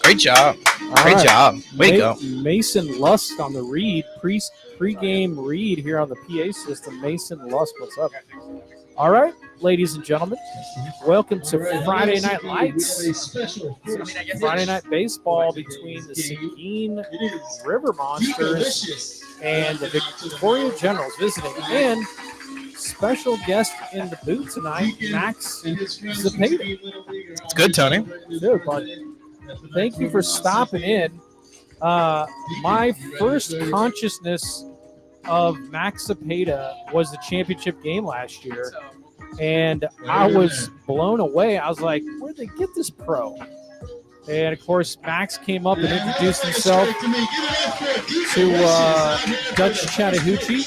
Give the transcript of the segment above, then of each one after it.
Great job. All Great right. job. Way to go. Mason Lusk on the read, pre-game read here on the PA system. Mason Lusk, what's up? All right, ladies and gentlemen, welcome to Friday Night Lights. Friday Night Baseball between the Seguin River Monsters and the Victoria Generals visiting. And special guest in the booth tonight, Max Zapata. It's good, Tony. Good, bud. Thank you for stopping in. My first consciousness of Max Zapata was the championship game last year, and I was blown away. I was like, where'd they get this pro? And, of course, Max came up and introduced himself to Dutch Chattahoochee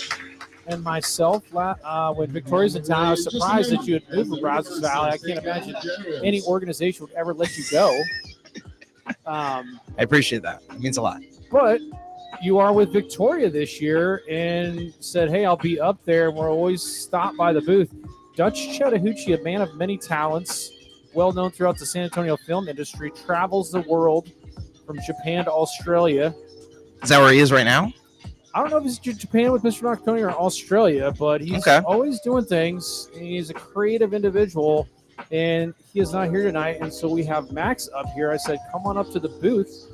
and myself. When Victoria's in town, I was surprised that you had moved from Brazos Valley. I can't imagine any organization would ever let you go. I appreciate that. It means a lot. But you are with Victoria this year and said, hey, I'll be up there. And we'll always stop by the booth. Dutch Chattahoochee, a man of many talents, well known throughout the San Antonio film industry, travels the world from Japan to Australia. Is that where he is right now? I don't know if he's Japan with Mr. Marconi or Australia, but he's always doing things. He's a creative individual, and he is not here tonight. And so we have Max up here. I said, come on up to the booth.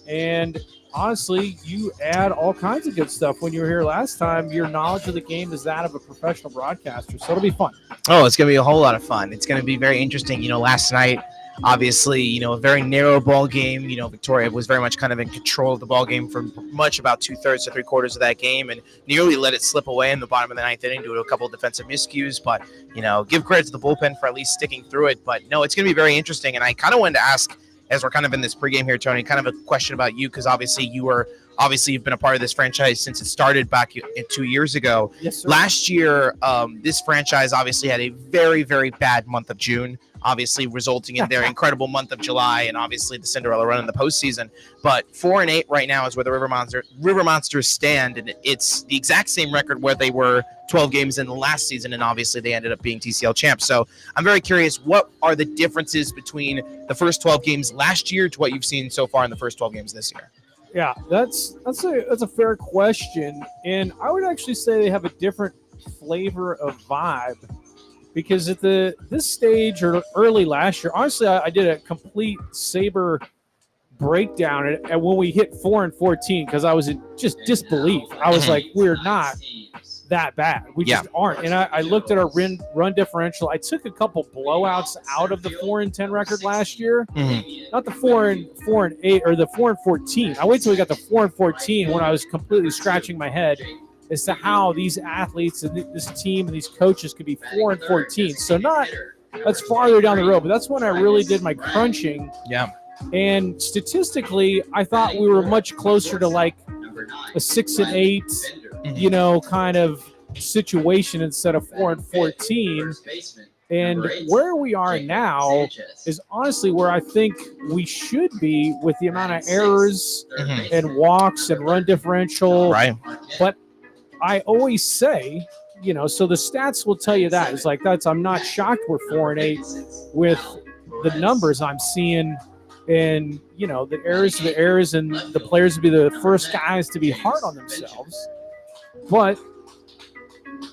And honestly, you add all kinds of good stuff. When you were here last time, your knowledge of the game is that of a professional broadcaster. So it'll be fun. Oh, it's going to be a whole lot of fun. It's going to be very interesting. Last night, obviously, a very narrow ball game. Victoria was very much kind of in control of the ball game for much about 2/3 to 3/4 of that game and nearly let it slip away in the bottom of the ninth inning due to a couple of defensive miscues. But, give credit to the bullpen for at least sticking through it. But, no, it's going to be very interesting. And I kind of wanted to ask, as we're kind of in this pregame here, Tony, kind of a question about you, because obviously you've been a part of this franchise since it started back 2 years ago. Yes, sir. Last year, this franchise obviously had a very, very bad month of June, obviously resulting in their incredible month of July and obviously the Cinderella run in the postseason. But 4-8 right now is where the River Monsters stand, and it's the exact same record where they were 12 games in the last season, and obviously they ended up being TCL champs. So I'm very curious, what are the differences between the first 12 games last year to what you've seen so far in the first 12 games this year? Yeah, that's a fair question, and I would actually say they have a different flavor of vibe, because at this stage or early last year, honestly, I did a complete Sabre breakdown and when we hit 4-14, because I was in just disbelief. I was like, we're not that bad. We just aren't. And I looked at our run differential. I took a couple blowouts out of the 4-10 record last year. Not the 4-8 or the 4-14. I waited till we got the 4-14 when I was completely scratching my head as to how these athletes and this team and these coaches could be 4-14. So that's farther down the road, but that's when I really did my crunching. Yeah. And statistically, I thought we were much closer to like a 6-8, kind of situation instead of 4-14. And where we are now is honestly where I think we should be with the amount of errors and walks and run differential. Right. But I always say, so the stats will tell you that. It's like I'm not shocked we're 4-8 with the numbers I'm seeing. And, the errors and the players would be the first guys to be hard on themselves. But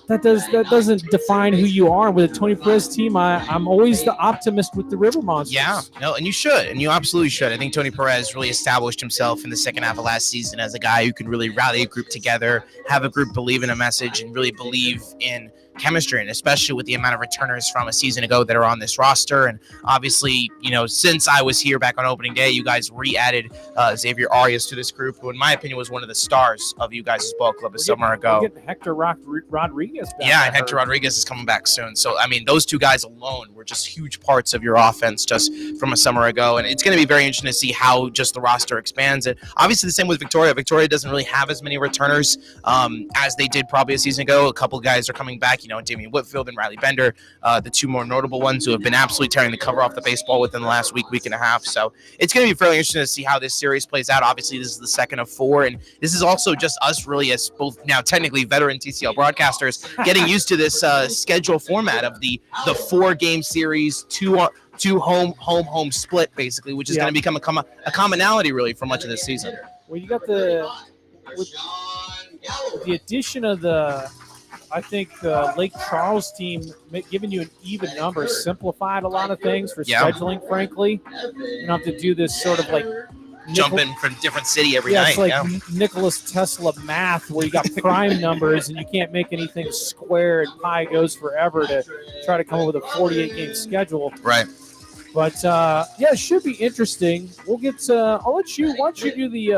that doesn't define who you are. With a Tony Perez team, I'm always the optimist with the River Monsters. Yeah, no, and you should, and you absolutely should. I think Tony Perez really established himself in the second half of last season as a guy who can really rally a group together, have a group believe in a message, and really believe in chemistry, and especially with the amount of returners from a season ago that are on this roster. And obviously, since I was here back on opening day, you guys re-added Xavier Arias to this group, who in my opinion was one of the stars of you guys' ball club a summer ago. We're getting Hector Rodriguez back. Yeah, and Hector Rodriguez is coming back soon. So, those two guys alone were just huge parts of your offense just from a summer ago. And it's going to be very interesting to see how just the roster expands. And obviously the same with Victoria. Victoria doesn't really have as many returners as they did probably a season ago. A couple guys are coming back. Damian Whitfield and Riley Bender, the two more notable ones who have been absolutely tearing the cover off the baseball within the last week and a half. So it's going to be fairly interesting to see how this series plays out. Obviously, this is the second of 4, and this is also just us really as both now technically veteran TCL broadcasters getting used to this schedule format of the 4-game series, two home split basically, which is going to become a commonality really for much of this season. Well, you got with the addition of I think Lake Charles team giving you an even number simplified a lot of things for scheduling, frankly. You don't have to do this sort of like jumping from different city every night. It's like Nicholas Tesla math where you got prime numbers and you can't make anything square and pi goes forever to try to come up with a 48-game schedule. Right. But, it should be interesting. We'll get I'll let you – why don't you do the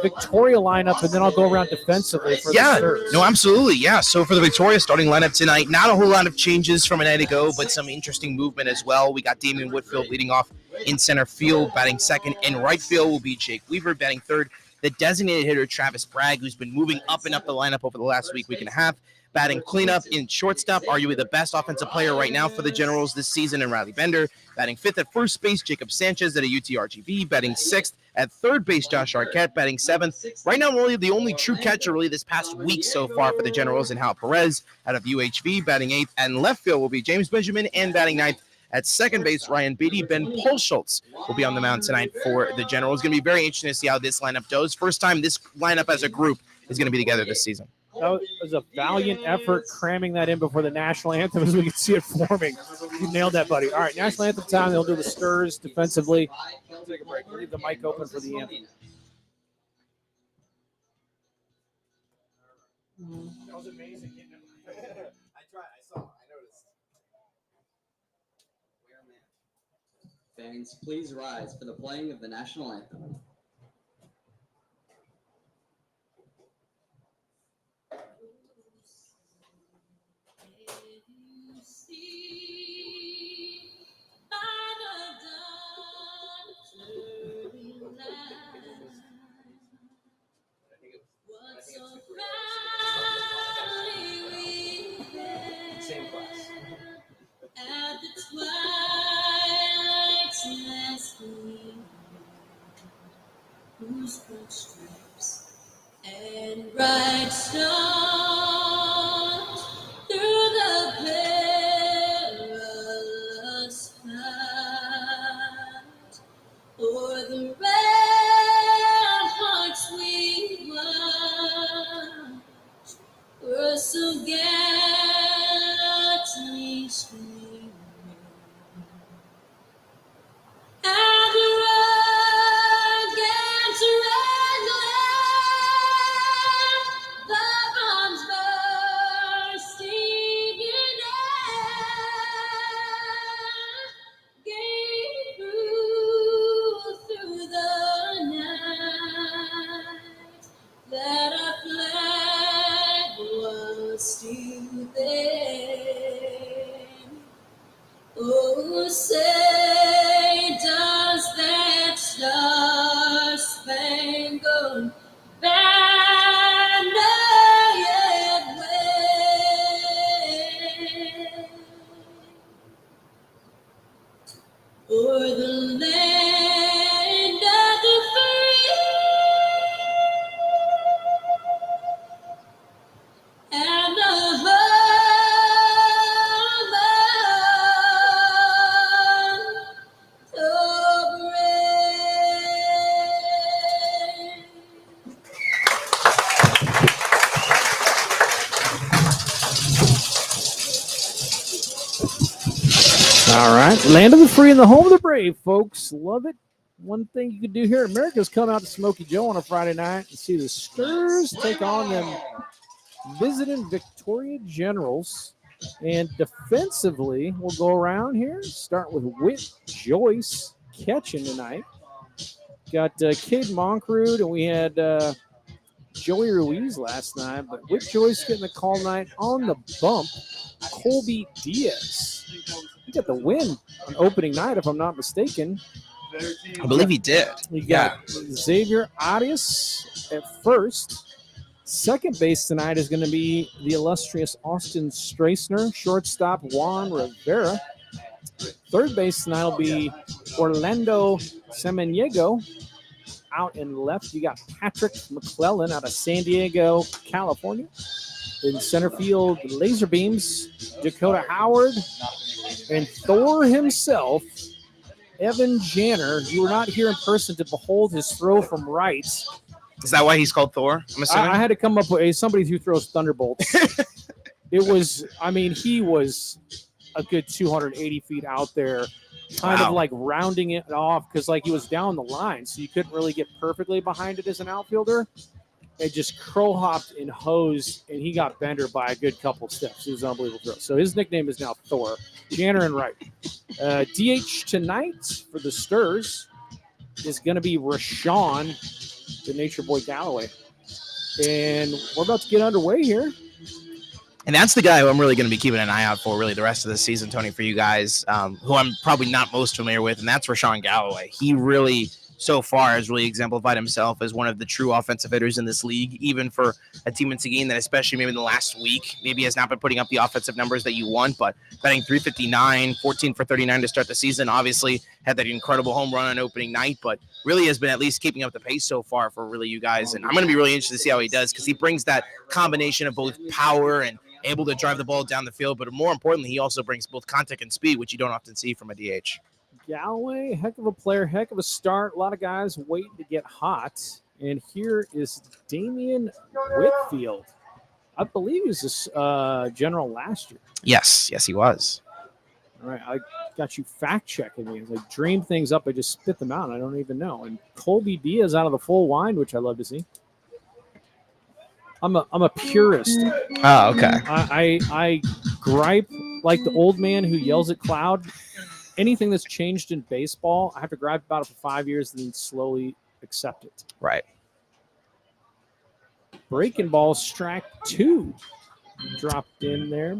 Victoria lineup, and then I'll go around defensively for the Stars. No, absolutely. Yeah, so for the Victoria starting lineup tonight, not a whole lot of changes from a night ago, but some interesting movement as well. We got Damian Whitfield leading off in center field, batting second. In right field will be Jake Weaver, batting third. The designated hitter, Travis Bragg, who's been moving up and up the lineup over the last week and a half. Batting cleanup in shortstop, arguably the best offensive player right now for the Generals this season, in Riley Bender. Batting fifth at first base, Jacob Sanchez at a UTRGV. Batting sixth at third base, Josh Arquette. Batting seventh. Right now, really the only true catcher really this past week so far for the Generals, and Hal Perez out of UHV. Batting eighth. And left field will be James Benjamin, and batting ninth at second base, Ryan Beatty. Ben Polschultz will be on the mound tonight for the Generals. It's going to be very interesting to see how this lineup goes. First time this lineup as a group is going to be together this season. That was a valiant effort cramming that in before the national anthem as we can see it forming. You nailed that, buddy. All right, national anthem time. They'll do the Stars defensively. Take a break. We'll leave the mic open for the anthem. That was amazing. I noticed. Fans, please rise for the playing of the national anthem. At the twilight's last gleam, whose broad stripes and bright stars through the perilous fight, o'er the ramparts we watched, were so gallantly streaming. And the rugged red glare, the bombs bursting in air, gave through the night that our flag was still there. Oh, say does that star-spangled banner yet wave o'er the land of the free and the home of the brave. All right. Land of the free and the home of the brave, folks. Love it. One thing you could do here in America is come out to Smoky Joe on a Friday night and see the Stars take on them visiting Victoria Generals. And defensively, we'll go around here. Start with Whit Joyce catching tonight. Got Cade Moncrief, and we had Joey Ruiz last night. But Whit Joyce getting the call night on the bump. Colby Diaz. He got the win on opening night, if I'm not mistaken. I believe he did. You got Xavier Arias at first. Second base tonight is going to be the illustrious Austin Strassner. Shortstop Juan Rivera. Third base tonight will be Orlando Samaniego. Out and left, you got Patrick McClellan out of San Diego, California. In center field, laser beams, Dakota Howard. And Thor himself, Evan Janner, you were not here in person to behold his throw from right. Is that why he's called Thor? I'm assuming. I had to come up with somebody who throws thunderbolts. It was, I mean, he was a good 280 feet out there, kind of like rounding it off because like he was down the line, so you couldn't really get perfectly behind it as an outfielder. It just crow hopped and hosed, and he got Bender by a good couple steps. It was an unbelievable throw. So his nickname is now Thor. Janner and right. DH tonight for the Sturs is going to be Rashawn, the Nature Boy Galloway. And we're about to get underway here. And that's the guy who I'm really going to be keeping an eye out for really the rest of the season, Tony, for you guys, who I'm probably not most familiar with, and that's Rashawn Galloway. He really, so far, has really exemplified himself as one of the true offensive hitters in this league, even for a team in Seguin that, especially maybe in the last week, maybe has not been putting up the offensive numbers that you want, but batting .359, 14 for 39 to start the season. Obviously, had that incredible home run on opening night, but really has been at least keeping up the pace so far for really you guys. And I'm going to be really interested to see how he does because he brings that combination of both power and able to drive the ball down the field, but more importantly, he also brings both contact and speed, which you don't often see from a DH. Galloway, heck of a player, heck of a start. A lot of guys waiting to get hot. And here is Damian Whitfield. I believe he was a general last year. Yes, he was. All right, I got you fact-checking me. As I dream things up, I just spit them out. I don't even know. And Colby Diaz out of the full wind, which I love to see. I'm a purist. Oh, okay. I gripe like the old man who yells at cloud. Anything that's changed in baseball, I have to gripe about it for 5 years and then slowly accept it. Right. Breaking ball, strike 2. Dropped in there.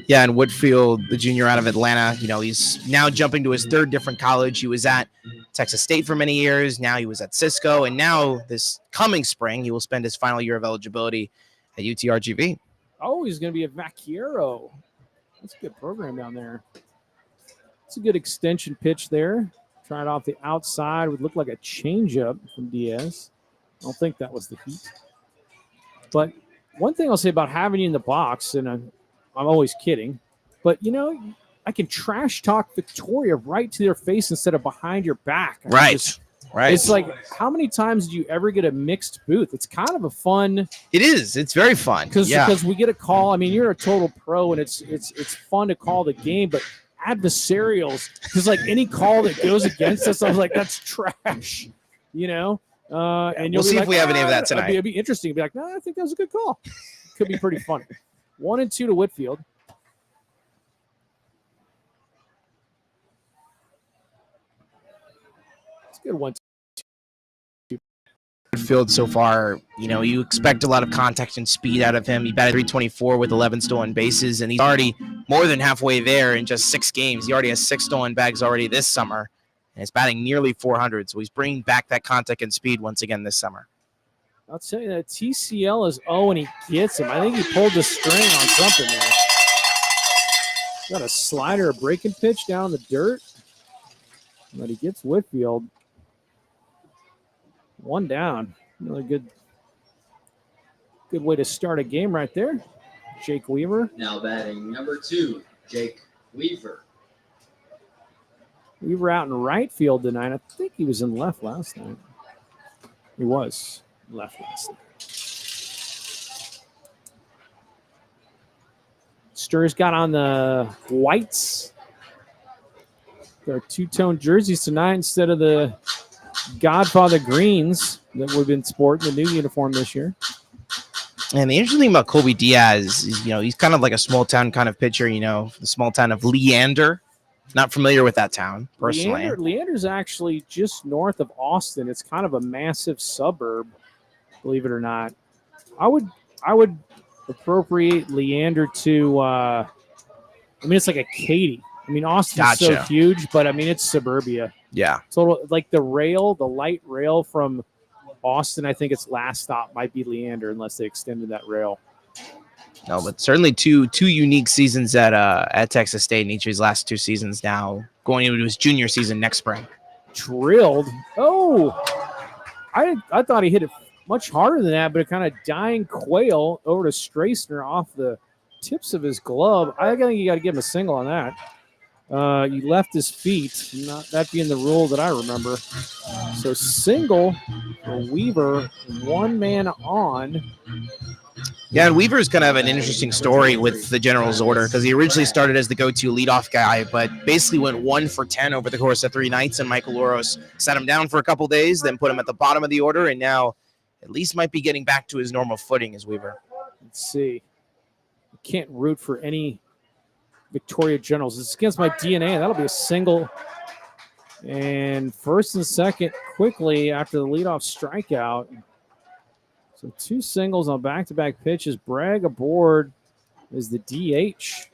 Yeah, and Whitfield, the junior out of Atlanta, he's now jumping to his third different college. He was at Texas State for many years. Now he was at Cisco. And now this coming spring, he will spend his final year of eligibility at UTRGV. Oh, he's going to be a Vaquero. That's a good program down there. It's a good extension pitch there. Tried off the outside. Would look like a changeup from Diaz. I don't think that was the heat. But one thing I'll say about having you in the box, and I'm always kidding, but, I can trash talk Victoria right to their face instead of behind your back. Right. It's like, how many times do you ever get a mixed booth? It's kind of a fun. It is. It's very fun. Because we get a call. I mean, you're a total pro, and it's fun to call the game, but adversarials, because like any call that goes against us, I was like, that's trash, And we'll see if we have any of that tonight. It'd be interesting to be like, no, I think that was a good call. Could be pretty funny. 1-2 to Whitfield. It's a good 1-2. Whitfield so far, you expect a lot of contact and speed out of him. He batted .324 with 11 stolen bases, and he's already more than halfway there in just 6 games. He already has 6 stolen bags already this summer, and is batting nearly .400. So he's bringing back that contact and speed once again this summer. I'll tell you that TCL is and he gets him. I think he pulled the string on something there. Got a slider, a breaking pitch down the dirt. But he gets Whitfield. 1 down. Really good way to start a game right there. Jake Weaver. Now batting number 2, Jake Weaver. Weaver out in right field tonight. I think he was in left last night. He was left last night. Sturs got on the whites. Their 2-tone jerseys tonight instead of the Godfather greens that we've been sporting, the new uniform this year. And the interesting thing about Colby Diaz is, he's kind of like a small town kind of pitcher, the small town of Leander. Not familiar with that town personally. Leander's actually just north of Austin. It's kind of a massive suburb, believe it or not. I would appropriate Leander to it's like a Katy. Austin's so huge, but it's suburbia. Yeah. Total, like the light rail from Austin, I think its last stop might be Leander unless they extended that rail. No, but certainly two unique seasons at Texas State in each of his last 2 seasons now, going into his junior season next spring. Drilled. Oh, I thought he hit it much harder than that, but a kind of dying quail over to Strassner off the tips of his glove. I think you got to give him a single on that. He left his feet, not that being the rule that I remember. So single for Weaver, one man on. Yeah, and Weaver's going to have an interesting story with the General's order because he originally started as the go-to leadoff guy, but basically went 1 for 10 over the course of 3 nights, and Michael Oros sat him down for a couple days, then put him at the bottom of the order, and now at least might be getting back to his normal footing as Weaver. Let's see. I can't root for any Victoria Generals. It's against my DNA. That'll be a single. And first and second quickly after the leadoff strikeout. So 2 singles on back-to-back pitches. Bragg aboard is the DH.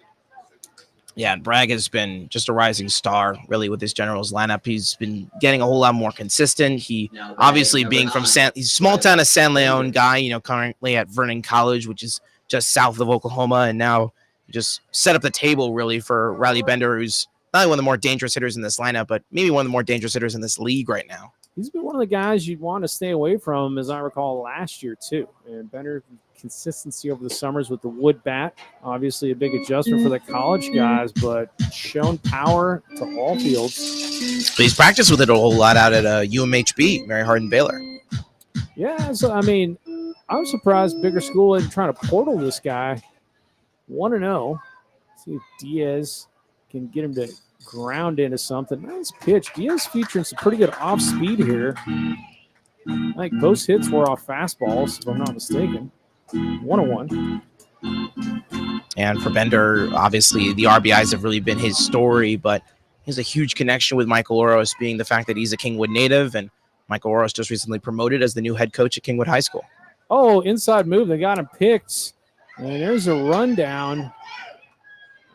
Yeah, and Bragg has been just a rising star, really, with his Generals lineup. He's been getting a whole lot more consistent. He obviously being from he's a small town of San Leon guy, currently at Vernon College, which is just south of Oklahoma, and now just set up the table really for Riley Bender, who's not only one of the more dangerous hitters in this lineup, but maybe one of the more dangerous hitters in this league right now. He's been one of the guys you'd want to stay away from, as I recall, last year, too. And Bender, consistency over the summers with the wood bat. Obviously a big adjustment for the college guys, but shown power to all fields. But he's practiced with it a whole lot out at UMHB, Mary Hardin Baylor. Yeah, so, I mean, I'm surprised bigger school isn't trying to portal this guy. 1-0. See if Diaz can get him to ground into something. Nice pitch. Diaz featuring some pretty good off speed here. I think both hits were off fastballs, if I'm not mistaken. 1-1. And for Bender, obviously the RBIs have really been his story, but he has a huge connection with Michael Oros, being the fact that he's a Kingwood native, and Michael Oros just recently promoted as the new head coach at Kingwood High School. Oh, inside move. They got him picked. And there's a rundown.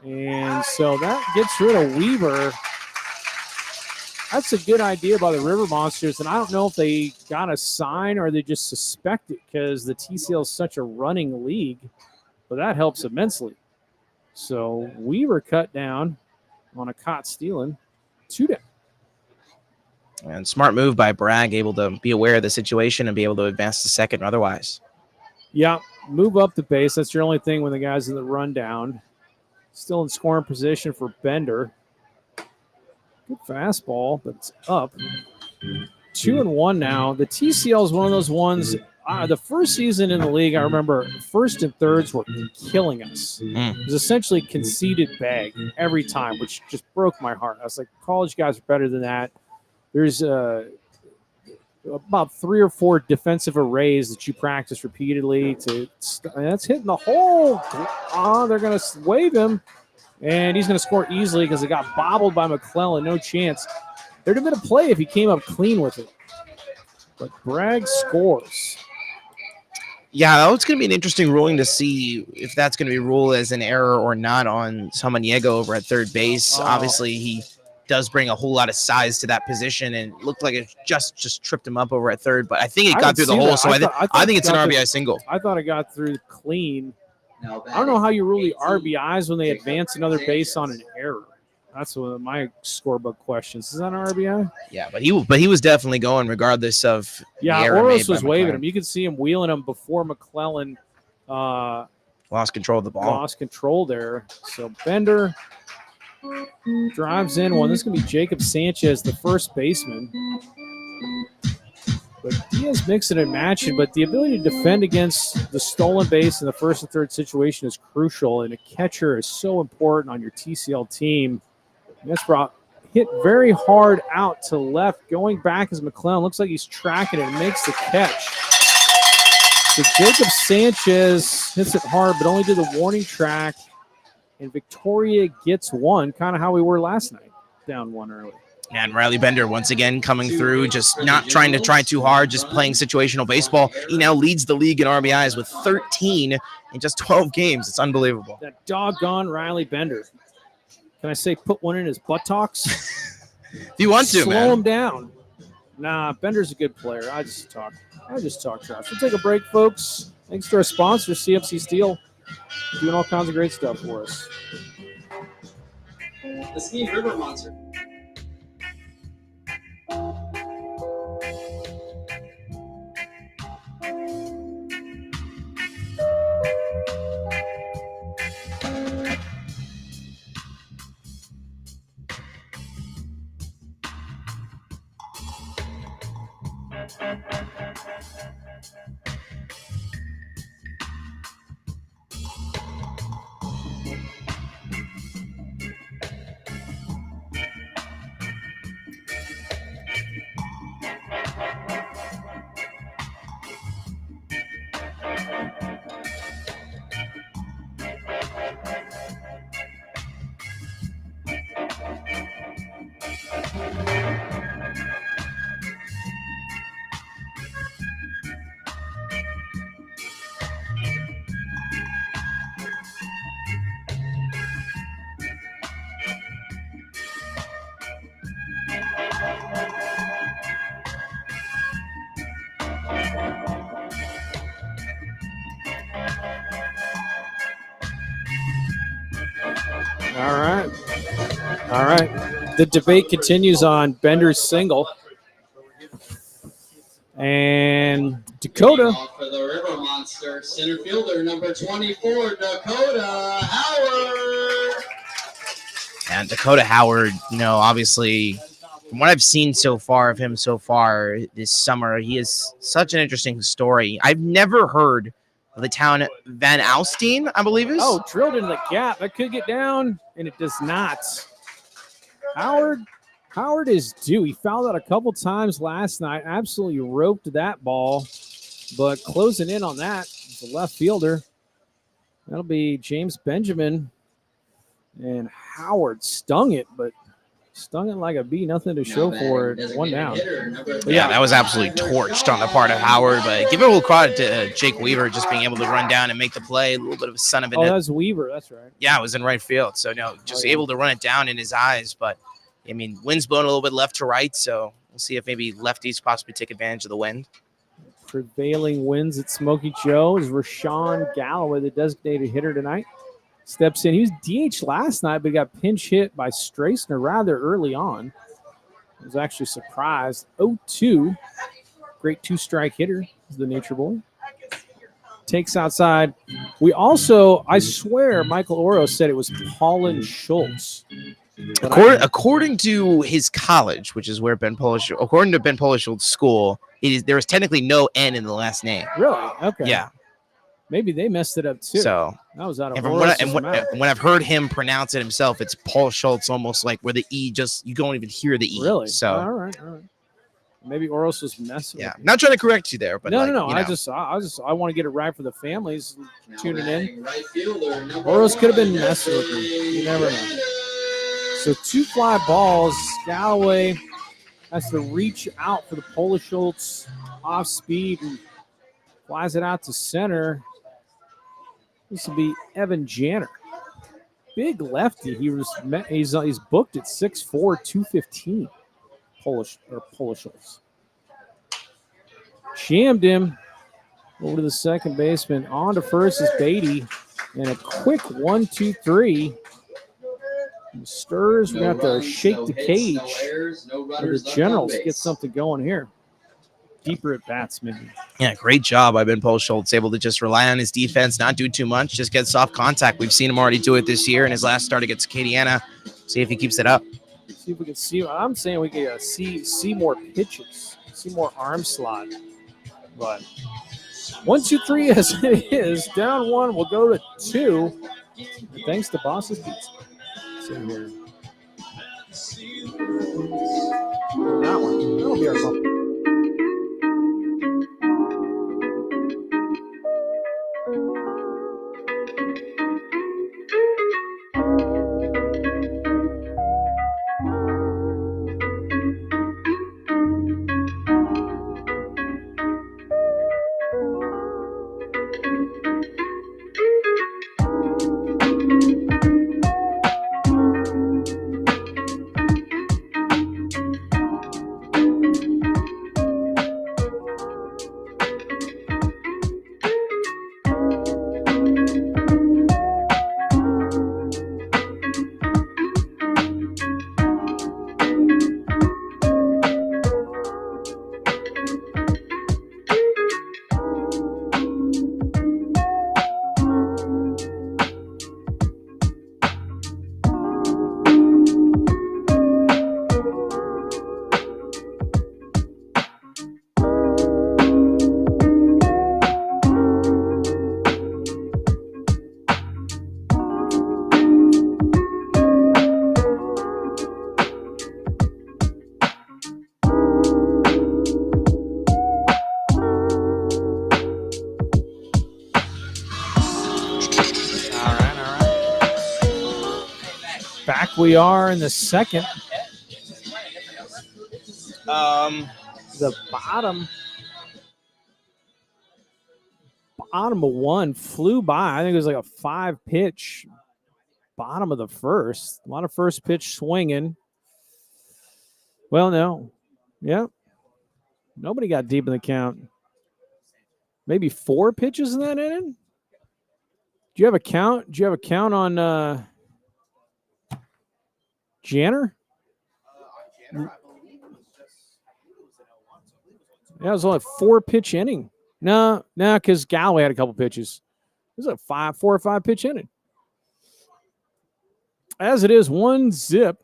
And so that gets rid of Weaver. That's a good idea by the River Monsters. And I don't know if they got a sign or they just suspect it because the TCL is such a running league. But that helps immensely. So Weaver cut down on a caught stealing. 2 down. And smart move by Bragg, able to be aware of the situation and be able to advance to second or otherwise. Yeah, move up the base. That's your only thing when the guy's in the rundown. Still in scoring position for Bender. Good fastball, but it's up. 2-1 now. The TCL is one of those ones. The first season in the league, I remember first and thirds were killing us. It was essentially conceded bag every time, which just broke my heart. I was like, college guys are better than that. There's about 3 or 4 defensive arrays that you practice repeatedly. And that's hitting the hole. They're going to wave him, and he's going to score easily because it got bobbled by McClellan. No chance. There'd have been a play if he came up clean with it. But Bragg scores. Yeah, that's going to be an interesting ruling to see if that's going to be ruled as an error or not on Samaniego over at third base. Obviously, he does bring a whole lot of size to that position, and it looked like it just tripped him up over at third. But I think it got through the hole, so I think it's an RBI single. I thought it got through clean. Now I don't know how you rule the RBIs when they advance another base on an error. That's one of my scorebook questions. Is that an RBI? Yeah, but he was definitely going regardless of the error Oros made was by waving McClellan. him. You could see him wheeling him before McClellan Lost control of the ball. lost control there. So Bender drives in one. This is going to be Jacob Sanchez, the first baseman. But Diaz mixing and matching, but the ability to defend against the stolen base in the first and third situation is crucial, and a catcher is so important on your TCL team. And that's brought hit very hard out to left. Going back is McClellan. Looks like he's tracking it and makes the catch. So Jacob Sanchez hits it hard, but only did the warning track. And Victoria gets one, kind of how we were last night, down 1 early. And Riley Bender once again coming through, just not trying to try too hard, just playing situational baseball. He now leads the league in RBIs with 13 in just 12 games. It's unbelievable. That doggone Riley Bender. Can I say put one in his buttocks? If you want to, Slow him down. Nah, Bender's a good player. I just talk trash. We'll take a break, folks. Thanks to our sponsor, CFC Steel, doing all kinds of great stuff for us. the Seguin River Monster. All right. The debate continues on Bender's single. And Dakota. For the River Monster, center fielder number 24, Dakota Howard. And Dakota Howard, obviously, from what I've seen so far of him so far this summer, he is such an interesting story. I've never heard of the town Van Alstyne, I believe is. Oh, drilled into the gap. That could get down, and it does not. Howard is due. He fouled out a couple times last night. Absolutely roped that ball, but closing in on that is the left fielder. That'll be James Benjamin. And Howard stung it, but stung it like a bee. Nothing to show for it. One down. Yeah, that was absolutely torched on the part of Howard. But give it a little credit to Jake Weaver just being able to run down and make the play. A little bit of a son of a. Oh, that was Weaver. That's right. Yeah, it was in right field. So, just able to run it down in his eyes. But, wind's blowing a little bit left to right. So we'll see if maybe lefties possibly take advantage of the wind. Prevailing winds at Smoky Joe is Rashawn Galloway, the designated hitter tonight. Steps in. He was DH last night, but got pinch hit by Strassner rather early on. I was actually surprised. 0-2. Great two-strike hitter is the Nature Boy. Takes outside. We also, I swear, Michael Oro said it was Paulin Schultz. According to his college, which is where according to Ben Polishult's school, there is technically no N in the last name. Really? Okay. Yeah. Maybe they messed it up too. So that was out of when I've heard him pronounce it himself, it's Paul Schultz, almost like where the E you don't even hear the E. Really? So all right. Maybe Oros was messing. Yeah, not trying to correct you there, but no. I want to get it right for the families tuning in. Right fielder, Oros could have been messing with me. You never know. So 2 fly balls. Galloway has to reach out for the Polishultz off speed and flies it out to center. This will be Evan Janner. Big lefty. He's booked at 6'4", 215. Polishultz. Jammed him over to the second baseman. On to first is Beatty. And a quick 1-2-3. Stirs. We're going to have to shake the cage. The Generals get something going here. Deeper at bats, maybe. Yeah, great job. I've been Paul Schultz, able to just rely on his defense, not do too much, just get soft contact. We've seen him already do it this year in his last start against Acadiana. See if he keeps it up. See if we can see. I'm saying we can see more pitches, see more arm slot. But 1-2-3 as it is. Down 1. We'll go to 2. Thanks to Boss's Pizza. See here. That one. That'll be our bump. we are in the second. The bottom of one flew by. I think it was like a 5-pitch bottom of the first. A lot of first pitch swinging. Well, no. Yeah. Nobody got deep in the count. Maybe 4 pitches in that inning? Do you have a count? Do you have a count on Janner? Yeah, it was only a 4-pitch inning. No, because Galloway had a couple pitches. It was a 4 or 5 pitch inning. As it is, 1-0.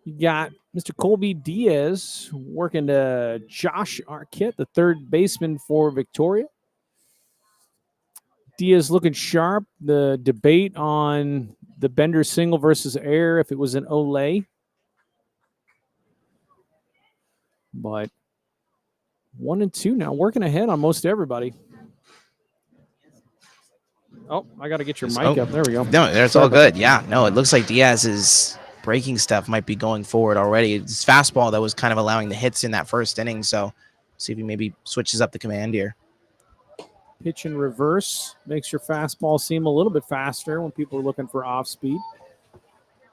You got Mr. Colby Diaz working to Josh Arquette, the third baseman for Victoria. Diaz looking sharp. The debate on the Bender single versus air, if it was an Olay. But 1-2 now, working ahead on most everybody. Oh, I got to get your mic up. There we go. No, that's all good. Yeah, no, it looks like Diaz's breaking stuff might be going forward already. It's fastball that was kind of allowing the hits in that first inning. So see if he maybe switches up the command here. Pitch in reverse makes your fastball seem a little bit faster when people are looking for off speed.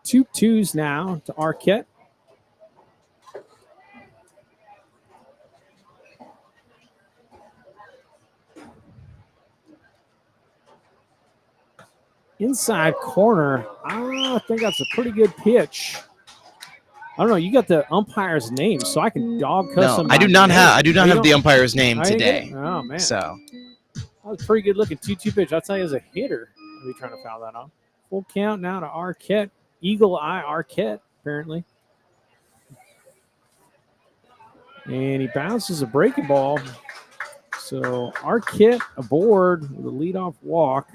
2-2s now to Arquette. Inside corner. I think that's a pretty good pitch. I don't know. You got the umpire's name, so I can dog cuss him. I do not have the umpire's name today. Oh man. So that was pretty good looking 2-2 pitch. I'll tell you, as a hitter, I'll be trying to foul that off. Full count now to Arquette. Eagle Eye Arquette, apparently. And he bounces a breaking ball. So Arquette aboard with a leadoff walk.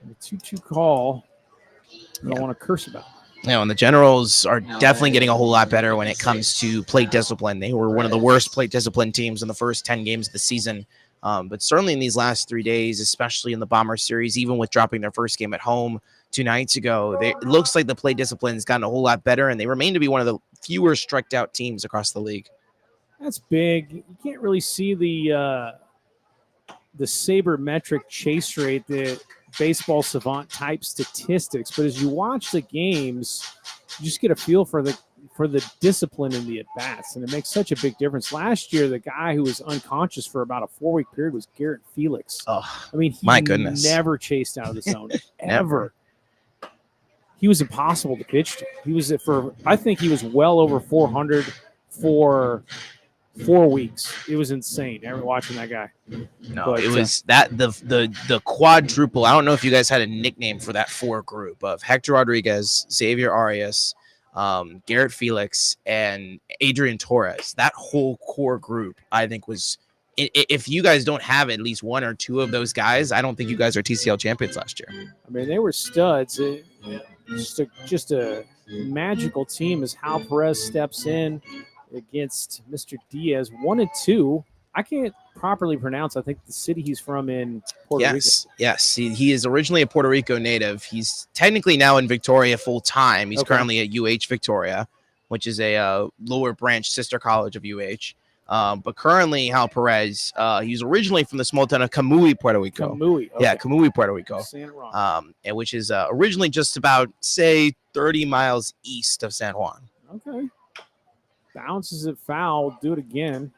And a 2-2 call. I don't want to curse about. And the Generals are definitely getting a whole lot better when it comes to plate discipline. They were one of the worst plate discipline teams in the first 10 games of the season. But certainly in these last 3 days, especially in the Bomber series, even with dropping their first game at home 2 nights ago, it looks like the plate discipline has gotten a whole lot better, and they remain to be one of the fewer striked out teams across the league. That's big. You can't really see the sabermetric chase rate, the baseball savant type statistics, but as you watch the games, you just get a feel for the discipline in the at-bats, and it makes such a big difference. Last year, the guy who was unconscious for about a 4-week period was Garrett Felix. Oh, I mean, he my goodness, never chased out of the zone, ever. He was impossible to pitch to. I think he was well over 400 for 4 weeks. It was insane. Ever watching that guy? No, but it was that the quadruple. I don't know if you guys had a nickname for that 4 group of Hector Rodriguez, Xavier Arias, Garrett Felix, and Adrian Torres. That whole core group, I think, was. If you guys don't have at least 1 or 2 of those guys, I don't think you guys are TCL champions last year. I mean, they were studs. Just a magical team as Hal Perez steps in against Mr. Diaz. 1-2. I can't properly pronounce, I think, the city he's from in Puerto Rico. Yes. He is originally a Puerto Rico native. He's technically now in Victoria full time. He's currently at UH Victoria, which is a lower branch sister college of UH. But currently, Hal Perez, he's originally from the small town of Camuy, Puerto Rico. Camuy, okay. Yeah, Camuy, Puerto Rico. Saying it wrong. And which is originally just about, say, 30 miles east of San Juan. Okay. Bounces it foul. Do it again.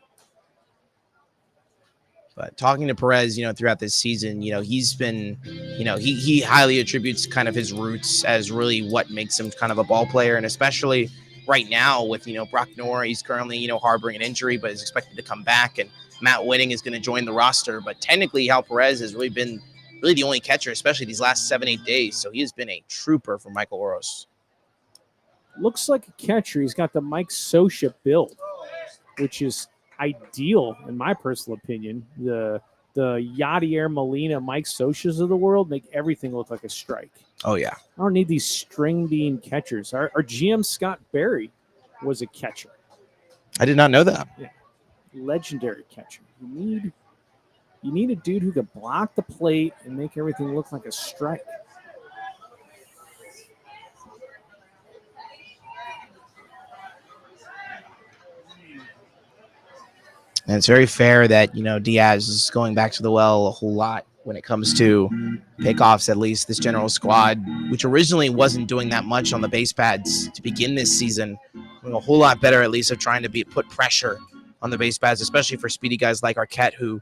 But talking to Perez, throughout this season, he's been, he highly attributes kind of his roots as really what makes him kind of a ball player, and especially right now with, Brock Noor, he's currently, harboring an injury, but is expected to come back, and Matt Whitting is going to join the roster. But technically, Hal Perez has really been the only catcher, especially these last 7-8 days. So he has been a trooper for Michael Oros. Looks like a catcher. He's got the Mike Scioscia build, which is ideal in my personal opinion. The Yadier Molina, Mike Scioscias of the world make everything look like a strike. Oh, yeah. I don't need these string bean catchers. Our GM Scott Berry was a catcher. I did not know that. Yeah. Legendary catcher. You need a dude who can block the plate and make everything look like a strike. And it's very fair that, Diaz is going back to the well a whole lot when it comes to pickoffs, at least this general squad, which originally wasn't doing that much on the base pads to begin this season, doing a whole lot better, at least, of trying to put pressure on the base pads, especially for speedy guys like Arquette, who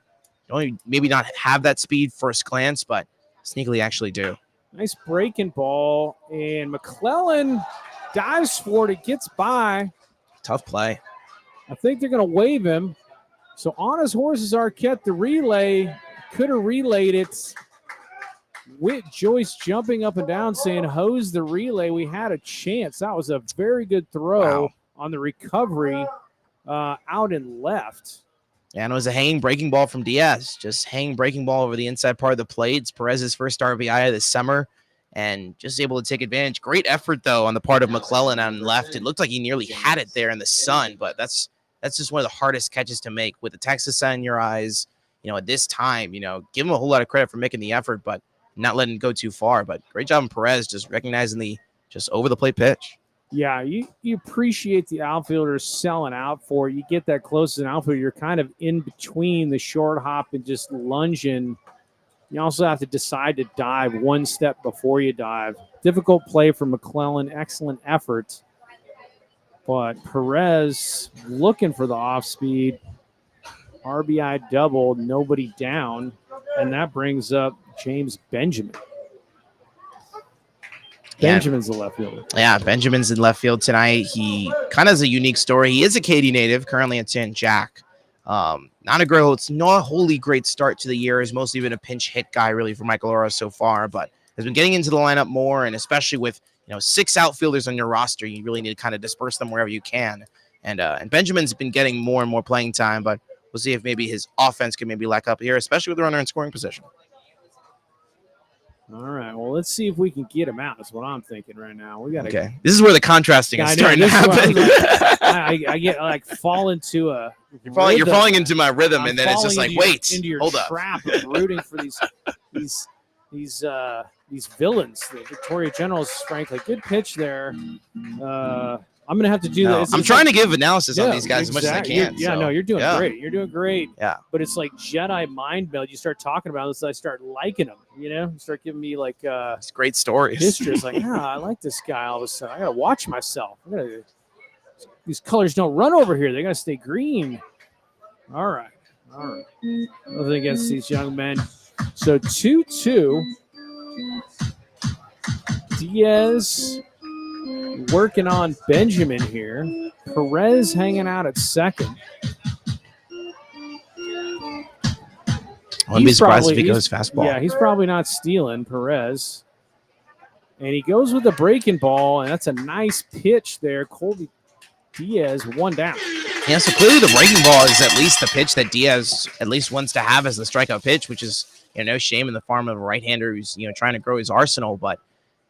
don't maybe not have that speed first glance, but sneakily actually do. Nice breaking ball, and McClellan dives for it. It gets by. Tough play. I think they're going to wave him. So on his horse is Arquette. The relay could have relayed it. With Joyce jumping up and down saying, hose the relay. We had a chance. That was a very good throw on the recovery out and left. And it was a hanging breaking ball from Diaz. Just hanging breaking ball over the inside part of the plate. It's Perez's first RBI of the summer and just able to take advantage. Great effort, though, on the part of McClellan on left. It looked like he nearly had it there in the sun, but that's just one of the hardest catches to make with the Texas sun in your eyes. At this time, give him a whole lot of credit for making the effort, but not letting it go too far. But great job on Perez just recognizing the just over the plate pitch. Yeah, you appreciate the outfielders selling out for it. You get that close as an outfielder, you're kind of in between the short hop and just lunging. You also have to decide to dive one step before you dive. Difficult play for McClellan, excellent effort. But Perez looking for the off speed. RBI double, nobody down. And that brings up James Benjamin. Benjamin's the left fielder. Yeah, Benjamin's in left field tonight. He kind of has a unique story. He is a Katy native, currently at San Jack. It's not a wholly great start to the year. He's mostly been a pinch hit guy, really, for Michael Ora so far, but has been getting into the lineup more, and especially with 6 outfielders on your roster, you really need to kind of disperse them wherever you can. And Benjamin's been getting more and more playing time, but we'll see if maybe his offense can maybe lack up here, especially with the runner in scoring position. All right. Well, let's see if we can get him out. That's what I'm thinking right now. We got okay. This is where the contrasting is starting to happen. I get fall into a. You're falling into my rhythm, and then it's just like, wait, into your hold up. Trap of rooting for these villains. The Victoria Generals, frankly, good pitch there. I'm gonna have to do that. I'm trying to give analysis on these guys as much as I can. You're doing great. You're doing great. Yeah. But it's like Jedi mind meld. You start talking about this, I start liking them. You start giving me like it's great stories. History. It's like, I like this guy. All of a sudden, I gotta watch myself. These colors don't run over here. They gotta stay green. All right. Nothing against these young men. So 2-2. Diaz working on Benjamin here. Perez hanging out at second. I wouldn't be surprised if he goes fastball. Yeah, he's probably not stealing, Perez. And he goes with the breaking ball, and that's a nice pitch there. Colby Diaz, one down. Yeah, so clearly the breaking ball is at least the pitch that Diaz at least wants to have as the strikeout pitch, which is no shame in the form of a right-hander who's trying to grow his arsenal, but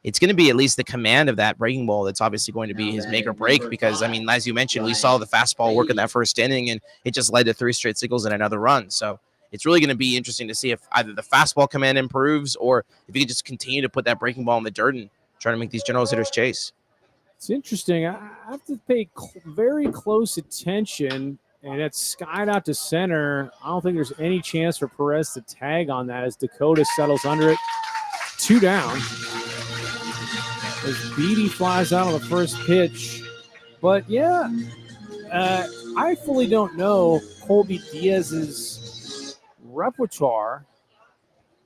it's going to be at least the command of that breaking ball that's obviously going to be his make or break because, as you mentioned, we saw the fastball work in that first inning, and it just led to 3 straight singles and another run. So it's really going to be interesting to see if either the fastball command improves or if he can just continue to put that breaking ball in the dirt and try to make these Generals hitters chase. It's interesting. I have to pay very close attention, and it's skied out to center. I don't think there's any chance for Perez to tag on that as Dakota settles under it. 2 down. As Beatty flies out on the first pitch. But, I fully don't know Colby Diaz's repertoire.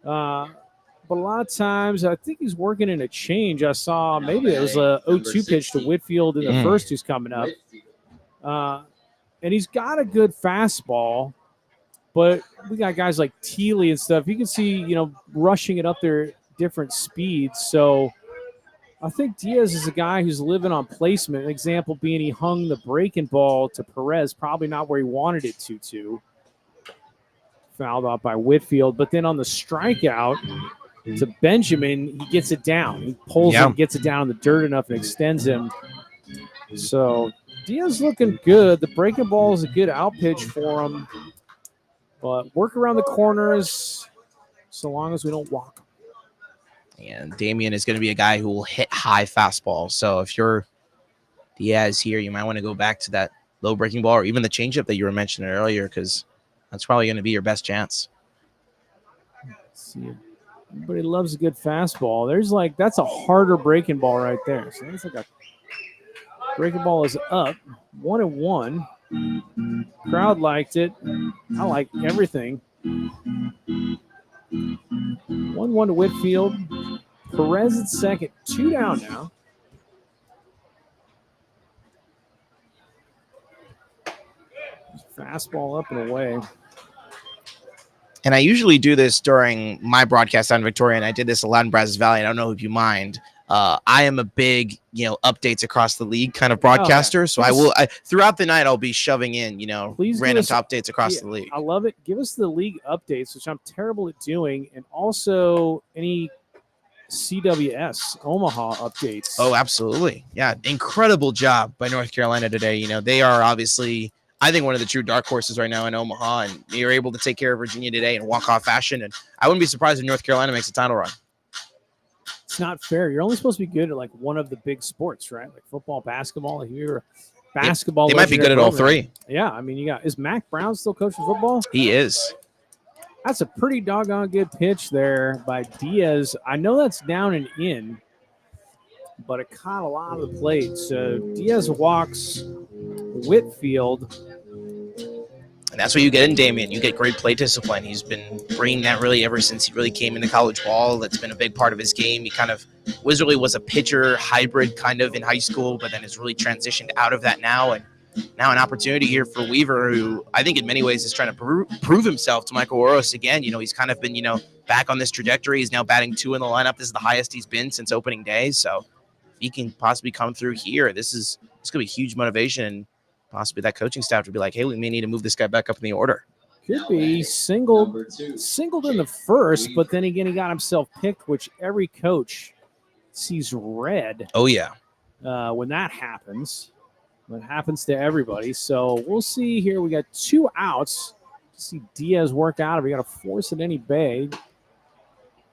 But a lot of times, I think he's working in a change. I saw maybe it was a 0-2 pitch to Whitfield in the first who's coming up. And he's got a good fastball. But we got guys like Thiele and stuff. You can see, rushing it up there different speeds. So I think Diaz is a guy who's living on placement. An example being he hung the breaking ball to Perez, probably not where he wanted it to. Fouled off by Whitfield. But then on the strikeout to Benjamin, he gets it down. He pulls him, gets it down in the dirt enough and extends him. So Diaz looking good. The breaking ball is a good out pitch for him. But work around the corners so long as we don't walk them. And Damian is going to be a guy who will hit high fastballs. So if you're Diaz here, you might want to go back to that low breaking ball or even the changeup that you were mentioning earlier, because that's probably going to be your best chance. Let's see. Everybody loves a good fastball. That's a harder breaking ball right there. So it's like a breaking ball is up 1-1. Crowd liked it. I like everything. 1-1 to Whitfield. Perez at second. 2 down now. Fastball up and away. And I usually do this during my broadcast on Victoria, and I did this a lot in Brazos Valley. I don't know if you mind. I am a big, updates across the league kind of broadcaster. So throughout the night, I'll be shoving in, random top updates across the league. I love it. Give us the league updates, which I'm terrible at doing, and also any CWS Omaha updates. Oh, absolutely. Yeah. Incredible job by North Carolina today. They are obviously, I think, one of the true dark horses right now in Omaha, and you're able to take care of Virginia today in walk-off fashion. And I wouldn't be surprised if North Carolina makes a title run. It's not fair. You're only supposed to be good at like one of the big sports, right? Like football, basketball. If you're basketball, they might be good at all three. Yeah, I mean, is Mac Brown still coaching football? He is. That's a pretty doggone good pitch there by Diaz. I know that's down and in, but it caught a lot of the plate. So Diaz walks Whitfield. And that's what you get in Damien. You get great plate discipline. He's been bringing that really ever since he really came into college ball. That's been a big part of his game. He kind of was a pitcher hybrid kind of in high school, but then has really transitioned out of that now. And now an opportunity here for Weaver, who I think in many ways is trying to prove himself to Michael Oros again. He's kind of been, back on this trajectory. He's now batting 2 in the lineup. This is the highest he's been since opening day. So if he can possibly come through here, this going to be huge motivation. And possibly that coaching staff would be like, hey, we may need to move this guy back up in the order. Could be singled in the first, but then again, he got himself picked, which every coach sees red. Oh, yeah. When that happens. It happens to everybody. So we'll see here. We got 2 outs. See Diaz work out. If we got to force it any bay.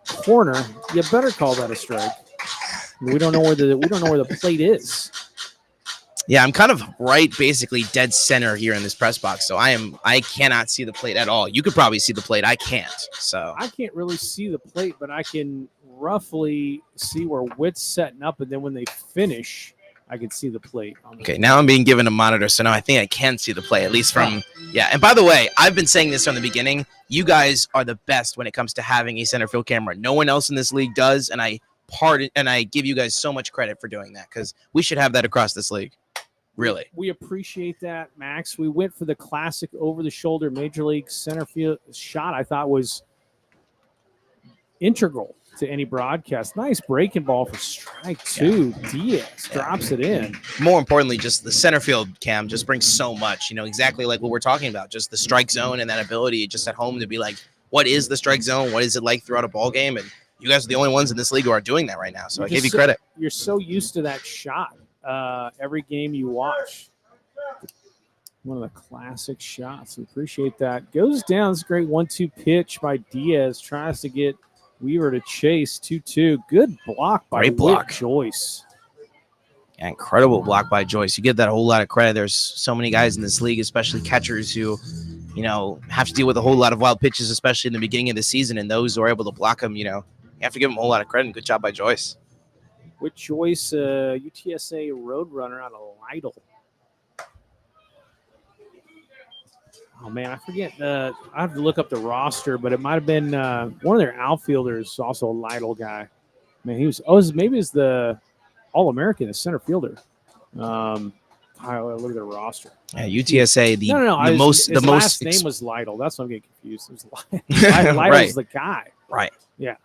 Corner. You better call that a strike. We don't know where the plate is. Yeah, I'm kind of basically dead center here in this press box. So I cannot see the plate at all. You could probably see the plate. I can't. So I can't really see the plate, but I can roughly see where Witt's setting up, and then when they finish, I can see the plate. Okay, now I'm being given a monitor, so now I think I can see the plate, at least from yeah. And by the way, I've been saying this from the beginning. You guys are the best when it comes to having a center field camera. No one else in this league does, and I give you guys so much credit for doing that, because we should have that across this league. Really. We appreciate that, Max. We went for the classic over-the-shoulder Major League center field shot. I thought was integral to any broadcast. Nice breaking ball for strike 2. Yeah. Diaz drops it in. More importantly, just the center field cam just brings so much, exactly like what we're talking about, just the strike zone and that ability just at home to be like, what is the strike zone? What is it like throughout a ball game? And you guys are the only ones in this league who are doing that right now. So I give you credit. You're so used to that shot. Every game you watch. One of the classic shots. We appreciate that. Goes down. It's a great 1-2 pitch by Diaz. Tries to get Weaver to chase 2-2. Good block by Whit Joyce. Yeah, incredible block by Joyce. You give that a whole lot of credit. There's so many guys in this league, especially catchers, who, have to deal with a whole lot of wild pitches, especially in the beginning of the season. And those who are able to block them, you have to give them a whole lot of credit. And good job by Joyce. Whit Joyce, UTSA Roadrunner out of Lytle. Oh, man, I forget. I have to look up the roster, but it might have been one of their outfielders, also a Lytle guy. Man, maybe it's the All-American, the center fielder. Look at their roster. Yeah, UTSA, the last name was Lytle. That's what I'm getting confused. Lytle's right. The guy. Right. Yeah.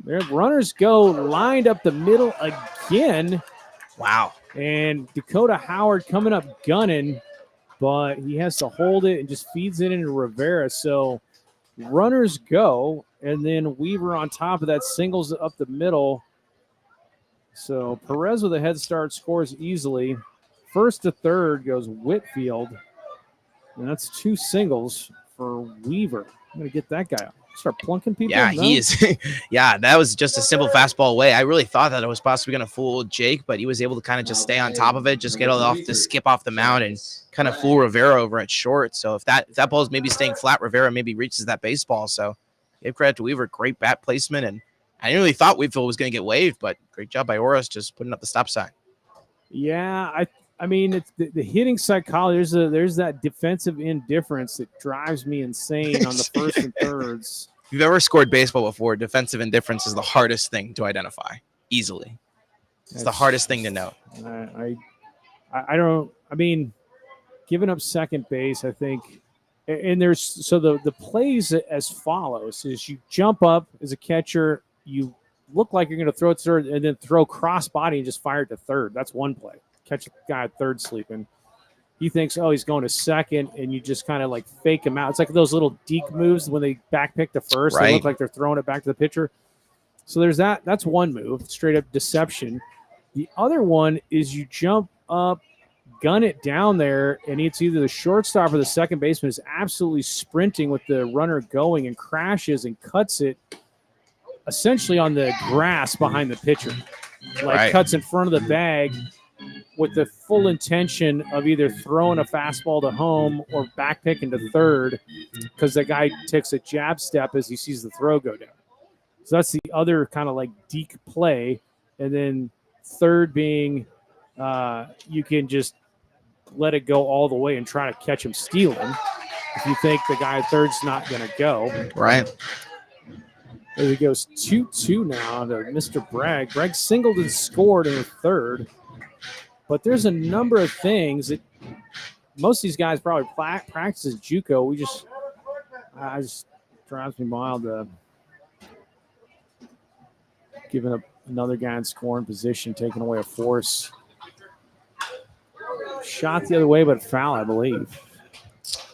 Their runners go lined up the middle again. Wow. And Dakota Howard coming up gunning, but he has to hold it and just feeds it into Rivera. So runners go, and then Weaver on top of that singles up the middle. So Perez with a head start scores easily. First to third goes Whitfield, and that's 2 singles for Weaver. I'm going to get that guy out. start plunking people? Yeah, No? he is. Yeah, that was just a simple fastball away. I really thought that it was possibly going to fool Jake, but he was able to kind of just stay on top of it, just get it off the skip off the mound, and kind of fool Rivera over at short. So if that ball is maybe staying flat, Rivera maybe reaches that baseball. So give credit to Weaver, great bat placement, and I didn't really thought Weaver was going to get waved, but great job by Oros just putting up the stop sign. Yeah, I mean, it's the hitting psychology. There's that defensive indifference that drives me insane on the first and thirds. If you've ever scored baseball before, defensive indifference is the hardest thing to identify easily. It's the hardest thing to know. I don't. I mean, giving up second base, I think, and there's so the plays as follows: is you jump up as a catcher, you look like you're going to throw it to third, and then throw cross body and just fire it to third. That's one play. Catch a guy at third sleeping. He thinks, oh, he's going to second, and you just kind of like fake him out. It's like those little deke moves when they back pick to first. Right. They look like they're throwing it back to the pitcher. So there's that. That's one move, straight up deception. The other one is you jump up, gun it down there, and it's either the shortstop or the second baseman is absolutely sprinting with the runner going and crashes and cuts it essentially on the grass behind the pitcher. Like cuts in front of the bag with the full intention of either throwing a fastball to home or back picking to third because the guy takes a jab step as he sees the throw go down. So that's the other kind of like deke play. And then third being you can just let it go all the way and try to catch him stealing if you think the guy at third's not going to go. Right. There he goes 2-2 now to Mr. Bragg. Bragg singled and scored in the third. But there's a number of things that most of these guys probably practice as JUCO. I just drives me wild giving up another guy in scoring position, taking away a force. Shot the other way, but foul, I believe.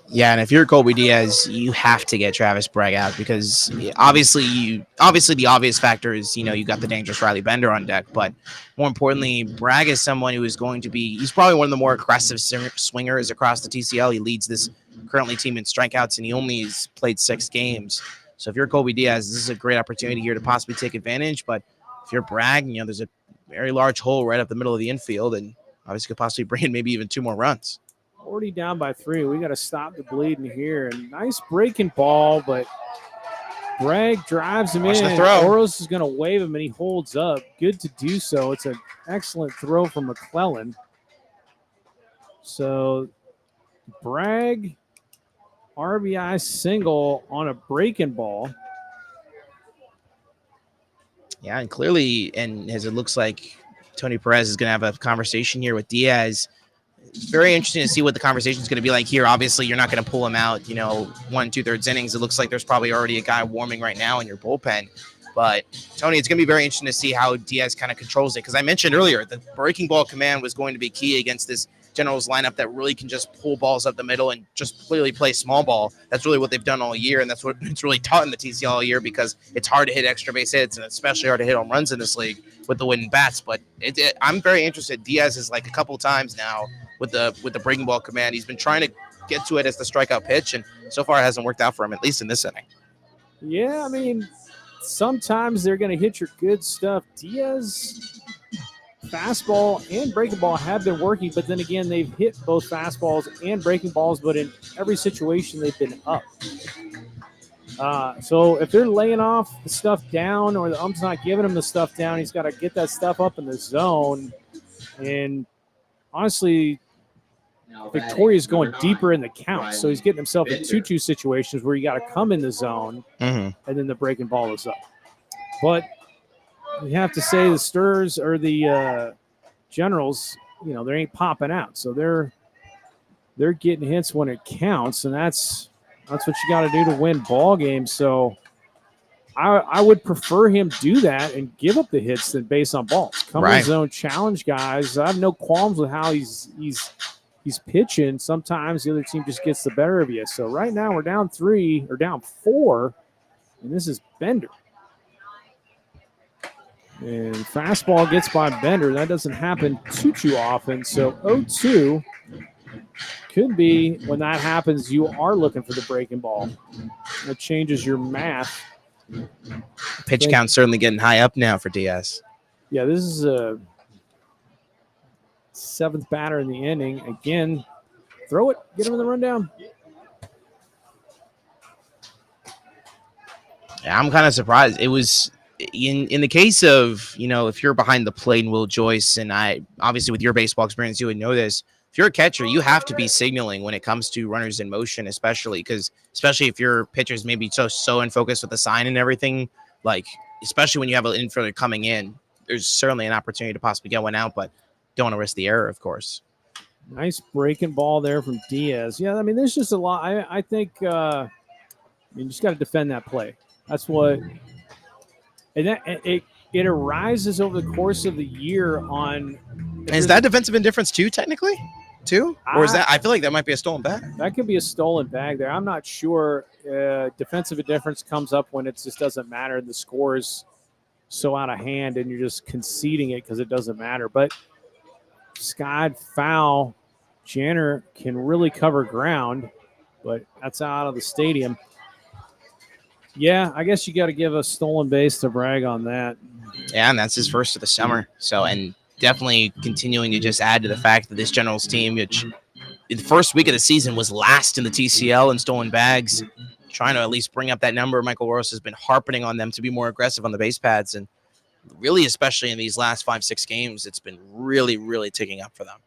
Yeah, and if you're Colby Diaz, you have to get Travis Bragg out because obviously the obvious factor is, you got the dangerous Riley Bender on deck, but more importantly, Bragg is someone who is going to be, he's probably one of the more aggressive swingers across the TCL. He leads this currently team in strikeouts, and he only has played 6 games. So if you're Colby Diaz, this is a great opportunity here to possibly take advantage, but if you're Bragg, there's a very large hole right up the middle of the infield, and obviously could possibly bring in maybe even 2 more runs. Already down by 3. We got to stop the bleeding here. And nice breaking ball, but Bragg drives him in. Oros is going to wave him, and he holds up. Good to do so. It's an excellent throw from McClellan. So Bragg, RBI single on a breaking ball. Yeah, and clearly, and as it looks like Tony Perez is going to have a conversation here with Diaz. It's very interesting to see what the conversation is going to be like here. Obviously, you're not going to pull him out, 1 2/3 innings. It looks like there's probably already a guy warming right now in your bullpen. But, Tony, it's going to be very interesting to see how Diaz kind of controls it. Because I mentioned earlier, the breaking ball command was going to be key against this Generals lineup that really can just pull balls up the middle and just clearly play small ball. That's really what they've done all year, and that's what it's really taught in the TCL all year because it's hard to hit extra base hits and especially hard to hit home runs in this league with the wooden bats. But I'm very interested. Diaz is like a couple times now with the breaking ball command. He's been trying to get to it as the strikeout pitch, and so far it hasn't worked out for him, at least in this inning. Yeah, I mean, sometimes they're going to hit your good stuff. Diaz, fastball and breaking ball have been working, but then again, they've hit both fastballs and breaking balls, but in every situation they've been up. So if they're laying off the stuff down or the ump's not giving him the stuff down, he's got to get that stuff up in the zone. And honestly, Victoria's going deeper in the count, so he's getting himself in 2-2 situations where you got to come in the zone, and then the breaking ball is up. But you have to say the Sturs or the Generals, they ain't popping out, so they're getting hits when it counts, and that's what you got to do to win ball games. So I would prefer him do that and give up the hits than base on balls. Come in the zone, challenge guys. I have no qualms with how he's pitching. Sometimes the other team just gets the better of you. So right now we're down 3 or down 4, and this is Bender. And fastball gets by Bender. That doesn't happen too often. So 0-2. could be when that happens, you are looking for the breaking ball. It changes your math. Pitch count certainly getting high up now for Diaz. Yeah, this is a 7th batter in the inning. Again, throw it, get him in the rundown. Yeah, I'm kind of surprised. It was in the case of, if you're behind the plate and Will Joyce, and I obviously with your baseball experience, you would know this. If you're a catcher, you have to be signaling when it comes to runners in motion, especially if your pitcher's maybe so in focus with the sign and everything, like especially when you have an infielder coming in, there's certainly an opportunity to possibly get one out, but don't want to risk the error, of course. Nice breaking ball there from Diaz. Yeah, I mean, there's just a lot. I think you just got to defend that play. That's what, and that it arises over the course of the year on. Is that defensive indifference too, technically? Or is that? I feel like that might be a stolen bag. That could be a stolen bag there. I'm not sure. Defensive indifference comes up when it just doesn't matter. The score is so out of hand, and you're just conceding it because it doesn't matter. But Scott foul, Janner can really cover ground, but that's out of the stadium. Yeah, I guess you got to give a stolen base to brag on that. Yeah, and that's his first of the summer. So, and definitely continuing to just add to the fact that this Generals team, which in the first week of the season was last in the TCL in stolen bags, trying to at least bring up that number. Michael Roros has been harping on them to be more aggressive on the base pads, and really, especially in these last 5-6 games, it's been really, really ticking up for them.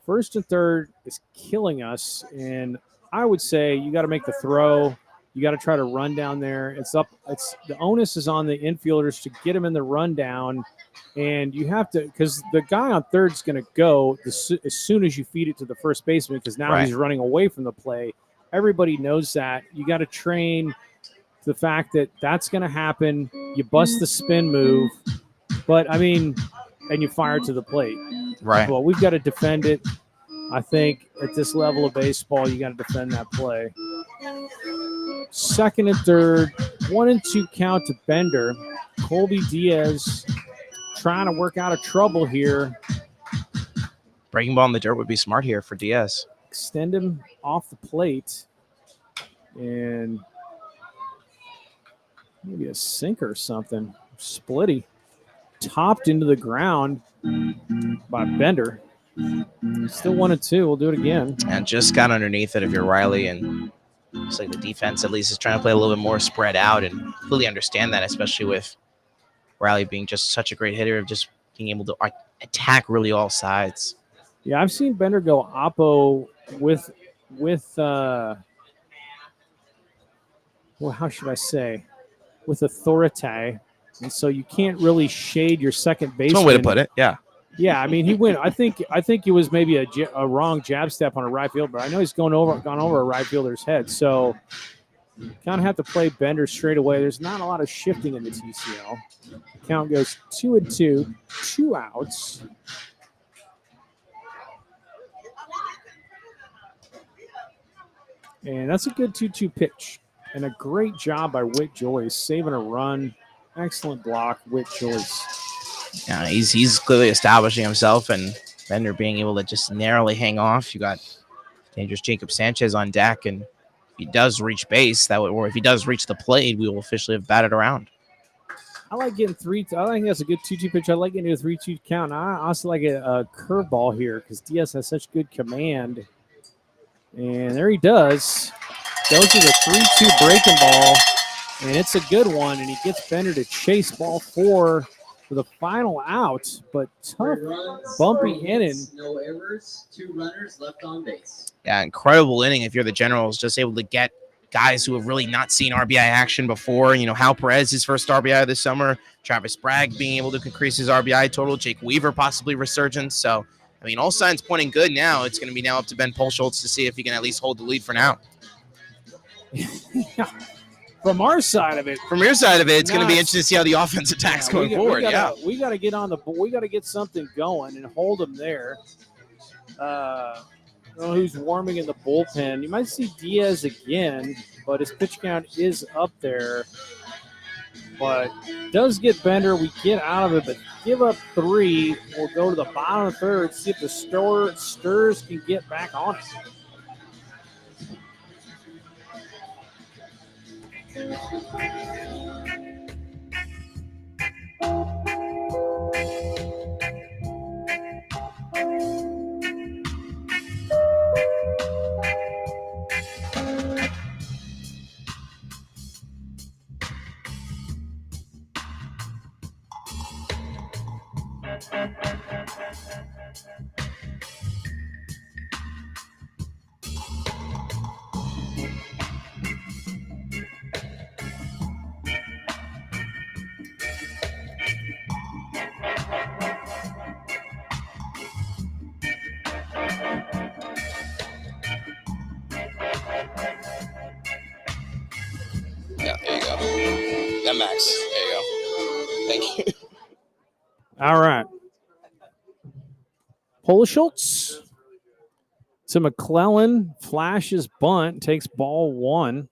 First and third is killing us, and I would say you got to make the throw. You got to try to run down there. It's the onus is on the infielders to get him in the rundown, and you have to, because the guy on third is going to go as soon as you feed it to the first baseman, because now he's running away from the play. Everybody knows that. You got to train the fact that that's going to happen. You bust the spin move, but I mean, and you fire to the plate. Right. Well, we've got to defend it. I think at this level of baseball, you got to defend that play. Second and third, 1-2 count to Bender. Colby Diaz trying to work out of trouble here. Breaking ball in the dirt would be smart here for Diaz. Extend him off the plate. And maybe a sinker or something. Splitty. Topped into the ground by Bender. Still 1-2. We'll do it again. And just got underneath it if you're Riley, and looks like the defense at least is trying to play a little bit more spread out, and completely understand that, especially with Riley being just such a great hitter of just being able to attack really all sides. Yeah, I've seen Bender go oppo with well, how should I say? With authority. And so you can't really shade your second baseman. That's one way to put it, yeah. Yeah, I mean, he went. I think it was maybe a wrong jab step on a right fielder. I know he's gone over a right fielder's head. So you kind of have to play Bender straight away. There's not a lot of shifting in the TCL. The count goes 2-2, 2 outs. And that's a good 2-2 pitch. And a great job by Whit Joyce, saving a run. Excellent block, Whit Joyce. Yeah, he's clearly establishing himself, and Bender being able to just narrowly hang off. You got dangerous Jacob Sanchez on deck, and if he does reach base, or if he does reach the plate, we will officially have batted around. I like getting I think that's a good 2-2 pitch. I like getting a 3-2 count. I also like a curveball here because Diaz has such good command. And there he does. Goes to the 3-2 breaking ball, and it's a good one, and he gets Bender to chase ball 4 for the final out, but tough, bumpy inning. No errors, 2 runners left on base. Yeah, incredible inning if you're the Generals, just able to get guys who have really not seen RBI action before. You know, Hal Perez, his first RBI this summer. Travis Bragg being able to increase his RBI total. Jake Weaver possibly resurgence. So, I mean, all signs pointing good now. It's going to be now up to Ben Polschultz to see if he can at least hold the lead for now. From our side of it. From your side of it, it's going to be interesting to see how the offense attacks going forward. We got to get on the board. We got to get something going and hold them there. I don't know who's warming in the bullpen. You might see Diaz again, but his pitch count is up there. But does get Bender. We get out of it, but give up 3. We'll go to the bottom of the third, see if the Sturs can get back on it. Yeah, there you go. Yeah, Max. There you go. Thank you. All right. Schultz to McClellan, flashes bunt, takes ball 1.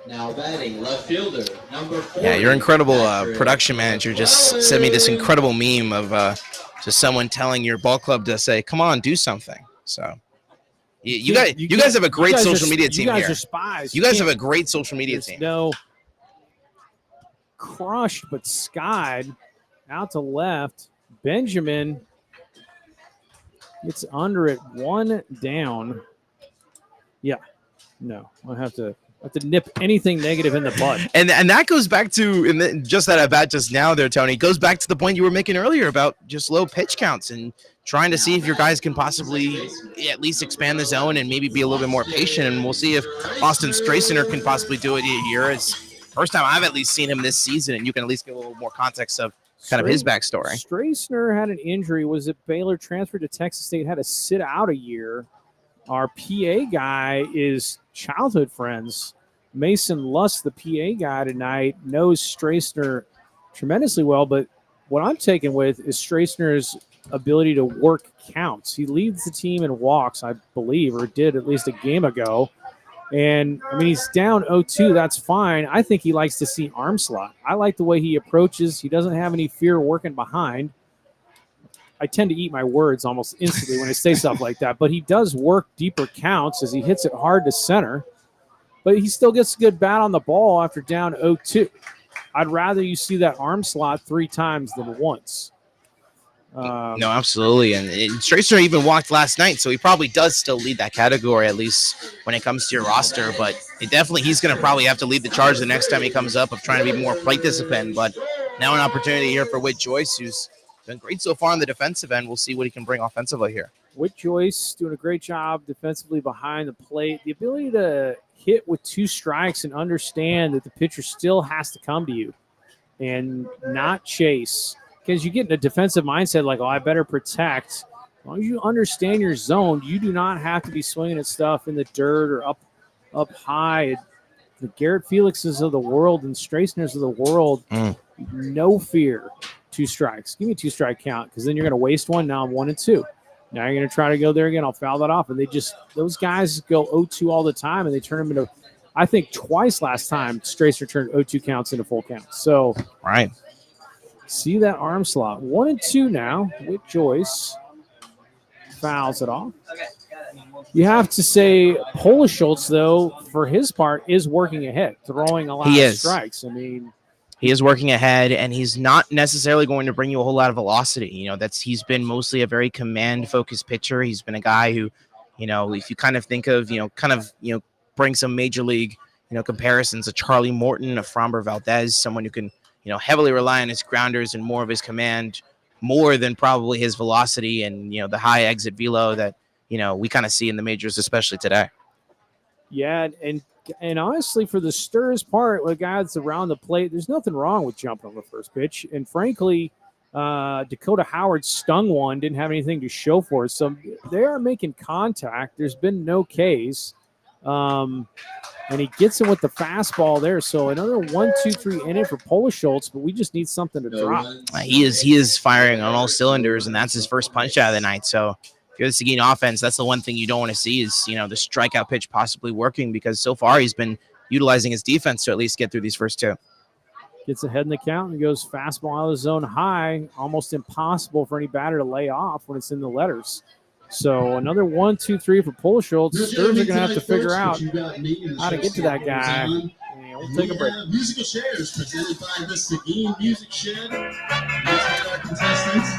Now batting left fielder number 4. Yeah, your incredible production manager just sent me this incredible meme of just someone telling your ball club to say, "Come on, do something." So you guys have a great social media team here. You guys here. are spies. You guys have a great social media There's team. no crushed, but skied out to left. Benjamin gets under it, 1 down. Yeah, no, I have to nip anything negative in the bud. And that goes back to just that at bat just now there, Tony. It goes back to the point you were making earlier about just low pitch counts and trying to see if your guys can possibly at least expand the zone and maybe be a little bit more patient. And we'll see if Austin Straciner can possibly do it here. It's first time I've at least seen him this season, and you can at least get a little more context of kind of his backstory. Straciner had an injury. Was it Baylor, transferred to Texas State, had to sit out a year. Our PA guy is childhood friends. Mason Lusk, the PA guy tonight, knows Straciner tremendously well, but what I'm taken with is Straciner's ability to work counts. He leads the team in walks, I believe, or did at least a game ago. And, I mean, he's down 0-2. That's fine. I think he likes to see arm slot. I like the way he approaches. He doesn't have any fear working behind. I tend to eat my words almost instantly when I say stuff like that. But he does work deeper counts as he hits it hard to center. But he still gets a good bat on the ball after down 0-2. I'd rather you see that arm slot 3 times than once. No, absolutely. And Straciner even walked last night, so he probably does still lead that category, at least when it comes to your roster. But he's going to probably have to lead the charge the next time he comes up of trying to be more plate discipline. But now an opportunity here for Whit Joyce, who's been great so far on the defensive end. We'll see what he can bring offensively here. Whit Joyce doing a great job defensively behind the plate. The ability to hit with 2 strikes and understand that the pitcher still has to come to you and not chase. Because you get in a defensive mindset like, oh, I better protect. As long as you understand your zone, you do not have to be swinging at stuff in the dirt or up high. The Garrett Felixes of the world and Straciners of the world, no fear. 2 strikes. Give me a 2-strike count, because then you're going to waste one. Now I'm 1-2. Now you're going to try to go there again. I'll foul that off. And those guys go 0-2 all the time, and they turn them into, I think twice last time, Straciner turned 0-2 counts into full counts. So, right. See that arm slot. 1-2 now with Joyce. Fouls it off. You have to say Schultz, though, for his part, is working ahead, throwing a lot of strikes. I mean, he is working ahead, and he's not necessarily going to bring you a whole lot of velocity. He's been mostly a very command-focused pitcher. He's been a guy who, if you kind of think of, bring some major league, comparisons, a Charlie Morton, a Framber Valdez, someone who can, heavily rely on his grounders and more of his command, more than probably his velocity and, the high exit velo that, we kind of see in the majors, especially today. Yeah, and honestly, for the Sturs part, with guys around the plate, there's nothing wrong with jumping on the first pitch. And frankly, Dakota Howard stung one, didn't have anything to show for it. So they are making contact. There's been no Ks. And he gets him with the fastball there. So another 1-2-3 inning for Schultz, but we just need something to drop. He is firing on all cylinders, and that's his first punch out of the night. So if you're the Seguin offense, that's the one thing you don't want to see is, the strikeout pitch possibly working, because so far he's been utilizing his defense to at least get through these first 2. Gets ahead in the count and goes fastball out of the zone high. Almost impossible for any batter to lay off when it's in the letters. So another 1-2-3 for Schultz. Sturs are going to have to figure out how to get to that guy. we'll take a break. Musical chairs presented by the Seguin Music Shed. Let's meet our contestants.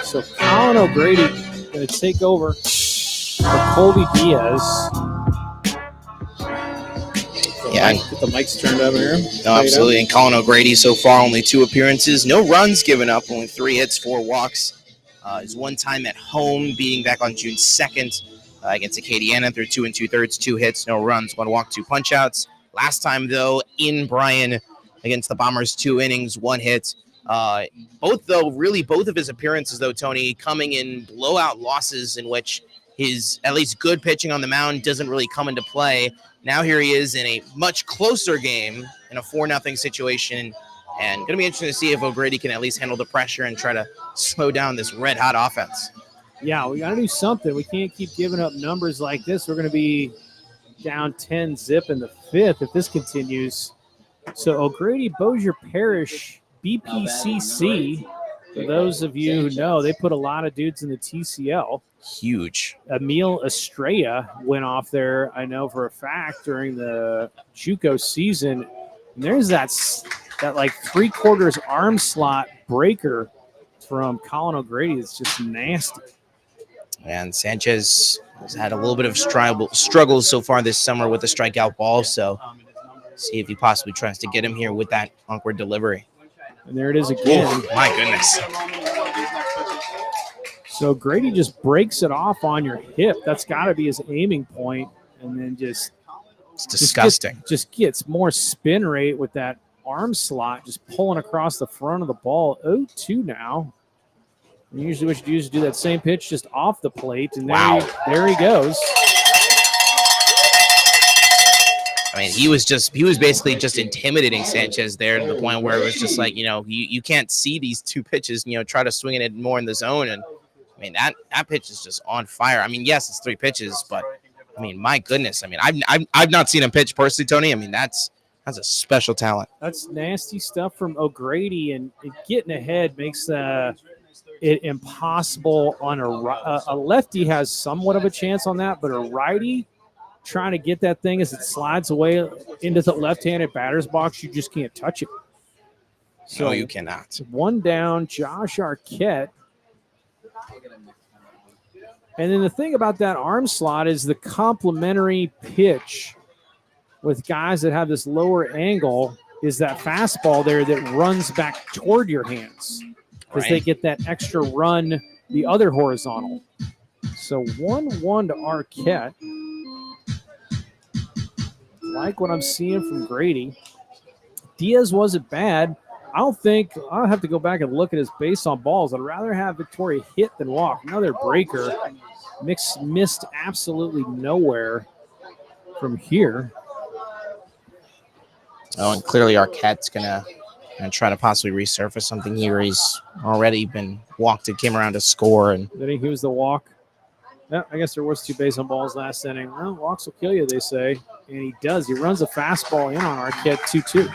So Colin O'Grady going to take over for Colby Diaz. Yeah. Get the mics turned over here. No, absolutely. And Colin O'Grady so far only 2 appearances, no runs given up, only 3 hits, 4 walks. His one time at home, beating back on June 2nd against Acadiana through 2 2/3, 2 hits, no runs, 1 walk, 2 punch-outs. Last time, though, in Bryan against the Bombers, 2 innings, 1 hit. Both of his appearances, though, Tony, coming in blowout losses in which his at least good pitching on the mound doesn't really come into play. Now here he is in a much closer game in a 4-0 situation, and going to be interesting to see if O'Grady can at least handle the pressure and try to slow down this red-hot offense. Yeah, we got to do something. We can't keep giving up numbers like this. We're going to be down 10-0 in the 5th if this continues. So O'Grady, Bossier Parish, BPCC, for those of you who know, they put a lot of dudes in the TCL. Huge. Emil Estrella went off there, I know for a fact, during the JUCO season. And there's that like 3/4 arm slot breaker from Colin O'Grady. It's just nasty. And Sanchez has had a little bit of struggles so far this summer with the strikeout ball, so see if he possibly tries to get him here with that awkward delivery. And there it is again. Oh, my goodness. So Grady just breaks it off on your hip. That's got to be his aiming point, and then it's disgusting. Just gets more spin rate with that arm slot, just pulling across the front of the ball. 0-2 now. And usually what you do is do that same pitch just off the plate, and there he goes. I mean, he was basically just intimidating Sanchez there to the point where it was just like, you can't see these 2 pitches, try to swing it more in the zone. And I mean, that pitch is just on fire. I mean, yes, it's 3 pitches, but I mean, my goodness. I mean, I've not seen him pitch personally, Tony. I mean, that's a special talent. That's nasty stuff from O'Grady, and getting ahead makes it impossible on a lefty has somewhat of a chance on that, but a righty trying to get that thing as it slides away into the left-handed batter's box, you just can't touch it. So no, you cannot. 1 down, Josh Arquette. And then the thing about that arm slot is the complementary pitch with guys that have this lower angle is that fastball there that runs back toward your hands because they get that extra run the other horizontal. So 1-1 to Arquette. Like what I'm seeing from Grady. Diaz wasn't bad. I'll have to go back and look at his base on balls. I'd rather have Victoria hit than walk. Another breaker. Missed absolutely nowhere from here. Oh, and clearly Arquette's going to try to possibly resurface something here. He's already been walked and came around to score. And I think he was the walk. Yeah, I guess there was 2 base on balls last inning. Well, walks will kill you, they say. And he does. He runs a fastball in on Arquette 2-2.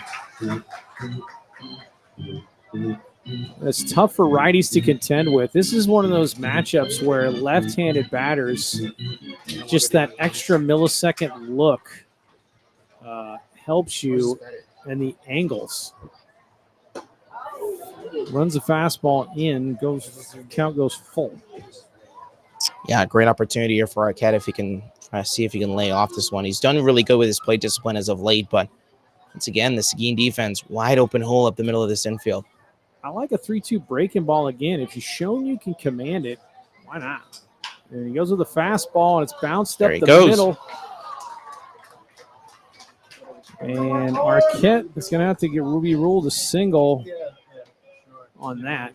It's tough for righties to contend with. This is one of those matchups where left-handed batters, just that extra millisecond look helps you, and the angles. Runs the fastball in, count goes full. Yeah, great opportunity here for Arquette if he can try to see if he can lay off this one. He's done really good with his plate discipline as of late, but once again, the Seguin defense, wide open hole up the middle of this infield. I like a 3-2 breaking ball again. If you've shown you can command it, why not? And he goes with the fastball, and it's bounced up the middle. And Arquette is going to have to get Ruby ruled a single on that.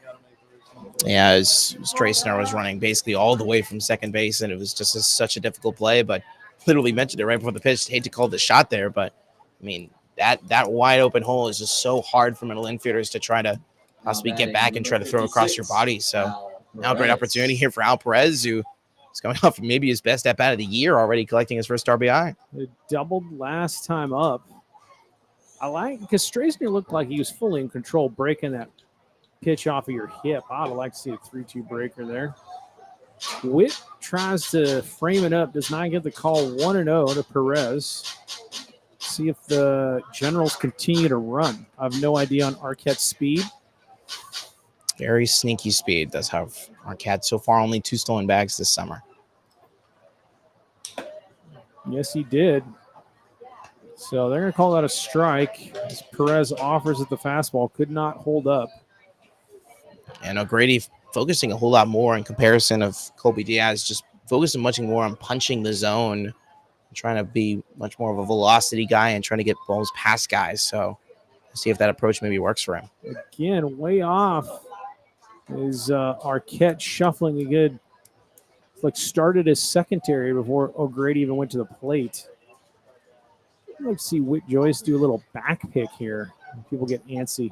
Yeah, as Straysner was running basically all the way from second base, and it was just such a difficult play, but literally mentioned it right before the pitch. Hate to call the shot there, but I mean, that wide open hole is just so hard for middle infielders to try to possibly get back and try to throw across your body. So now a great opportunity here for Al Perez, who is coming off maybe his best at bat of the year, already collecting his first RBI. It doubled last time up. I like, because Straysner looked like he was fully in control, breaking that pitch off of your hip. I would like to see a 3-2 breaker there. Witt tries to frame it up, does not get the call. 1-0 to Perez. See if the Generals continue to run. I have no idea on Arquette's speed. Very sneaky speed does have Arquette. So far, only 2 stolen bags this summer. Yes, he did. So they're going to call that a strike. As Perez offers at the fastball, could not hold up. And O'Grady focusing a whole lot more in comparison of Colby Diaz, just focusing much more on punching the zone, trying to be much more of a velocity guy and trying to get balls past guys. So see if that approach maybe works for him. Again, way off is Arquette shuffling a good, like started his secondary before O'Grady even went to the plate. I'd like to see Whit Joyce do a little back pick here. People get antsy.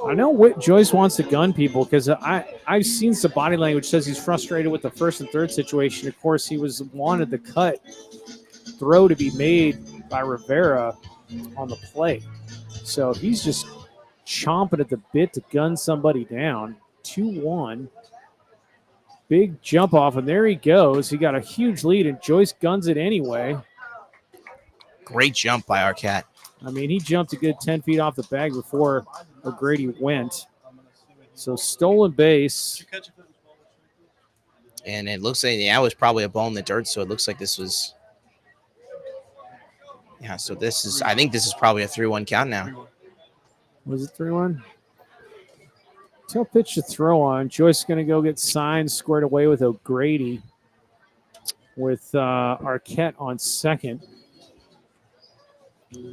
I know Whit Joyce wants to gun people because I've seen some body language says he's frustrated with the first and third situation. Of course, he wanted the cut throw to be made by Rivera on the play. So he's just chomping at the bit to gun somebody down. 2-1. Big jump off, and there he goes. He got a huge lead, and Joyce guns it anyway. Great jump by Arquette. I mean, he jumped a good 10 feet off the bag before O'Grady went. So stolen base. And it looks like that was probably a ball in the dirt, so it looks like this was. Yeah, so this is, I think this is probably a 3-1 count now. Was it 3-1? Tail pitch to throw on. Joyce is going to go get signed, squared away with O'Grady with Arquette on second.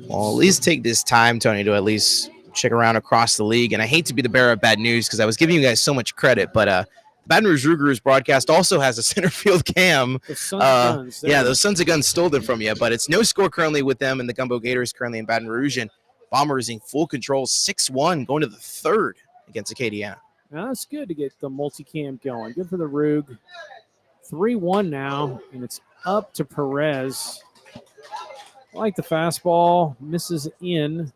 Well, at least take this time, Tony, to at least check around across the league. And I hate to be the bearer of bad news because I was giving you guys so much credit, but Baton Rouge Ruger's broadcast also has a center field cam. The Sons of Guns. Yeah, those Sons of Guns stole it from you, but it's no score currently with them, and the Gumbo Gators currently in Baton Rouge, and Bombers in full control, 6-1, going to the third against Acadiana. Now, that's good to get the multicam going. Good for the Rug. 3-1 now, and it's up to Perez. I like the fastball. Misses in.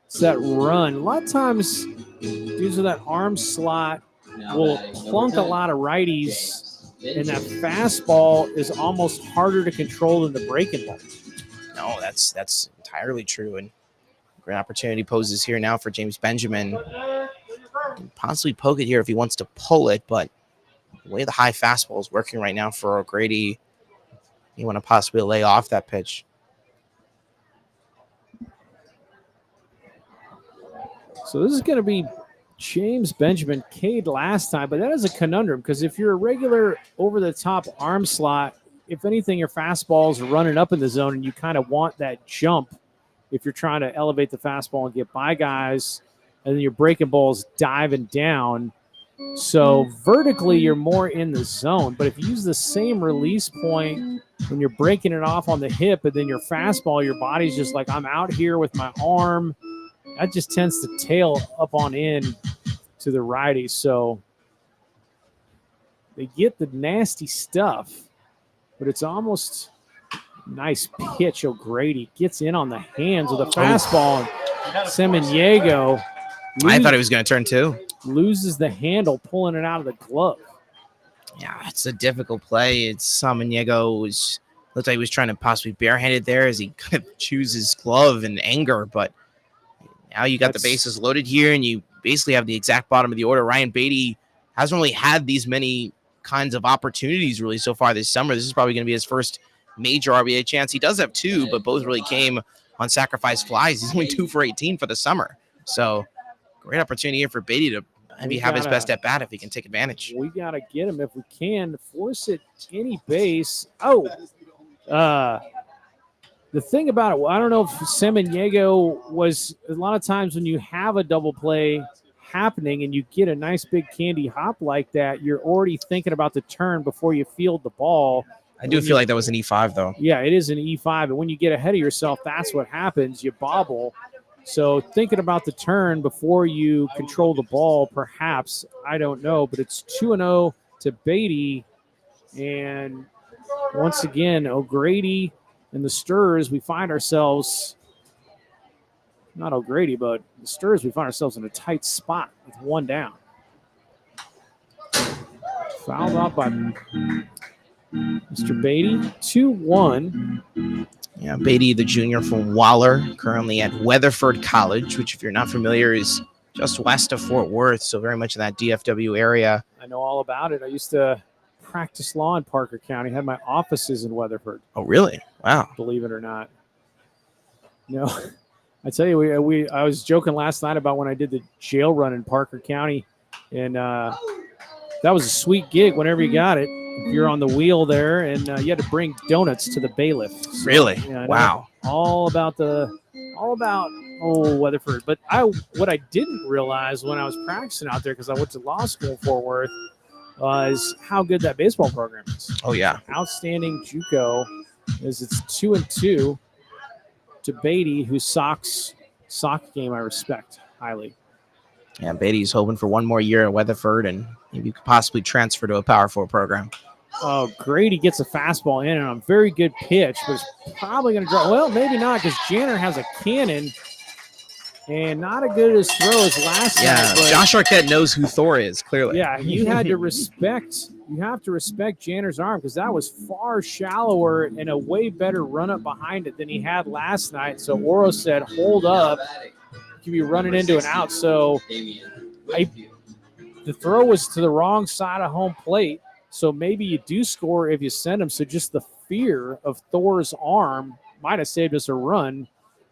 It's that run. A lot of times, dudes with that arm slot will plunk a lot of righties, and that fastball is almost harder to control than the breaking ball. No, that's entirely true, and great opportunity poses here now for James Benjamin. Possibly poke it here if he wants to pull it, but the way the high fastball is working right now for O'Grady, you want to possibly lay off that pitch. So this is going to be James Benjamin, Cade last time, but that is a conundrum because if you're a regular over-the-top arm slot, if anything, your fastball's running up in the zone and you kind of want that jump if you're trying to elevate the fastball and get by guys, and then your breaking ball's diving down. So vertically, you're more in the zone, but if you use the same release point when you're breaking it off on the hip and then your fastball, your body's just like, I'm out here with my arm. That just tends to tail up on in to the righty. So they get the nasty stuff, but it's almost Nice pitch. O'Grady gets in on the hands with a fastball. And Semeniego I thought he was going to turn 2. loses the handle, pulling it out of the glove. Yeah, it's a difficult play. It's Samaniego looked like he was trying to possibly barehanded there as he kind of chews his glove in anger. But now you got the bases loaded here, and you basically have the exact bottom of the order. Ryan Beatty hasn't really had these many kinds of opportunities really so far this summer. This is probably going to be his first major RBI chance. He does have 2, but both really came on sacrifice flies. He's only 2 for 18 for the summer. So great opportunity here for Beatty to maybe have his best at bat if he can take advantage. We got to get him if we can. Force it any base. Oh, the thing about it, I don't know if Semeniego was a lot of times when you have a double play happening and you get a nice big candy hop like that, you're already thinking about the turn before you field the ball. I do feel like that was an E5 though. Yeah, it is an E5. And when you get ahead of yourself, that's what happens. You bobble. So thinking about the turn before you control the ball, perhaps, I don't know, but it's 2-0 to Beatty. And once again, O'Grady and the Stirs, we find ourselves, not O'Grady, but the Stirs, we find ourselves in a tight spot with 1 down. Fouled off by Mr. Beatty, 2-1. Yeah, Beatty, the junior from Waller, currently at Weatherford College, which, if you're not familiar, is just west of Fort Worth, so very much in that DFW area. I know all about it. I used to practice law in Parker County, had my offices in Weatherford. Oh, really? Wow. Believe it or not. No, I tell you, I was joking last night about when I did the jail run in Parker County, and that was a sweet gig whenever you got it. You're on the wheel there, and you had to bring donuts to the bailiff. So, really? Yeah, wow. All about Weatherford. But what I didn't realize when I was practicing out there, because I went to law school in Fort Worth, is how good that baseball program is. Oh yeah, outstanding JUCO. As it's 2-2 to Beatty, whose sock game I respect highly. Yeah, Beatty's hoping for one more year at Weatherford, and maybe could possibly transfer to a Power 4 program. Oh, Grady gets a fastball in, and a very good pitch, but it's probably going to drop. Well, maybe not, because Janner has a cannon, and not as good as throw as last night. Yeah, Josh Arquette knows who Thor is, clearly. Yeah, you have to respect Janner's arm, because that was far shallower and a way better run-up behind it than he had last night. So Oro said, hold up. You be running into an out. So the throw was to the wrong side of home plate. So maybe you do score if you send him. So just the fear of Thor's arm might have saved us a run.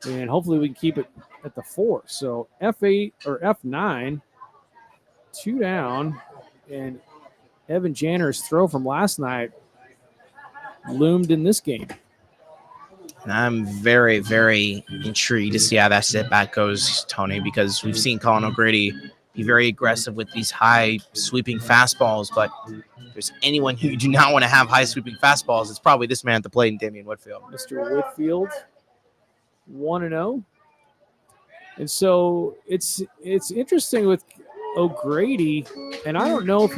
And hopefully we can keep it at the 4. So F8 or F9, 2 down. And Evan Janner's throw from last night loomed in this game. And I'm very, very intrigued to see how that setback goes, Tony, because we've seen Colin O'Grady be very aggressive with these high sweeping fastballs. But if there's anyone who you do not want to have high sweeping fastballs, it's probably this man at the plate, Damian Whitfield. Mr. Whitfield, 1-0. And so it's interesting with O'Grady, and I don't know if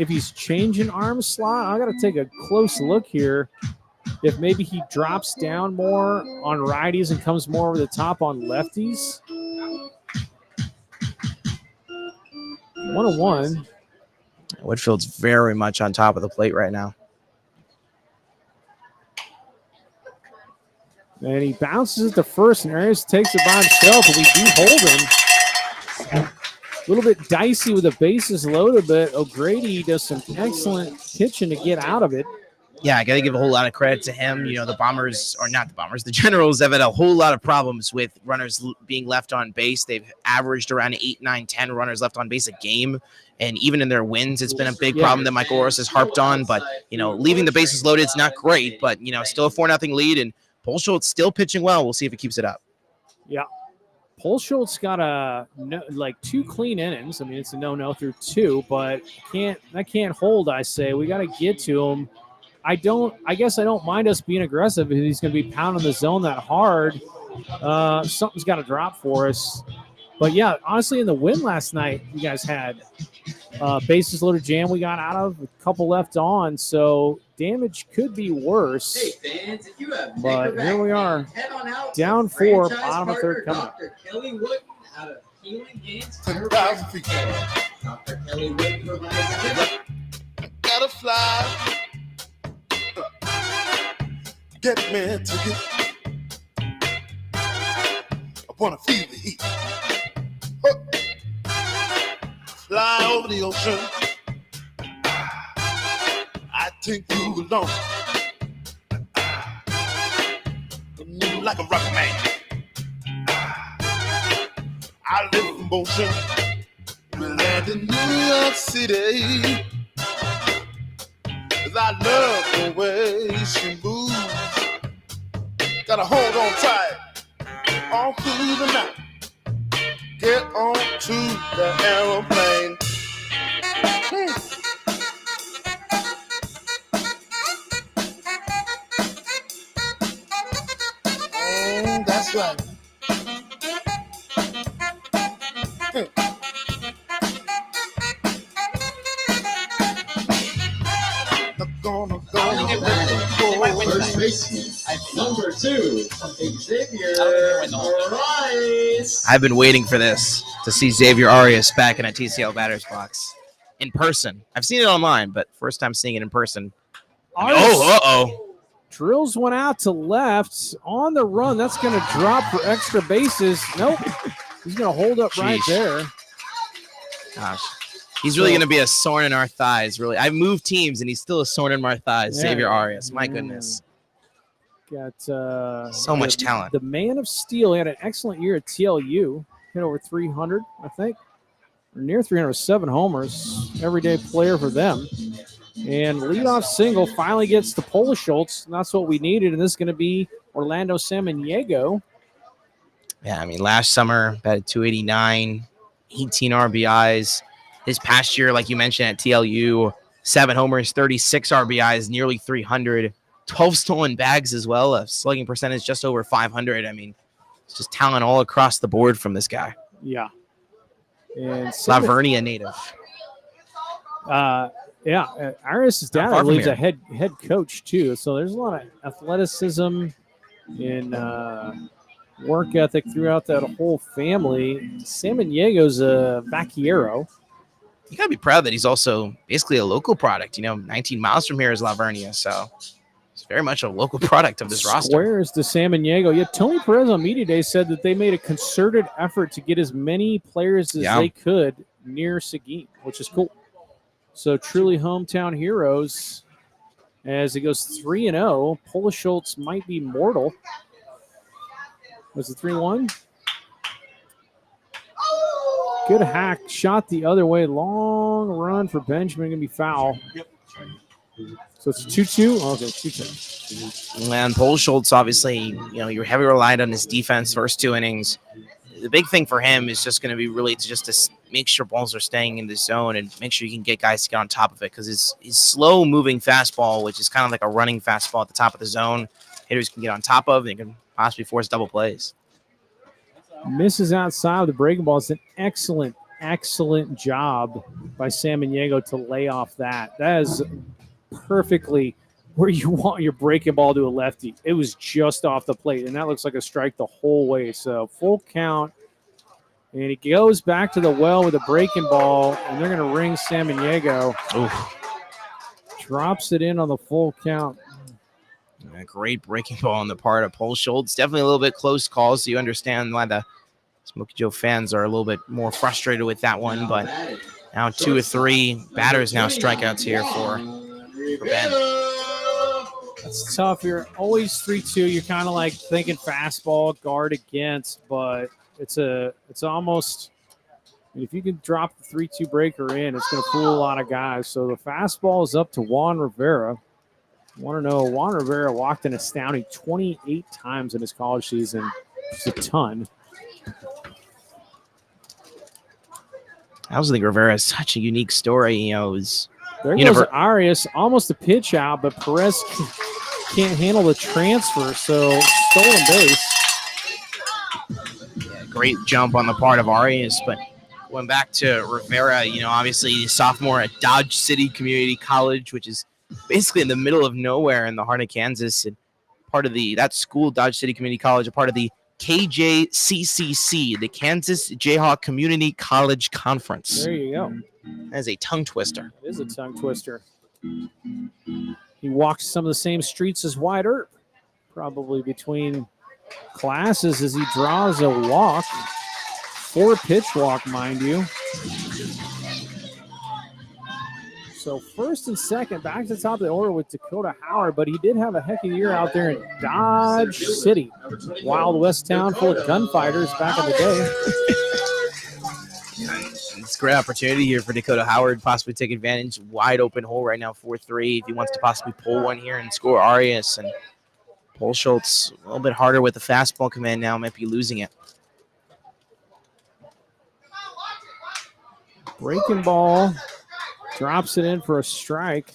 he's changing arm slot. I got to take a close look here. If maybe he drops down more on righties and comes more over the top on lefties. 1-1. Whitfield's very much on top of the plate right now. And he bounces at the first, and Arias takes it by himself, but we do hold him. A little bit dicey with the bases loaded, but O'Grady does some excellent pitching to get out of it. Yeah, I got to give a whole lot of credit to him. You know, the Generals have had a whole lot of problems with runners being left on base. They've averaged around 8, 9, 10 runners left on base a game. And even in their wins, it's been a big problem that Michael Orris has harped on. But, you know, leaving the bases loaded is not great. But, you know, still a 4-0 lead. And Polschultz still pitching well. We'll see if he keeps it up. Yeah. Polschultz got 2 clean innings. I mean, it's a no-no through 2. But that can't hold, I say. We got to get to him. I guess I don't mind us being aggressive if he's going to be pounding the zone that hard. Something's got to drop for us. But, yeah, honestly, in the win last night, you guys had bases loaded jam we got out of, a couple left on, so damage could be worse. Hey fans, if you have But here we are, head on out to down 4, franchise bottom of third partner coming up. Dr. Kelly Wood out of Healing Hands 10,000 feet. Dr. Kelly Wood provides tips. Gotta fly. Get me a ticket. I wanna feel the heat. Huh. Fly over the ocean. I take you along. Move like a rocket man. I live in motion. We land in New York City. 'Cause I love the way she moves. Gotta hold on tight all through the night. Get on to the aeroplane. Oh, that's right. Gonna First baseman, number 2, Xavier Arias. I've been waiting for this to see Xavier Arias back in a TCL batter's box in person. I've seen it online, but first time seeing it in person. Arias drills one out to left on the run. That's going to drop for extra bases. Nope. He's going to hold up right Sheesh. there. Gosh. He's really going to be a thorn in our thighs, really. I've moved teams, and he's still a thorn in our thighs. Yeah. Xavier Arias. My goodness. Got So much talent. The man of steel. He had an excellent year at TLU. Hit over 300, I think. Or near 300 with 7 homers. Everyday player for them. And leadoff single finally gets to Schultz. And that's what we needed. And this is going to be Orlando Samaniego. Yeah, I mean, last summer, batted 289, 18 RBIs. His past year, like you mentioned, at TLU, 7 homers, 36 RBIs, nearly 300, 12 stolen bags as well, a slugging percentage just over 500. I mean, it's just talent all across the board from this guy. Yeah. And Lavernia native. Arias' dad, I far from believe, is here. a head coach, too. So there's a lot of athleticism and work ethic throughout that whole family. Samaniego's a vaquero. You got to be proud that he's also basically a local product. 19 miles from here is Lavernia, so it's very much a local product of this roster. Squares to Samaniego. Yeah, Tony Perez on Media Day said that they made a concerted effort to get as many players as they could near Seguin, which is cool. So truly hometown heroes as it goes 3-0. Schultz might be mortal. Was it 3-1? Good hack. Shot the other way. Long run for Benjamin. Going to be foul. So it's 2-2? Okay, 2-2. And Schultz, obviously, you're heavy relied on his defense first 2 innings. The big thing for him is just going to be really to make sure balls are staying in the zone and make sure you can get guys to get on top of it, because his slow-moving fastball, which is kind of like a running fastball at the top of the zone, hitters can get on top of and can possibly force double plays. Misses outside of the breaking ball. It's an excellent, excellent job by Samaniego to lay off that. That is perfectly where you want your breaking ball to a lefty. It was just off the plate, and that looks like a strike the whole way. So full count, and he goes back to the well with a breaking ball, and they're going to ring Samaniego. Oof. Drops it in on the full count. A great breaking ball on the part of Schultz. Definitely a little bit close call, so you understand why the Smoky Joe fans are a little bit more frustrated with that one. But now 2 of 3 batters now strikeouts here for Ben. That's tough. You're always 3-2. You're kind of like thinking fastball, guard against, but it's almost, if you can drop the 3-2 breaker in, it's going to fool a lot of guys. So the fastball is up to Juan Rivera. Want to know, Juan Rivera walked an astounding 28 times in his college season. It's a ton. I also think Rivera is such a unique story. There goes Arias, almost a pitch out, but Perez can't handle the transfer, so stolen base. Great jump on the part of Arias, but Going back to Rivera, obviously sophomore at Dodge City Community College, which is basically in the middle of nowhere in the heart of Kansas, and part of that school, Dodge City Community College, a part of the KJCCC, the Kansas Jayhawk Community College Conference. There you go. That is a tongue twister. It is a tongue twister. He walks some of the same streets as Wyatt Earp, probably between classes as he draws a walk. 4-pitch walk, mind you. So first and second, back to the top of the order with Dakota Howard, but he did have a heck of a year out there in Dodge City. Wild West town full of gunfighters back in the day. It's a great opportunity here for Dakota Howard, possibly take advantage. Wide open hole right now, 4-3. If he wants to possibly pull one here and score Arias. And Paul Schultz a little bit harder with the fastball command now, might be losing it. Breaking ball. Drops it in for a strike.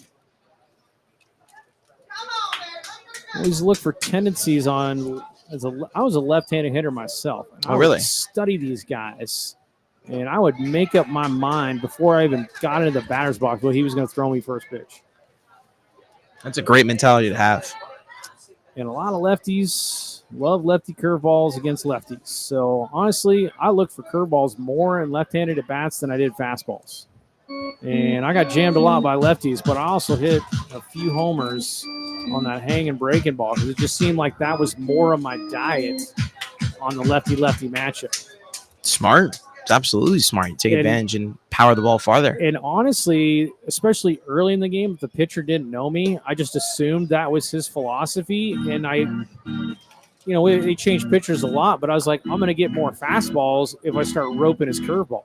Always look for tendencies on. I was a left-handed hitter myself. And I really? would study these guys, and I would make up my mind before I even got into the batter's box what he was going to throw me first pitch. That's a great mentality to have. And a lot of lefties love lefty curveballs against lefties. So honestly, I look for curveballs more in left-handed at bats than I did fastballs. And I got jammed a lot by lefties, but I also hit a few homers on that hanging breaking ball because it just seemed like that was more of my diet on the lefty-lefty matchup. Smart. It's absolutely smart. You take advantage and power the ball farther. And honestly, especially early in the game, if the pitcher didn't know me, I just assumed that was his philosophy. And they changed pitchers a lot, but I was like, I'm going to get more fastballs if I start roping his curveball.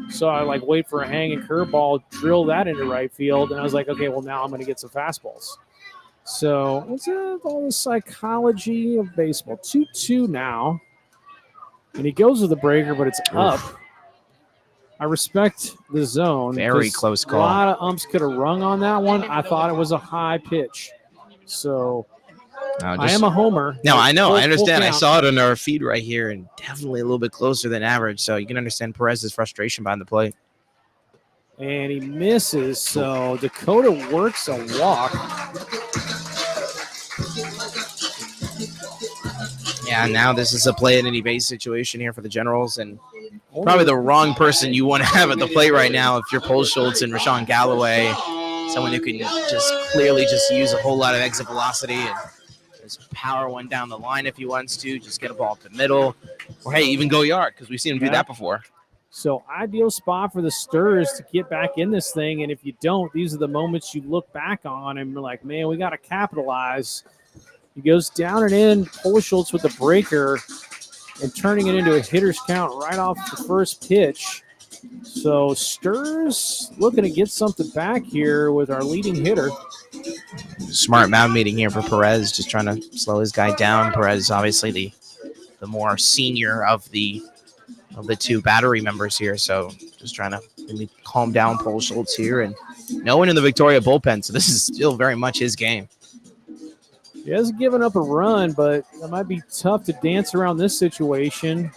So I wait for a hanging curveball, drill that into right field, and I was like, okay, well, now I'm going to get some fastballs. So it's all the psychology of baseball. 2-2 now. And he goes with the breaker, but it's up. I respect the zone. Very close call. A lot of umps could have rung on that one. I thought it was a high pitch. So I am a homer. No, I know. Full- I understand. full I count. saw it on our feed right here, and definitely a little bit closer than average. So you can understand Perez's frustration behind the plate. And he misses. So Dakota works a walk. Yeah, now this is a play at any base situation here for the Generals, and probably the wrong person you want to have at the plate right now if you're Paul Schultz and Rashawn Galloway, someone who can just clearly just use a whole lot of exit velocity and just power one down the line if he wants to, just get a ball up the middle, or hey, even go yard, because we've seen him do that before. So ideal spot for the Sturs to get back in this thing, and if you don't, these are the moments you look back on and you're like, man, we got to capitalize. He goes down and in, Paul Schultz with the breaker and turning it into a hitter's count right off the first pitch. So Sturs looking to get something back here with our leading hitter. Smart mound meeting here for Perez, just trying to slow his guy down. Perez, obviously the more senior of the two battery members here, so just trying to really calm down Paul Schultz here, and no one in the Victoria bullpen, so this is still very much his game. He hasn't given up a run, but it might be tough to dance around this situation.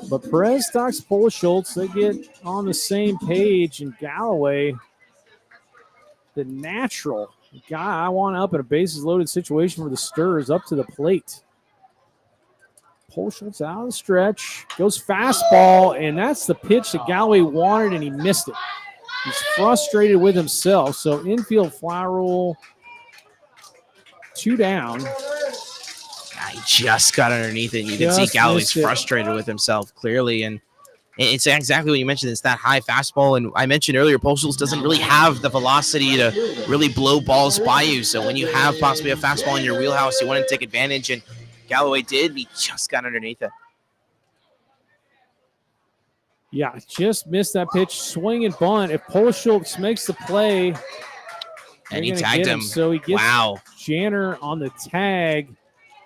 But Perez talks Paul Schultz. They get on the same page, and Galloway, the natural guy I want up in a bases-loaded situation for the Sturs, up to the plate. Paul Schultz out of the stretch, goes fastball, and that's the pitch that Galloway wanted, and he missed it. He's frustrated with himself, so infield fly rule, 2 down. He just got underneath it. You can see Galloway's frustrated with himself clearly, and it's exactly what you mentioned. It's that high fastball, and I mentioned earlier, Paul Schultz doesn't really have the velocity to really blow balls by you. So when you have possibly a fastball in your wheelhouse, you want to take advantage, and Galloway did. He just got underneath it. Yeah, just missed that pitch. Swing and bunt. If Paul Schultz makes the play, and he tagged him. So he gets Janner on the tag.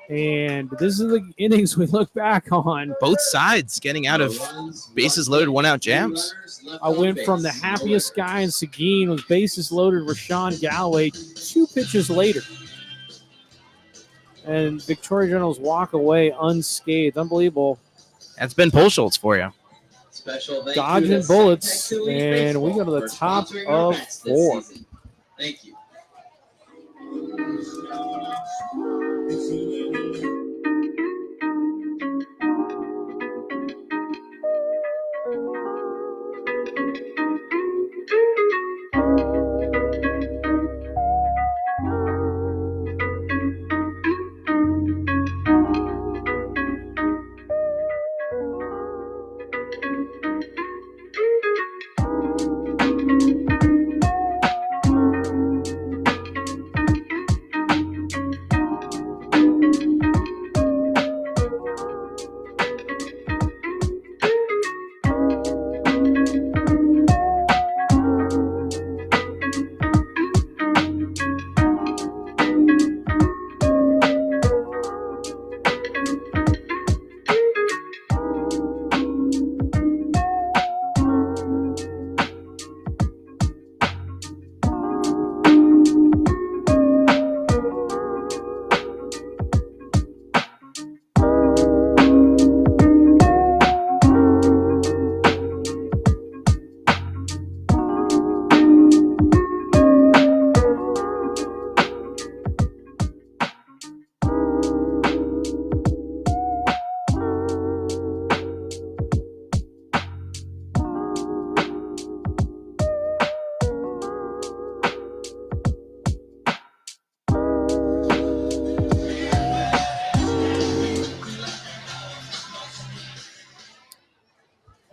And this is the innings we look back on. Both sides getting out of bases loaded, 1-out jams. I went from the happiest guy in Seguin with bases loaded, Rashawn Galloway, 2 pitches later. And Victoria Generals walk away unscathed. Unbelievable. That's been Paul Schultz for you. Special thank dodging you to bullets, Centex Elite and we Baseball go to the for top sponsoring our of events this 4. season. Thank you.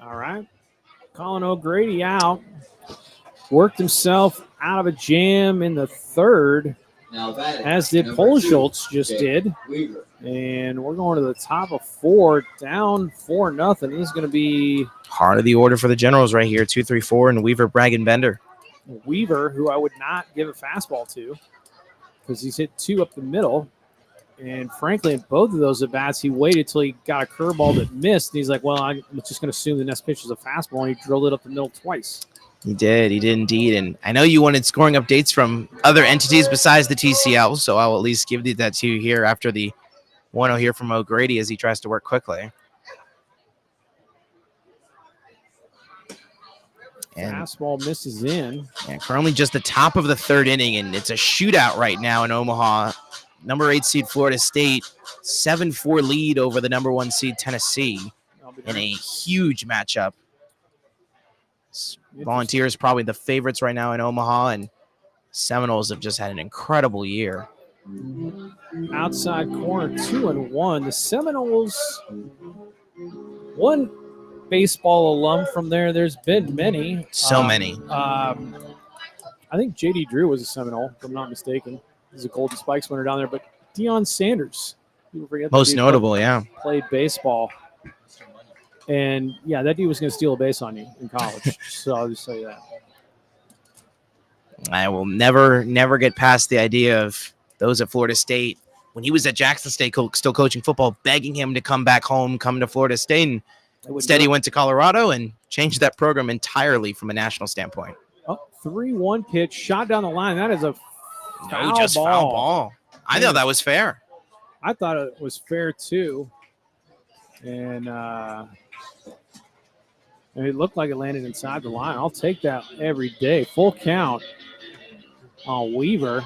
All right. Colin O'Grady out. Worked himself out of a jam in the 3rd, Now batting, as did number 2, Schultz just Jake did. Weaver. And we're going to the top of 4, down 4-0. This is going to be Heart of the order for the Generals right here. 2, 3, 4, and Weaver, Bragg, and Bender. Weaver, who I would not give a fastball to because he's hit 2 up the middle. And frankly, in both of those at-bats, he waited till he got a curveball that missed. And he's like, well, I'm just going to assume the next pitch is a fastball. And he drilled it up the middle twice. He did indeed. And I know you wanted scoring updates from other entities besides the TCL, so I'll at least give that to you here after the 1-0 here from O'Grady as he tries to work quickly. And Fastball misses in. currently just the top of the 3rd inning, and it's a shootout right now in Omaha. Number 8 seed Florida State, 7-4 lead over the number 1 seed Tennessee in a huge matchup. Volunteers probably the favorites right now in Omaha, and Seminoles have just had an incredible year. Outside corner, 2-1. The Seminoles, one baseball alum from there. There's been many. So many. I think J.D. Drew was a Seminole, if I'm not mistaken. He's a Golden Spikes winner down there. But Deion Sanders, people forget that Most dude notable, yeah. played baseball. And, yeah, that dude was going to steal a base on you in college. So I'll just say that. I will never get past the idea of those at Florida State. When he was at Jackson State still coaching football, begging him to come back home, come to Florida State. And instead, he went to Colorado and changed that program entirely from a national standpoint. Oh, 3-1 pitch, shot down the line. That is a foul ball. I thought that was fair. I thought it was fair, too. And it looked like it landed inside the line. I'll take that every day. Full count on Weaver.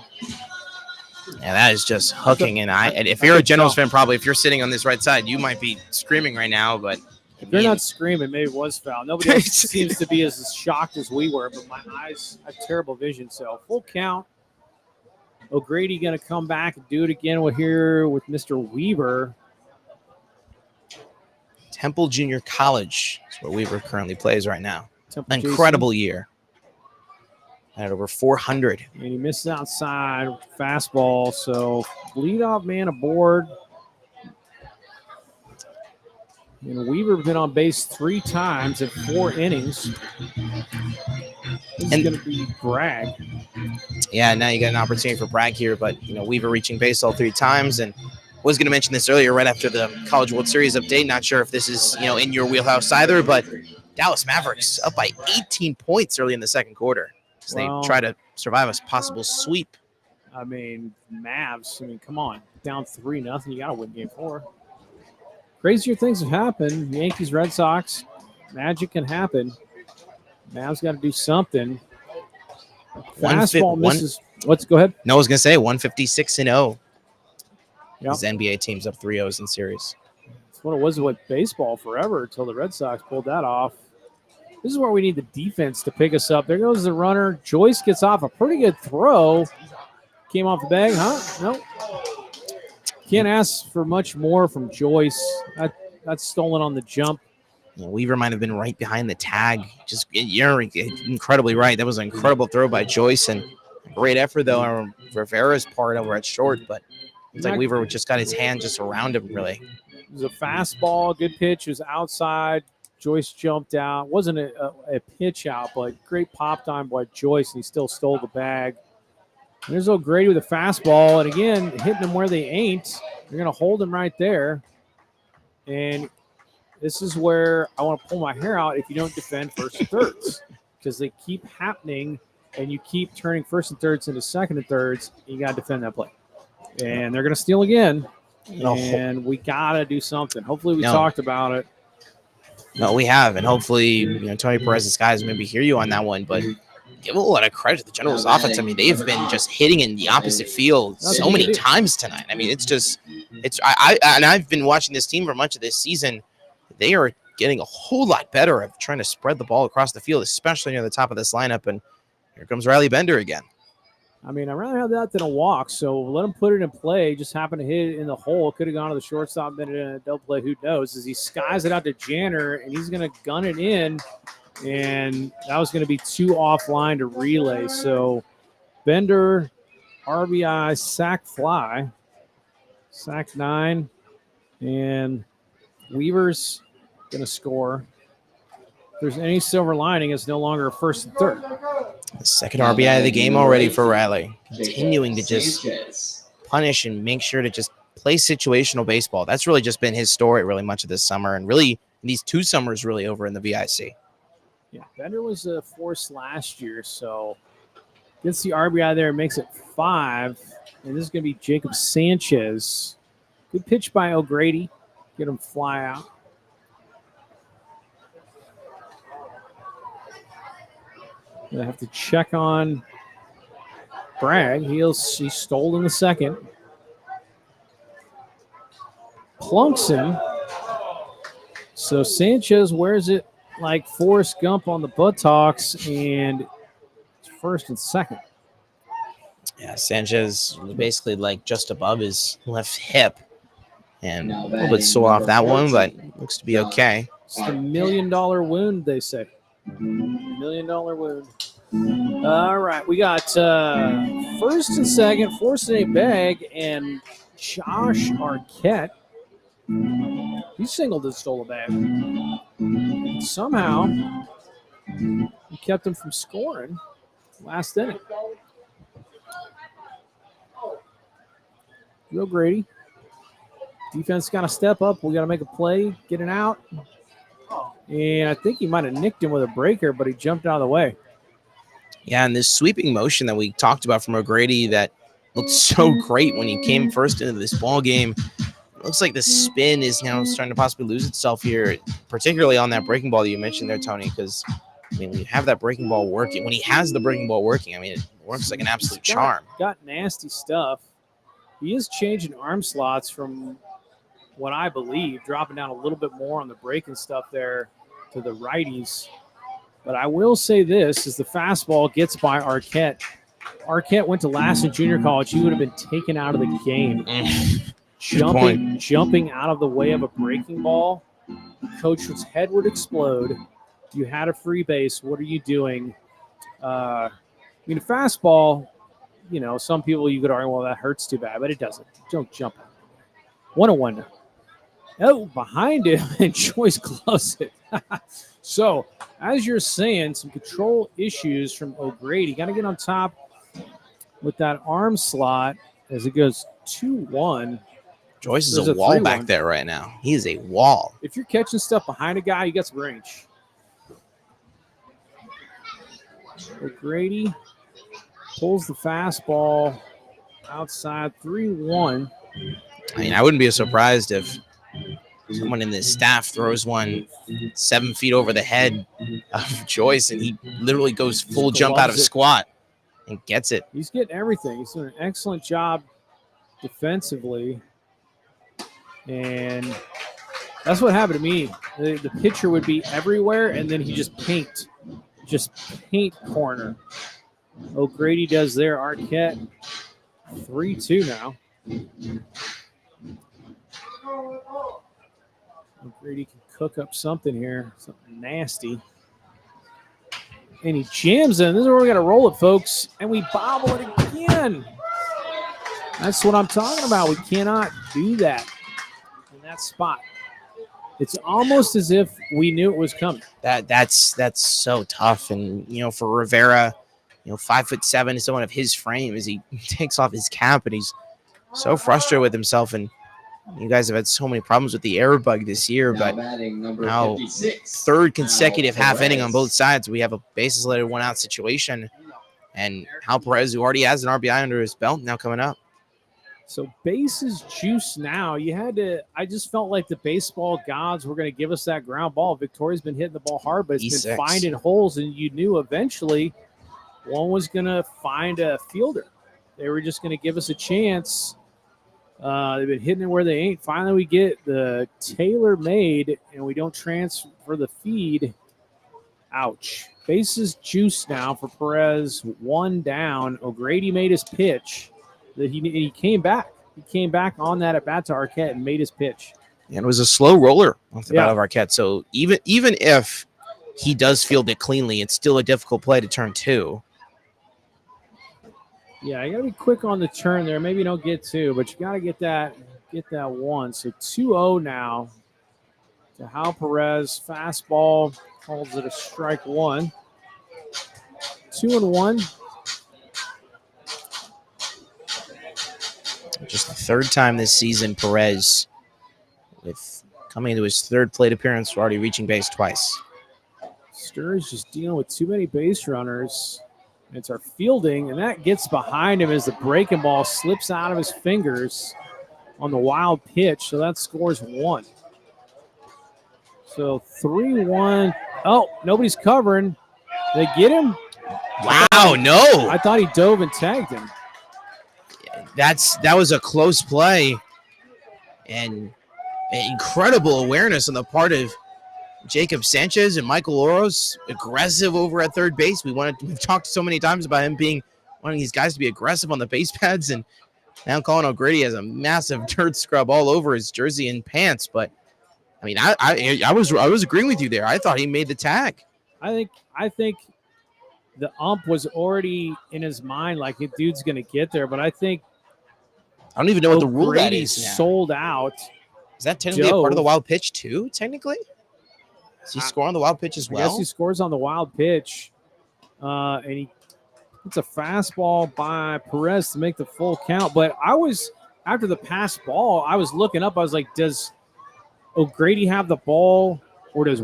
Yeah, that is just hooking. And if you're a Generals fan, probably if you're sitting on this right side, you might be screaming right now. But if they're not screaming, maybe it was foul. Nobody else seems to be as shocked as we were, but my eyes have terrible vision. So full count. O'Grady going to come back and do it again with Mr. Weaver. Temple Junior College is where Weaver currently plays right now. Temple Incredible year. At over 400. And he misses outside fastball. So leadoff man aboard. And Weaver's been on base 3 times in 4 innings. This is going to be Bragg. Yeah, now you got an opportunity for Bragg here, but Weaver reaching base all 3 times. And was going to mention this earlier right after the College World Series update. Not sure if this is in your wheelhouse either, but Dallas Mavericks up by 18 points early in the second quarter. So they try to survive a possible sweep. I mean, Mavs, come on. Down 3-0. You got to win game 4. Crazier things have happened. Yankees, Red Sox. Magic can happen. Mav's got to do something. One Fastball fit- misses. Let's go ahead. No, I was gonna say 156-0. Yep. These NBA teams up 3-0s in series. That's what it was with baseball forever until the Red Sox pulled that off. This is where we need the defense to pick us up. There goes the runner. Joyce gets off a pretty good throw. Came off the bag, huh? Nope. Can't ask for much more from Joyce. That's stolen on the jump. Weaver might have been right behind the tag. Just you're incredibly right. That was an incredible throw by Joyce and great effort though on Rivera's part over at short. But it's like Weaver just got his hand just around him really. It was a fastball, good pitch. It was outside. Joyce jumped out. Wasn't a pitch out, but great pop time by Joyce, and he still stole the bag. And there's O'Grady with a fastball, and again hitting them where they ain't. They're gonna hold him right there, and this is where I want to pull my hair out if you don't defend first and thirds, because they keep happening, and you keep turning first and thirds into second and thirds. You got to defend that play, and they're going to steal again, and we got to do something. Hopefully, we talked about it. No, we have, and hopefully, Tony Perez's guys maybe hear you on that one, but give a lot of credit to the Generals' offense. I mean, they've been just hitting in the opposite field so many times tonight. I mean, I've been watching this team for much of this season. They are getting a whole lot better at trying to spread the ball across the field, especially near the top of this lineup. And here comes Riley Bender again. I mean, I'd rather have that than a walk. So let him put it in play. Just happened to hit it in the hole. Could have gone to the shortstop, been in a double play. Who knows? As he skies it out to Janner, and he's going to gun it in. And that was going to be 2 offline to relay. So Bender, RBI, sack fly, sack 9, and Weaver's going to score. If there's any silver lining, it's no longer a first and third. The second RBI of the game already for Riley. Continuing to just punish and make sure to just play situational baseball. That's really just been his story really much of this summer, and really these 2 summers really over in the VIC. Yeah, Bender was a force last year, so gets the RBI there, makes it 5. And this is going to be Jacob Sanchez. Good pitch by O'Grady. Get him fly out. Gonna have to check on Bragg. He stole in the second. Plunks him. So Sanchez wears it like Forrest Gump on the buttocks, and it's first and second. Yeah, Sanchez was basically like just above his left hip. And a little bit sore off that one, but looks to be okay. It's the $1 million wound, they say. $1 million wound. All right, we got first and second, forcing a bag, and Josh Arquette. He singled and stole a bag. And somehow, he kept him from scoring last inning. Real Grady. Defense got to step up. We got to make a play, get it out. And I think he might have nicked him with a breaker, but he jumped out of the way. Yeah, and this sweeping motion that we talked about from O'Grady that looked so great when he came first into this ball game. It looks like the spin is now starting to possibly lose itself here, particularly on that breaking ball that you mentioned there, Tony, because I mean, when you have that breaking ball working, when he has the breaking ball working, I mean, it works like an absolute charm. Got nasty stuff. He is changing arm slots from what I believe, dropping down a little bit more on the breaking stuff there to the righties. But I will say this, as the fastball gets by Arquette. Arquette went to last in junior college. He would have been taken out of the game. Jumping out of the way of a breaking ball. The coach's head would explode. You had a free base. What are you doing? I mean, a fastball, some people you could argue, well, that hurts too bad, but it doesn't. Don't jump out. 1-1 now. Oh, behind him, and Joyce close it. So, as you're saying, some control issues from O'Grady. Got to get on top with that arm slot as it goes 2-1. Joyce is a wall back there right now. He is a wall. If you're catching stuff behind a guy, you got some range. O'Grady pulls the fastball outside 3-1. I mean, I wouldn't be surprised if Someone in the staff throws one 7 feet over the head of Joyce, and he literally goes full jump out of squat and gets it. He's getting everything. He's doing an excellent job defensively. And that's what happened to me. The pitcher would be everywhere, and then he just paint corner. O'Grady does there. Arquette 3-2 now. O'Grady can cook up something here, something nasty. And he jams in. This is where we got to roll it, folks. And we bobble it again. That's what I'm talking about. We cannot do that in that spot. It's almost as if we knew it was coming. That's so tough. And, for Rivera, 5'7", someone of his frame, as he takes off his cap, and he's so frustrated with himself. And you guys have had so many problems with the air bug this year, but now third consecutive half inning on both sides. We have a bases loaded, 1-out situation, and Hal Perez, who already has an RBI under his belt, now coming up. So bases juice now. I just felt like the baseball gods were going to give us that ground ball. Victoria's been hitting the ball hard, but it's been finding holes, and you knew eventually one was going to find a fielder. They were just going to give us a chance. They've been hitting it where they ain't. Finally, we get the tailor-made, and we don't transfer the feed. Ouch. Bases juice now for Perez. 1 down. O'Grady made his pitch. He came back. He came back on that at bat to Arquette and made his pitch. And it was a slow roller off the bat of Arquette. So even if he does field it cleanly, it's still a difficult play to turn 2. Yeah, you got to be quick on the turn there. Maybe you don't get 2, but you got to get that 1. So 2-0 now to Hal Perez. Fastball, calls it a strike 1. 2-1. Just the third time this season, Perez, with coming into his third plate appearance, already reaching base twice. Sturridge just dealing with too many base runners. It's our fielding, and that gets behind him as the breaking ball slips out of his fingers on the wild pitch. So that scores 1. So 3-1. Oh, nobody's covering. They get him? Wow, no. I thought he dove and tagged him. That was a close play, and incredible awareness on the part of Jacob Sanchez and Michael Oros, aggressive over at third base. We've talked so many times about him being one of these guys to be aggressive on the base pads, and now Colin O'Grady has a massive dirt scrub all over his jersey and pants. But I mean, I was agreeing with you there. I thought he made the tag. I think the ump was already in his mind, like the dude's going to get there. But I think I don't even know what the rule that is now. Sold out. Is that technically a part of the wild pitch too? Technically. Does he score on the wild pitch as well? I guess he scores on the wild pitch. And it's a fastball by Perez to make the full count. But after the pass ball, I was looking up. I was like, does O'Grady have the ball or does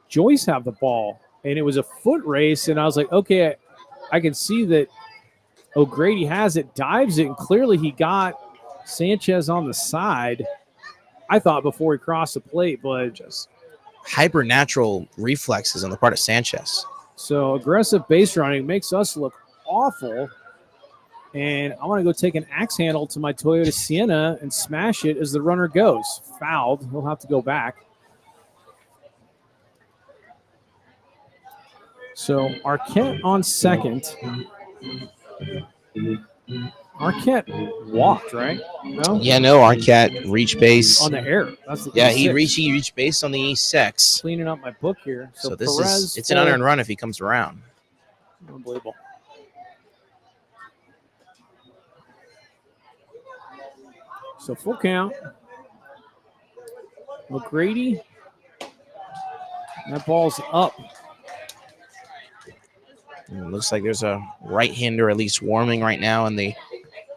Joyce have the ball? And it was a foot race. And I was like, okay, I can see that O'Grady has it, dives it, and clearly he got Sanchez on the side, I thought, before he crossed the plate, but just hypernatural reflexes on the part of Sanchez. So aggressive base running makes us look awful. And I want to go take an axe handle to my Toyota Sienna and smash it as the runner goes. Fouled. He'll have to go back. So Arquette on second. Arquette walked, right? No? Yeah, no, Arquette reached base. On the air. That's the he reached base on the E6. Cleaning up my book here. So this it's an unearned run if he comes around. Unbelievable. So full count. O'Grady. That ball's up. And it looks like there's a right-hander at least warming right now in the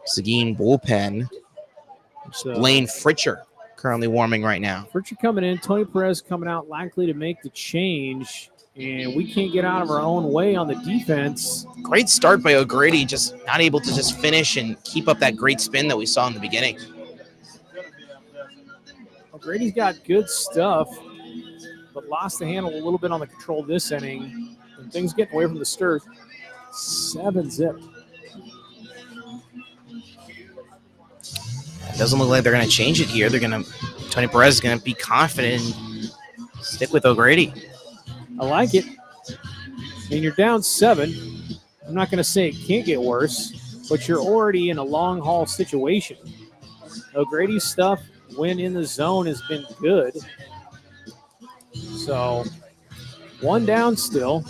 Seguin bullpen. Blaine Fritcher currently warming right now. Fritcher coming in. Tony Perez coming out, likely to make the change. And we can't get out of our own way on the defense. Great start by O'Grady, just not able to just finish and keep up that great spin that we saw in the beginning. Grady's got good stuff, but lost the handle a little bit on the control this inning. And things getting away from the Stirs. 7-zip. It doesn't look like they're going to change it here. Tony Perez is going to be confident and stick with O'Grady. I like it. And you're down 7. I'm not going to say it can't get worse, but you're already in a long haul situation. O'Grady's stuff when in the zone has been good. So 1 down still.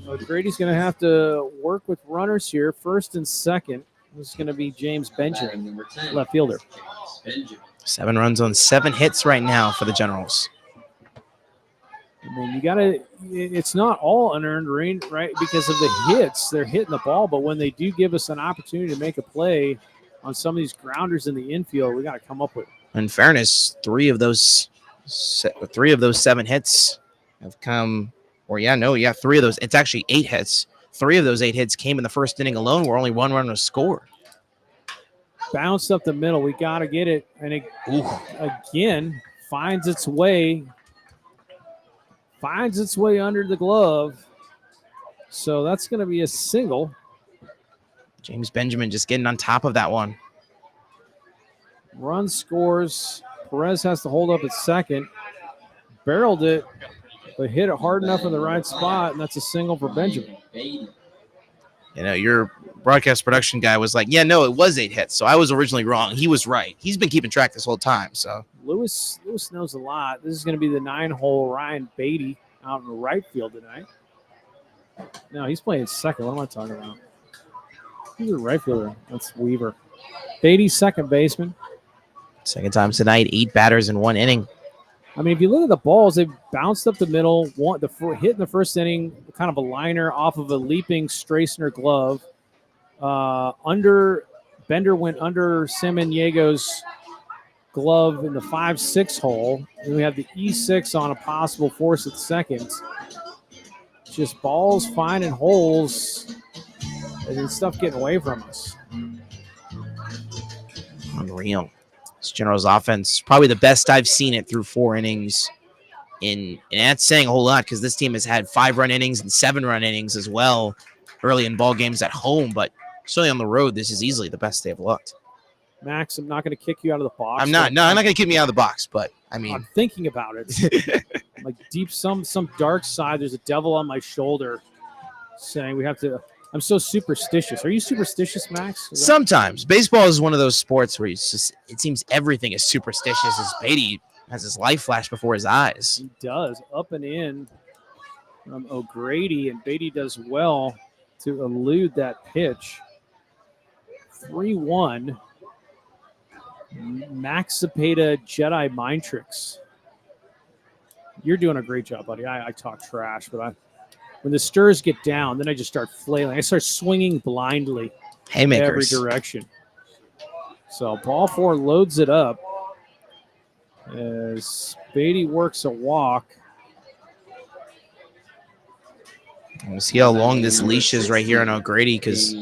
O'Grady's going to have to work with runners here, first and second. This is going to be James Benjamin, left fielder. 7 runs on 7 hits right now for the Generals. I mean, you got to, it's not all unearned rain, right? Because of the hits, they're hitting the ball. But when they do give us an opportunity to make a play on some of these grounders in the infield, we got to come up with it. In fairness, 3 of those 7 hits have come, 3 of those. It's actually 8 hits. 3 of those 8 hits came in the first inning alone, where only 1 run was scored. Bounced up the middle. We got to get it. And it, again, finds its way under the glove. So that's going to be a single. James Benjamin just getting on top of that one. Run scores. Perez has to hold up at second. Barreled it, but hit it hard enough in the right spot, and that's a single for Benjamin. Your broadcast production guy was like, yeah, no, it was 8 hits. So I was originally wrong. He was right. He's been keeping track this whole time. So Lewis knows a lot. This is going to be the 9-hole Ryan Beatty out in the right field tonight. No, he's playing second. What am I talking about? He's a right fielder. That's Weaver. Beatty, second baseman. Second time tonight, 8 batters in 1 inning. I mean, if you look at the balls, they bounced up the middle. Hit in the first inning, kind of a liner off of a leaping Strasner glove. Bender went under Samaniego's glove in the 5-6 hole. And we have the E6 on a possible force at second. Just balls finding holes and stuff getting away from us. Unreal. This Generals offense, probably the best I've seen it through 4 innings. And that's saying a whole lot, because this team has had 5-run innings and 7-run innings as well early in ball games at home. But certainly on the road, this is easily the best they've looked. Max, I'm not going to kick you out of the box. I'm not going to kick me out of the box, but I mean, I'm thinking about it. Like deep, some dark side, there's a devil on my shoulder saying we have to. I'm so superstitious. Are you superstitious, Max? Sometimes. Baseball is one of those sports where it seems everything is superstitious, as Beatty has his life flash before his eyes. He does. Up and in from O'Grady, and Beatty does well to elude that pitch. 3-1. Max Cepeda Jedi mind tricks. You're doing a great job, buddy. I talk trash, but when the Stirs get down, then I just start flailing. I start swinging blindly Haymakers. every direction. So ball 4 loads it up as Beatty works a walk. We'll see how long this leash is right here on O'Grady, because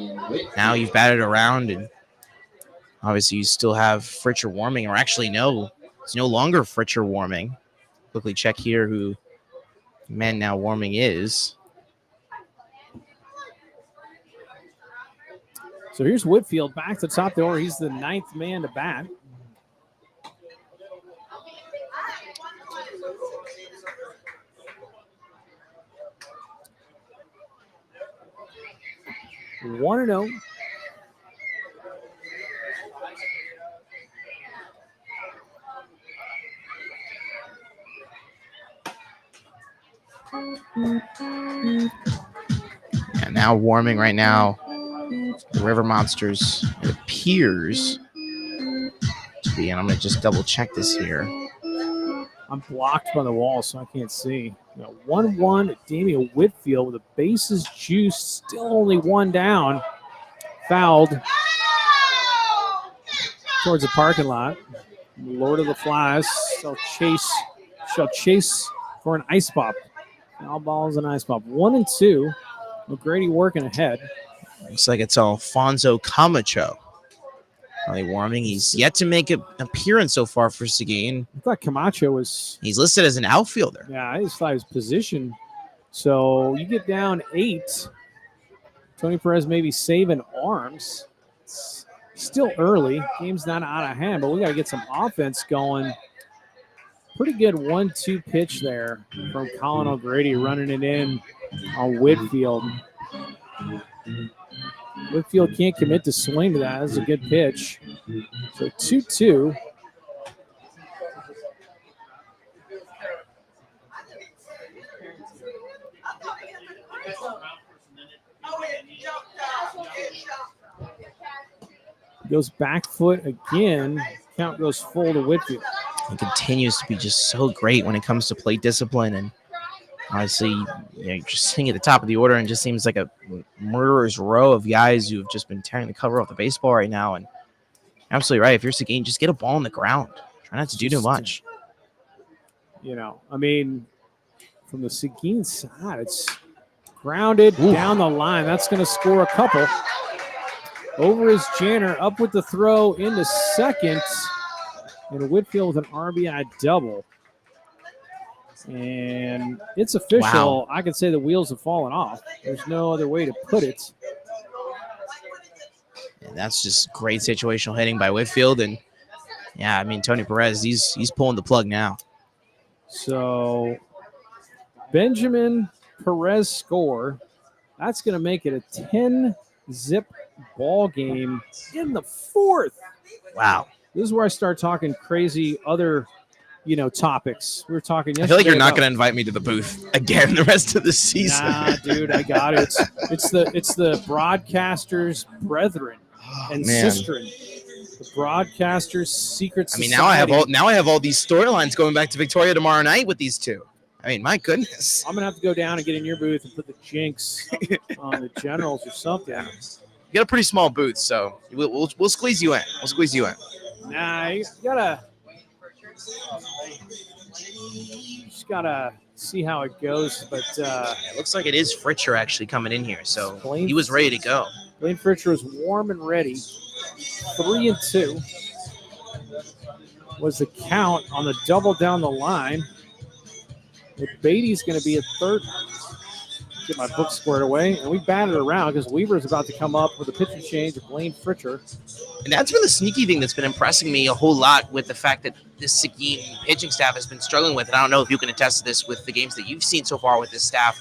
now you've batted around, and obviously you still have Fritcher warming, or actually no, it's no longer Fritcher warming. Quickly check here who the man now warming is. So here's Whitfield back to the top of the order. He's the 9th man to bat. One and 0. And now warming right now, the River Monsters, it appears to be, and I'm going to just double check this here. I'm blocked by the wall, so I can't see. 1-1, Damian Whitfield with the bases juiced, still only 1 down. Fouled towards the parking lot. Lord of the Flies shall chase for an ice pop. Foul ball is an ice pop. 1-2. O'Grady working ahead. Looks like it's Alfonso Camacho. Early warming. He's yet to make an appearance so far for Seguin. I thought Camacho was. He's listed as an outfielder. Yeah, I just thought his position. So you get down 8. Tony Perez maybe saving arms. It's still early. Game's not out of hand, but we got to get some offense going. Pretty good 1-2 pitch there from Colin O'Grady running it in on Whitfield. Whitfield can't commit to swing to that. That's a good pitch. So 2-2. Goes back foot again. Count goes full to Whitfield. He continues to be just so great when it comes to plate discipline. And honestly, you're just sitting at the top of the order and just seems like a murderer's row of guys who have just been tearing the cover off the baseball right now. And absolutely right. If you're Seguin, just get a ball on the ground. Try not to do too much. You know, I mean, from the Seguin side, it's grounded down the line. That's going to score a couple. Over is Janner, up with the throw into second. And Whitfield with an RBI double. And it's official. Wow. I could say the wheels have fallen off. There's no other way to put it. And that's just great situational hitting by Whitfield. And yeah, I mean, Tony Perez, he's pulling the plug now. So Benjamin Perez score. That's going to make it a 10-zip ball game in the 4th. Wow. This is where I start talking crazy other, topics. We were talking yesterday. I feel like you're not about- going to invite me to the booth again the rest of the season. Nah, dude, I got it. It's the broadcasters' brethren and man. sistren. The broadcasters' secret I mean, society. now I have all these storylines going back to Victoria tomorrow night with these two. I mean, my goodness. I'm gonna have to go down and get in your booth and put the jinx on the Generals or something. You got a pretty small booth, so we'll squeeze you in. We'll squeeze you in. Nah, you just gotta see how it goes. But It looks like it is Fritcher actually coming in here, so Blaine- he was ready to go. Blaine Fritcher was warm and ready. 3-2 was the count on the double down the line. But Beatty's going to be at third. Get my book squared away. And we batted around because Weaver's about to come up with a pitching change of Blaine Fritcher. And that's been the sneaky thing that's been impressing me a whole lot with the fact that this Seguin pitching staff has been struggling with. And I don't know if you can attest to this with the games that you've seen so far with this staff.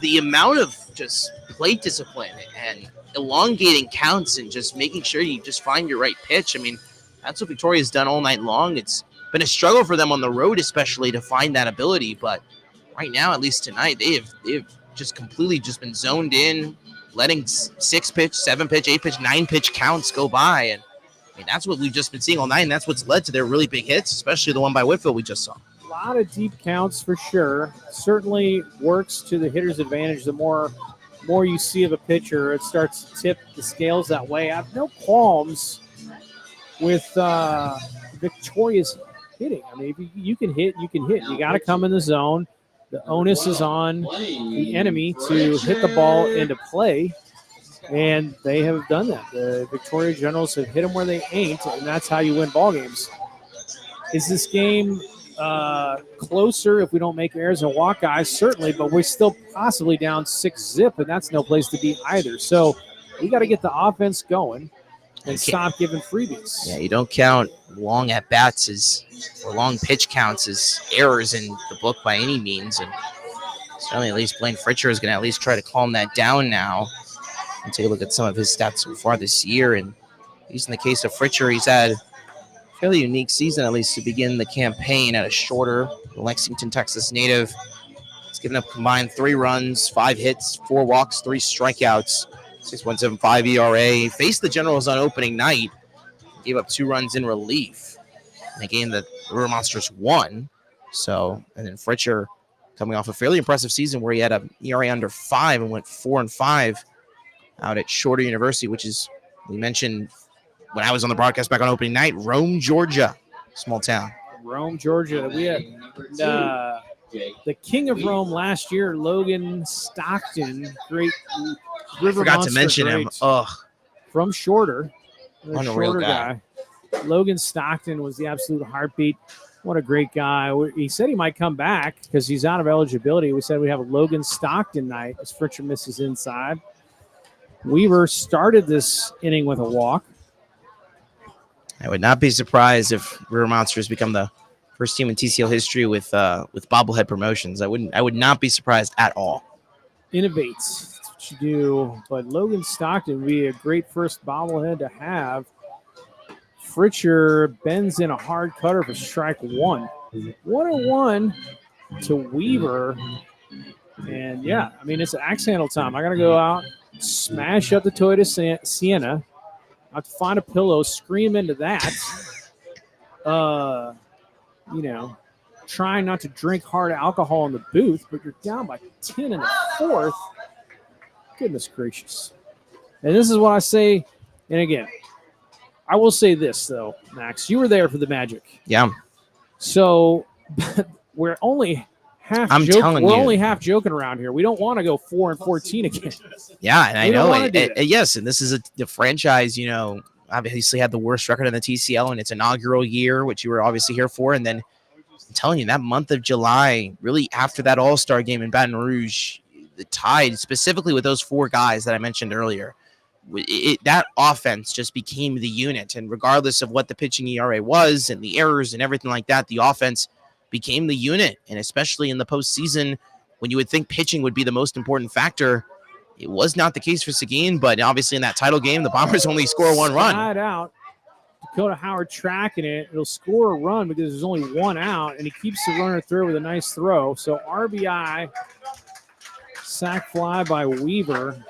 The amount of just plate discipline and elongating counts and just making sure you just find your right pitch. I mean, that's what Victoria's done all night long. It's been a struggle for them on the road, especially to find that ability. But right now, at least tonight, they've just completely just been zoned in, letting 6-pitch, 7-pitch, 8-pitch, 9-pitch counts go by. And I mean, that's what we've just been seeing all night. And that's what's led to their really big hits, especially the one by Whitfield we just saw. A lot of deep counts for sure. Certainly works to the hitter's advantage. The more you see of a pitcher, it starts to tip the scales that way. I have no qualms with Victoria's hitting. I mean, if you can hit, you can hit. You got to come in the zone. The onus is on the enemy to hit the ball into play, and they have done that. The Victoria Generals have hit them where they ain't, and that's how you win ball games. Is this game closer if we don't make errors and walk guys? Certainly, but we're still possibly down 6-zip, and that's no place to be either. So we got to get the offense going and stop giving freebies. Yeah, you don't count long at-bats or long pitch counts as errors in the book by any means. And certainly at least Blaine Fritcher is going to at least try to calm that down now and take a look at some of his stats so far this year. And at least in the case of Fritcher, he's had a fairly unique season, at least to begin the campaign, at a shorter Lexington, Texas native. He's given up combined 3 runs, 5 hits, 4 walks, 3 strikeouts. 6.75 ERA. Faced the Generals on opening night. Gave up 2 runs in relief in a game that the River Monsters won. So, and then Fritcher coming off a fairly impressive season where he had an ERA under 5 and went 4-5 out at Shorter University, which is, we mentioned when I was on the broadcast back on opening night, Rome, Georgia, small town. Rome, Georgia. We had the king of Rome last year, Logan Stockton, great River Forgot Monster to mention him. great Ugh. from Shorter. The Unreal shorter guy. Logan Stockton was the absolute heartbeat. What a great guy. He said he might come back because he's out of eligibility. We said we have a Logan Stockton night as Fritcher misses inside. Weaver started this inning with a walk. I would not be surprised if River Monsters become the first team in TCL history with bobblehead promotions. I would not be surprised at all. Innovates. That's what you do. But Logan Stockton would be a great first bobblehead to have. Fritcher bends in a hard cutter for strike one. 1-1 to Weaver. And yeah, I mean, it's axe handle time. I got to go out, smash up the Toyota Sienna. I have to find a pillow, scream into that. Trying not to drink hard alcohol in the booth, but you're down by 10 in the fourth. Goodness gracious. And this is what I say. And again, I will say this, though, Max. You were there for the Magic. Yeah. So we're only half only half joking around here. We don't want to go 4-14 again. Yeah, and I know it. Yes, and this is the franchise, obviously had the worst record in the TCL in its inaugural year, which you were obviously here for. And then I'm telling you, that month of July, really after that All-Star game in Baton Rouge, the Tide, specifically with those four guys that I mentioned earlier, that offense just became the unit. And regardless of what the pitching ERA was and the errors and everything like that, the offense became the unit. And especially in the postseason, when you would think pitching would be the most important factor, it was not the case for Seguin. But obviously in that title game, the Bombers only score one run. Slide out. Dakota Howard tracking it. It'll score a run because there's only one out, and he keeps the runner through with a nice throw. So RBI, sac fly by Weaver.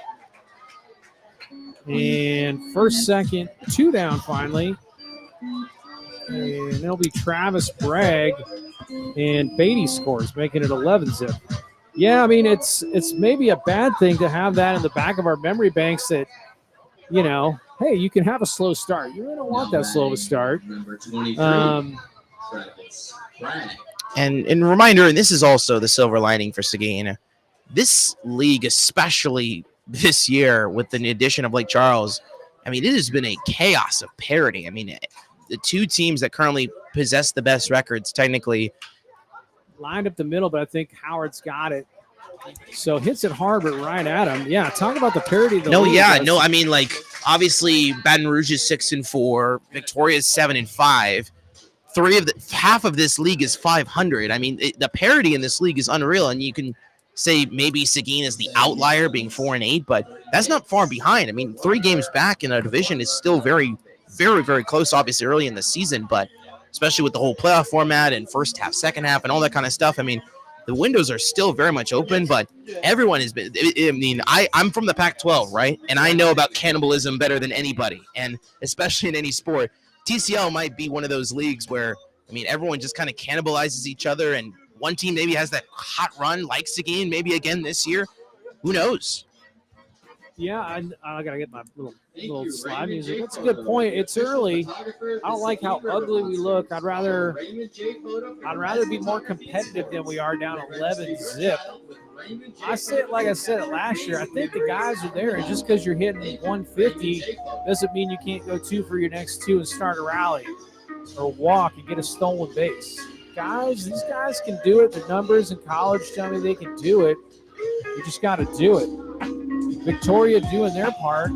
And first, second, two down finally. And it'll be Travis Bragg. And Beatty scores, making it 11-zip. Yeah, I mean, it's maybe a bad thing to have that in the back of our memory banks that, hey, you can have a slow start. You really don't want that slow of a start. Number 23, Travis Bragg. And reminder, and this is also the silver lining for Seguin, this league, especially this year with the addition of Lake Charles, I mean, it has been a chaos of parity. I mean, the two teams that currently possess the best records technically lined up the middle, but I think Howard's got it. So hits it hard, but right at him. Yeah, talk about the parity. I mean, like, obviously Baton Rouge is 6-4, Victoria is 7-5. Half of this league is 500. I mean, the parity in this league is unreal, and you can say maybe Seguin is the outlier being 4-8, but that's not far behind. I mean, 3 games back in a division is still very, very, very close, obviously early in the season, but especially with the whole playoff format and first half, second half, and all that kind of stuff. I mean, the windows are still very much open, but everyone has been. I mean, I'm from the Pac-12, right? And I know about cannibalism better than anybody, and especially in any sport. TCL might be one of those leagues where, I mean, everyone just kind of cannibalizes each other, and one team maybe has that hot run like Seguin, maybe again this year. Who knows? Yeah, I got to get my little slide music. That's a good point. It's early. I don't like how ugly we look. I'd rather be more competitive than we are down 11-zip. I say it like I said it last year. I think the guys are there, and just because you're hitting 150 doesn't mean you can't go 2 for your next 2 and start a rally or walk and get a stolen base. These guys can do it. The numbers in college tell me they can do it. You just got to do it. Victoria doing their part,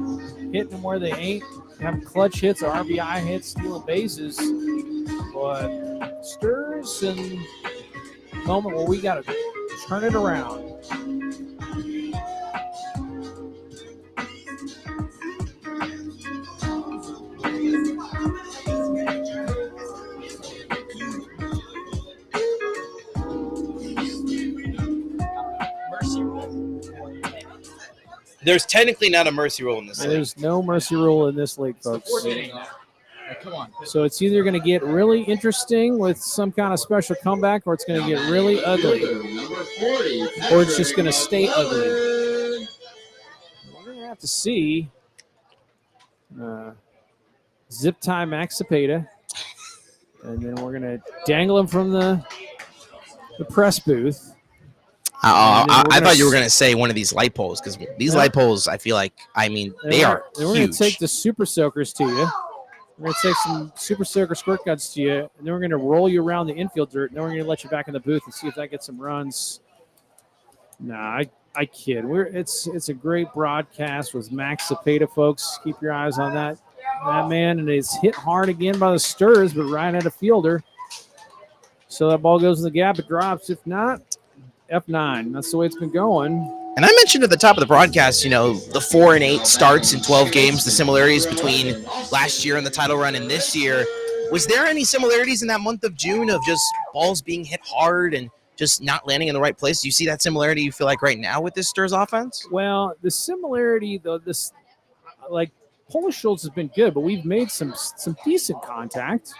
hitting them where they ain't, having clutch hits, RBI hits, stealing bases. But stirs and moment where we got to turn it around. There's technically not a mercy rule in this league. There's no mercy rule in this league, folks. Come on. So it's either going to get really interesting with some kind of special comeback, or it's going to get really ugly, or it's just going to stay ugly. We're going to have to see. Zip tie Max Cepeda, and then we're going to dangle him from the press booth. I thought you were going to say one of these light poles, because these light poles, I feel like, I mean, they are huge. We're going to take the super soakers to you. We're going to take some Super Soaker Squirt Guns to you, and then we're going to roll you around the infield dirt, and then we're going to let you back in the booth and see if that gets some runs. Nah, I kid. It's a great broadcast with Max Cepeda, folks. Keep your eyes on that man, and it's hit hard again by the Sturs, but right at a fielder. So that ball goes in the gap, it drops. If not, F9. That's the way it's been going. And I mentioned at the top of the broadcast, the 4-8 starts in 12 games, the similarities between last year and the title run and this year. Was there any similarities in that month of June of just balls being hit hard and just not landing in the right place? Do you see that similarity, you feel like, right now with this Sturs offense? Well, the similarity, though, Polish Schultz has been good, but we've made some decent contact.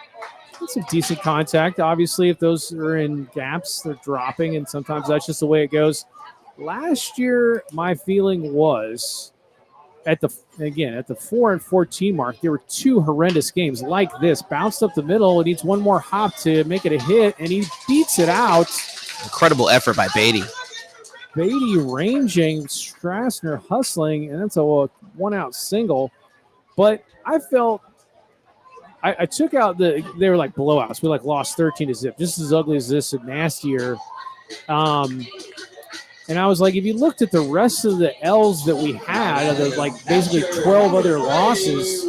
Some decent contact. Obviously, if those are in gaps, they're dropping, and sometimes that's just the way it goes. Last year, my feeling was at the 4 and 14 mark, there were 2 horrendous games like this. Bounced up the middle. It needs one more hop to make it a hit, and he beats it out. Incredible effort by Beatty. Beatty ranging, Strassner hustling, and that's a one-out single. But I felt I took out they were like blowouts. We lost 13-0, just as ugly as this and nastier. And I was like, if you looked at the rest of the L's that we had, of the basically 12 other losses,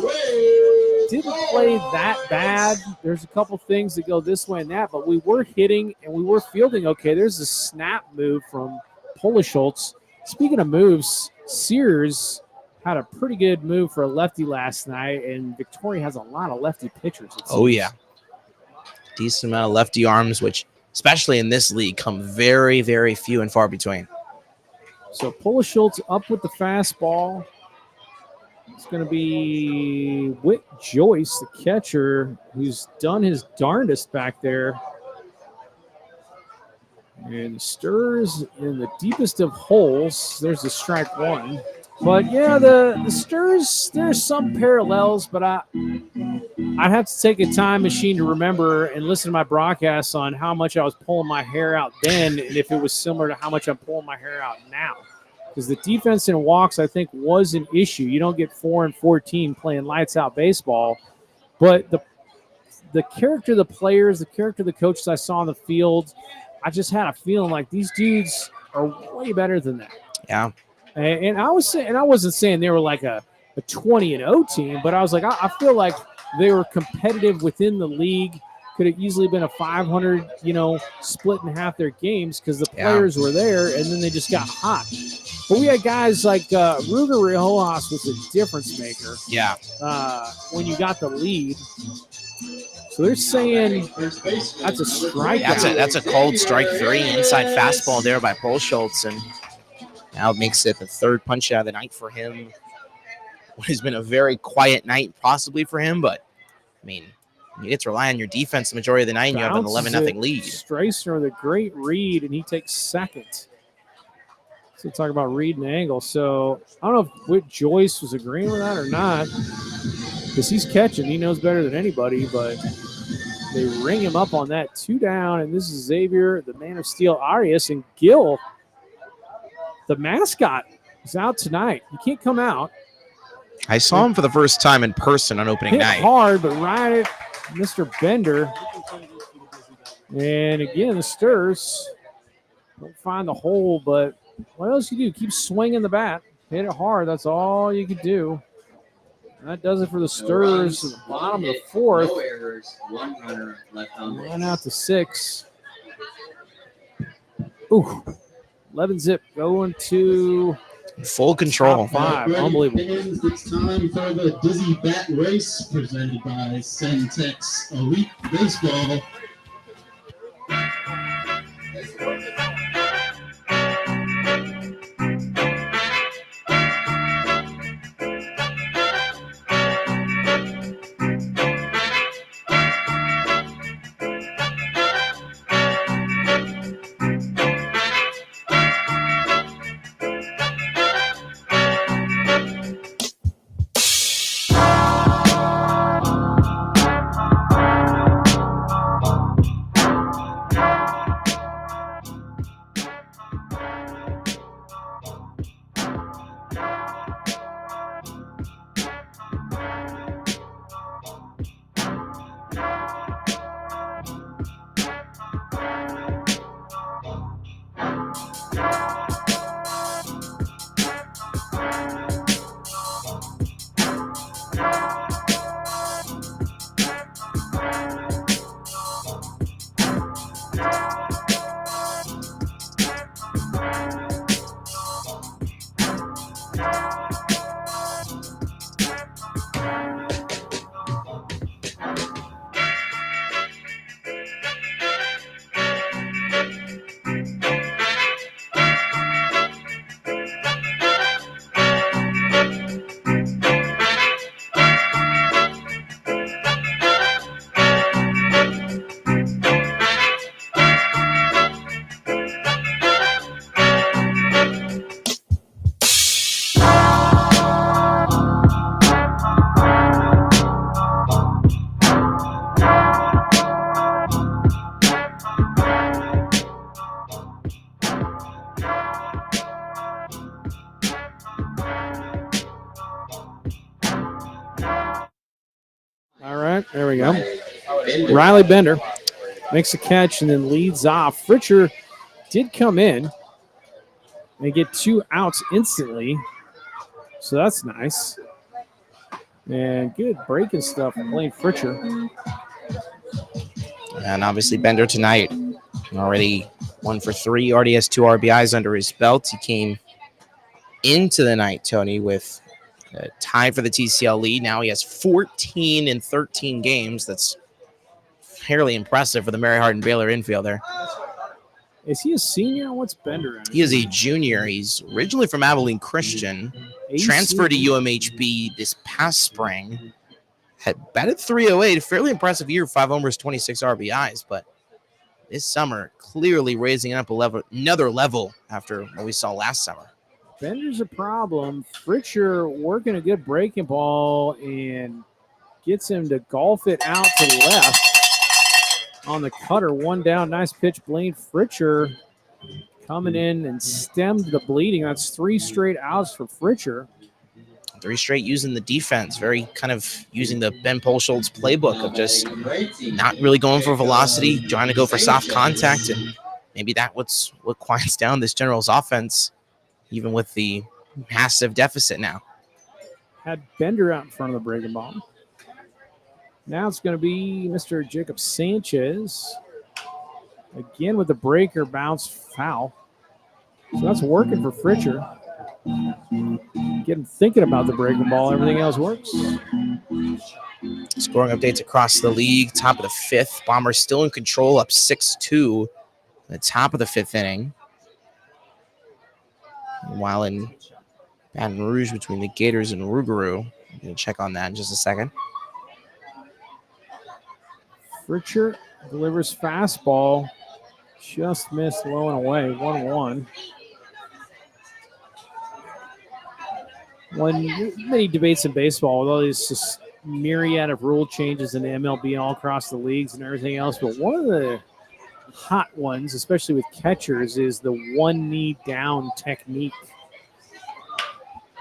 didn't play that bad. There's a couple things that go this way and that, but we were hitting and we were fielding okay. There's a snap move from Polish Schultz. Speaking of moves, Sears had a pretty good move for a lefty last night, and Victoria has a lot of lefty pitchers. Oh, yeah. Decent amount of lefty arms, which, especially in this league, come very, very few and far between. So Polish Schultz up with the fastball. It's going to be Whit Joyce, the catcher, who's done his darndest back there. And Sturs in the deepest of holes. There's the strike one. But, yeah, the Sturs, there's some parallels, but I'd have to take a time machine to remember and listen to my broadcasts on how much I was pulling my hair out then and if it was similar to how much I'm pulling my hair out now. Because the defense in walks, I think, was an issue. You don't get 4 and 14 playing lights-out baseball. But the character of the players, the character of the coaches I saw on the field, I just had a feeling like these dudes are way better than that. Yeah. And I wasn't saying they were like a 20-0 team, but I was like, I feel like they were competitive within the league. Could have easily been a 500, split in half their games because the players were there, and then they just got hot. But we had guys like Ruger Riojas was a difference maker. Yeah. When you got the lead. So they're saying that's a strike. That's a cold strike 3 inside fastball there by Paul Schultz, and now it makes it the 3rd punch out of the night for him. What has been a very quiet night possibly for him, but, I mean, you get to rely on your defense the majority of the night, and you have an 11-0 lead. Strassner with a great read, and he takes second. So talk about read and angle. So I don't know if Whit Joyce was agreeing with that or not, because he's catching. He knows better than anybody, but they ring him up on that 2 down, and this is Xavier, the Man of Steel, Arias, and Gil, the mascot, is out tonight. He can't come out. I saw him for the first time in person on opening night. Hit hard, but right at Mr. Bender. And again, the Sturs don't find the hole, but what else you do? Keep swinging the bat. Hit it hard. That's all you could do. And that does it for the Sturs at the bottom of the 4th. No errors, 1 runner left on base. 1 out to 6. Ooh. 11-zip going to full control. Top 5. Unbelievable. Fans, it's time for the Dizzy Bat Race presented by Centex Elite Baseball. right, there we go. Riley Bender makes a catch and then leads off. Fritcher did come in and get 2 outs instantly, so that's nice. And good breaking stuff from Blaine Fritcher. And obviously Bender tonight already 1 for 3, already has 2 RBIs under his belt. He came into the night, Tony, with a tie for the TCL lead. Now he has 14 in 13 games. That's fairly impressive for the Mary Hardin Baylor infielder. Is he a senior? What's Bender at? He is a junior. He's originally from Abilene Christian, transferred to UMHB this past spring. Had batted .308, fairly impressive year, 5 homers, 26 RBIs, but this summer clearly raising up another level after what we saw last summer. Bender's a problem. Fritcher working a good breaking ball and gets him to golf it out to the left on the cutter. 1 down, nice pitch. Blaine Fritcher coming in and stemmed the bleeding. That's 3 straight outs for Fritcher. 3 straight using the defense, very kind of using the Ben Polschultz playbook of just not really going for velocity, trying to go for soft contact, and maybe that's what quiets down this Generals offense, even with the massive deficit now. Had Bender out in front of the breaking ball. Now it's going to be Mr. Jacob Sanchez. Again with the breaker, bounce foul. So that's working for Fritcher. Get him thinking about the breaking ball. Everything else works. Scoring updates across the league. Top of the 5th. Bombers still in control, up 6-2. The top of the 5th inning. While in Baton Rouge between the Gators and Rougarou. I'm going to check on that in just a second. Fritcher delivers fastball. Just missed low and away. 1-1. Many debates in baseball with all these just myriad of rule changes in the MLB all across the leagues and everything else, but one of the hot ones, especially with catchers, is the 1 knee down technique.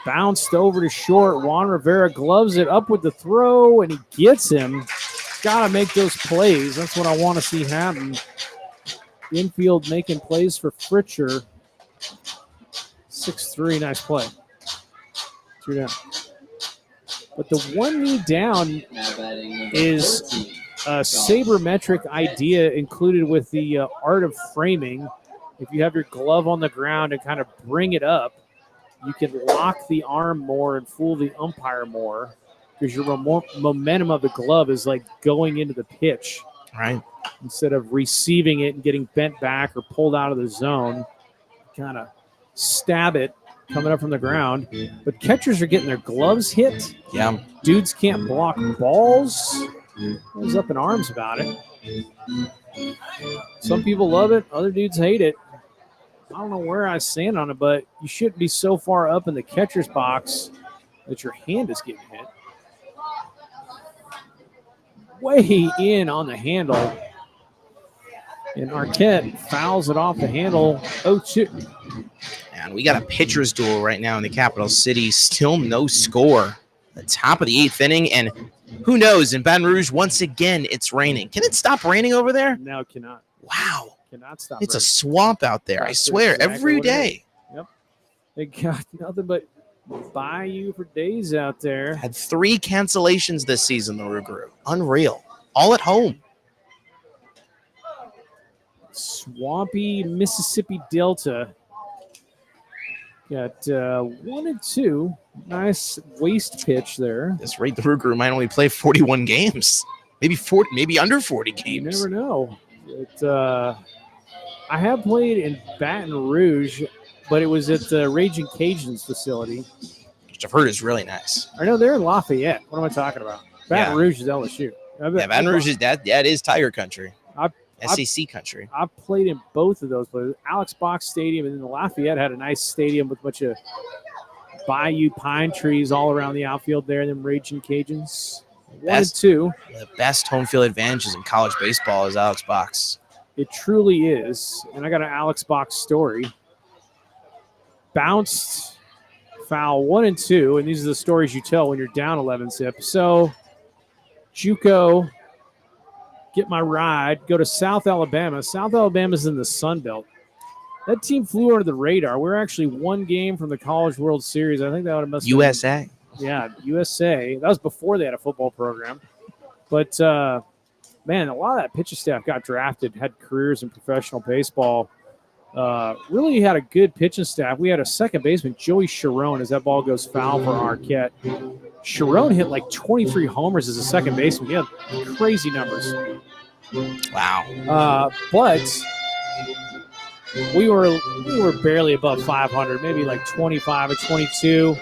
Bounced over to short. Juan Rivera gloves it up with the throw, and he gets him. Got to make those plays. That's what I want to see happen. Infield making plays for Fritcher. 6-3, nice play. 2 down. But the 1 knee down is a sabermetric idea included with the art of framing. If you have your glove on the ground and kind of bring it up, you can lock the arm more and fool the umpire more because your momentum of the glove is like going into the pitch. Right. Instead of receiving it and getting bent back or pulled out of the zone, kind of stab it coming up from the ground. But catchers are getting their gloves hit. Yeah. Dudes can't block balls. I was up in arms about it. Some people love it. Other dudes hate it. I don't know where I stand on it, but you shouldn't be so far up in the catcher's box that your hand is getting hit. Way in on the handle. And Arquette fouls it off the handle. 0-2. And we got a pitcher's duel right now in the capital city. Still no score. The top of the 8th inning. And who knows, in Baton Rouge, once again, it's raining. Can it stop raining over there? No, it cannot. Wow. Cannot stop. It's raining. a swamp out there, I swear, exactly every day. Yep. They got nothing but bayou for days out there. Had 3 cancellations this season, the Rougarou. Unreal. All at home. Swampy Mississippi Delta. Got 1-2. Nice waist pitch there. This rate, the Rougarou might only play 41 games. Maybe 40, maybe under 40 games. You never know. I have played in Baton Rouge, but it was at the Raging Cajuns facility. Which I've heard is really nice. I know they're in Lafayette. What am I talking about? Baton Rouge is LSU. Yeah, Baton Rouge is that is Tiger country. SEC country. I've played in both of those places. Alex Box Stadium and then the Lafayette had a nice stadium with a bunch of bayou pine trees all around the outfield there. And then Raging Cajuns. 1-2. The best home field advantages in college baseball is Alex Box. It truly is. And I got an Alex Box story. Bounced foul 1-2. And these are the stories you tell when you're down 11 zip. So JUCO, get my ride, go to South Alabama. South Alabama's in the Sun Belt. That team flew under the radar. We're actually one game from the College World Series. I think that would have must have USA. Yeah, USA. That was before they had a football program. But, man, a lot of that pitching staff got drafted, had careers in professional baseball. Really had a good pitching staff. We had a second baseman, Joey Sharon, as that ball goes foul for Arquette. Sharon hit like 23 homers as a second baseman. He had crazy numbers. Wow. But we were barely above 500, maybe like 25 or 22.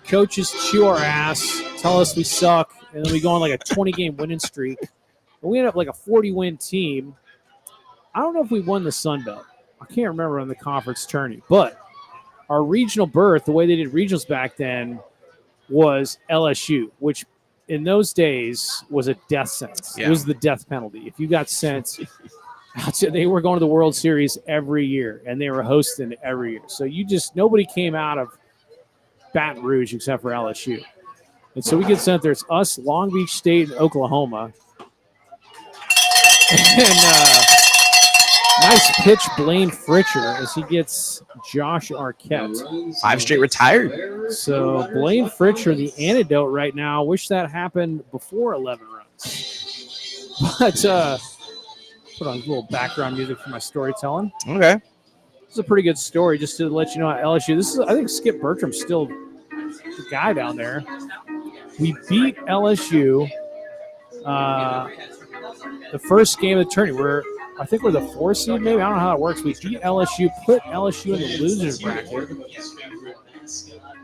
Coaches chew our ass, tell us we suck, and then we go on like a 20-game winning streak. And we end up like a 40-win team. I don't know if we won the Sun Belt. I can't remember on the conference tourney, but our regional berth, the way they did regionals back then, was LSU, which in those days was a death sentence. Yeah. It was the death penalty. If you got sent, they were going to the World Series every year, and they were hosting every year. So nobody came out of Baton Rouge except for LSU. And so we get sent there. It's us, Long Beach State, and Oklahoma. And nice pitch, Blaine Fritcher, as he gets Josh Arquette. 5 straight retired. So Blaine Fritcher, the antidote right now. Wish that happened before 11 runs. But put on a little background music for my storytelling. Okay. This is a pretty good story, just to let you know, at LSU. I think Skip Bertram's still the guy down there. We beat LSU the first game of the tourney. I think we're the 4th seed, maybe. I don't know how it works. We beat LSU, put LSU in the losers bracket.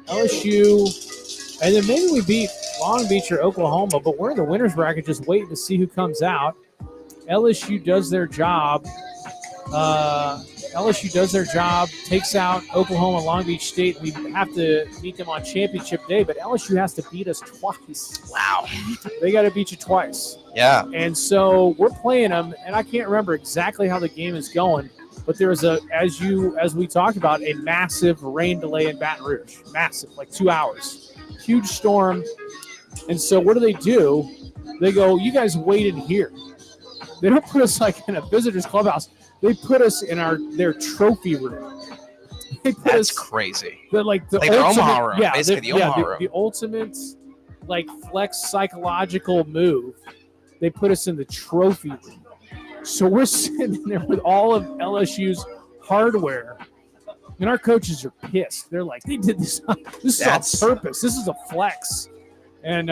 LSU, and then maybe we beat Long Beach or Oklahoma, but we're in the winners bracket just waiting to see who comes out. LSU does their job. Takes out Oklahoma and Long Beach State. We have to beat them on championship day, but LSU has to beat us twice. Wow. They got to beat you twice. Yeah. And so we're playing them, and I can't remember exactly how the game is going, but there was as we talked about, a massive rain delay in Baton Rouge. Massive, like 2 hours. Huge storm. And so what do? They go, you guys wait in here. They don't put us like in a visitor's clubhouse. They put us in their trophy room. That's crazy. The ultimate, Omaha room. Yeah, basically the Omaha room. The ultimate flex psychological move. They put us in the trophy room. So we're sitting there with all of LSU's hardware. And our coaches are pissed. They're like, they did this. This is on purpose. This is a flex. And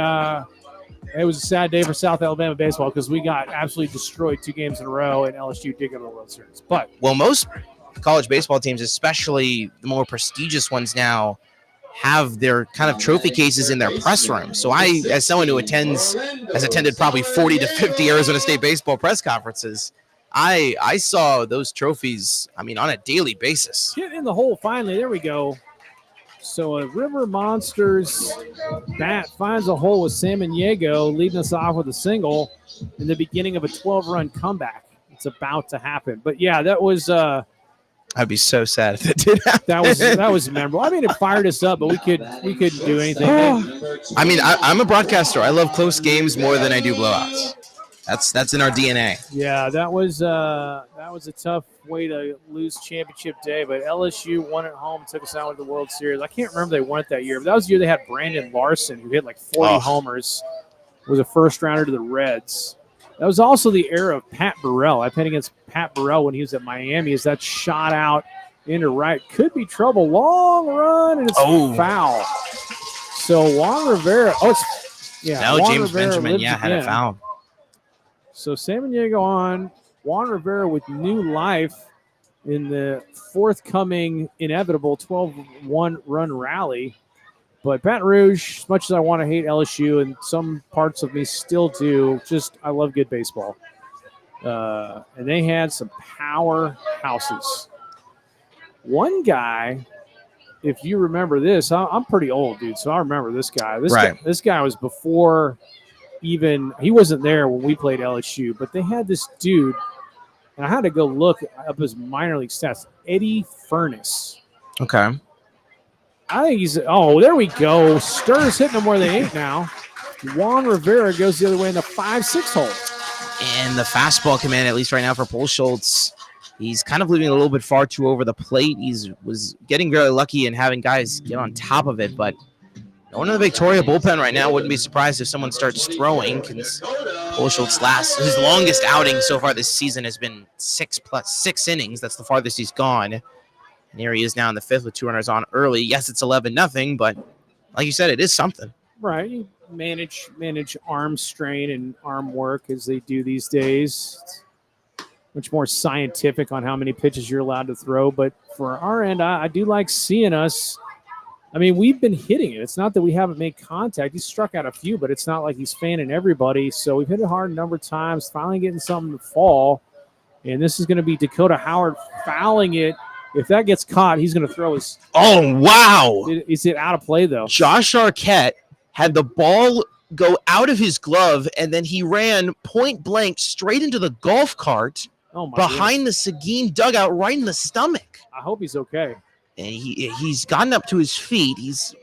it was a sad day for South Alabama baseball because we got absolutely destroyed 2 games in a row, and LSU did go to the World Series. But most college baseball teams, especially the more prestigious ones now, have their kind of trophy cases in their press room. So I, as someone who has attended probably 40 to 50 Arizona State baseball press conferences, I saw those trophies, on a daily basis. Hit in the hole finally. There we go. So a River Monsters bat finds a hole with Samaniego, leading us off with a single in the beginning of a 12-run comeback. It's about to happen. But, yeah, that was I'd be so sad if that did happen. That was memorable. It fired us up, but we couldn't do anything. I'm a broadcaster. I love close games more than I do blowouts. That's in our DNA. Yeah, that was a tough way to lose championship day, but LSU won at home, took us out with the World Series. I can't remember they won it that year, but that was the year they had Brandon Larson, who hit like 40 homers, was a first rounder to the Reds. That was also the era of Pat Burrell. I played against Pat Burrell when he was at Miami. As that shot out into right, could be trouble. Long run, and it's foul. So Juan Rivera. James Benjamin, had a foul. So Samaniego on, Juan Rivera with new life in the forthcoming inevitable 12-1 run rally. But Baton Rouge, as much as I want to hate LSU, and some parts of me still do, I love good baseball. And they had some powerhouses. One guy, if you remember this, I'm pretty old, dude, so I remember this guy. This guy was before even – he wasn't there when we played LSU, but they had this dude, and I had to go look up his minor league stats, Eddie Furness. Okay. I think there we go. Stir's hitting them where they ain't now. Juan Rivera goes the other way in the 5-6 hole. And the fastball command, at least right now for Schultz, he's kind of leaving a little bit far too over the plate. Was getting very lucky in having guys get on top of it, but no one in the Victoria bullpen right now wouldn't be surprised if someone starts throwing. Schultz his longest outing so far this season has been 6 innings. That's the farthest he's gone. And here he is now in the 5th with 2 runners on early. Yes, it's 11-0, but like you said, it is something. Right. You manage arm strain and arm work as they do these days. It's much more scientific on how many pitches you're allowed to throw. But for our end, I do like seeing us. I mean, we've been hitting it. It's not that we haven't made contact. He's struck out a few, but it's not like he's fanning everybody. So we've hit it hard a number of times, finally getting something to fall. And this is going to be Dakota Howard fouling it. If that gets caught, he's going to throw his. Oh, wow. Is it out of play, though? Josh Arquette had the ball go out of his glove, and then he ran point blank straight into the golf cart behind the Seguin dugout right in the stomach. I hope he's okay. And he's gotten up to his feet. He's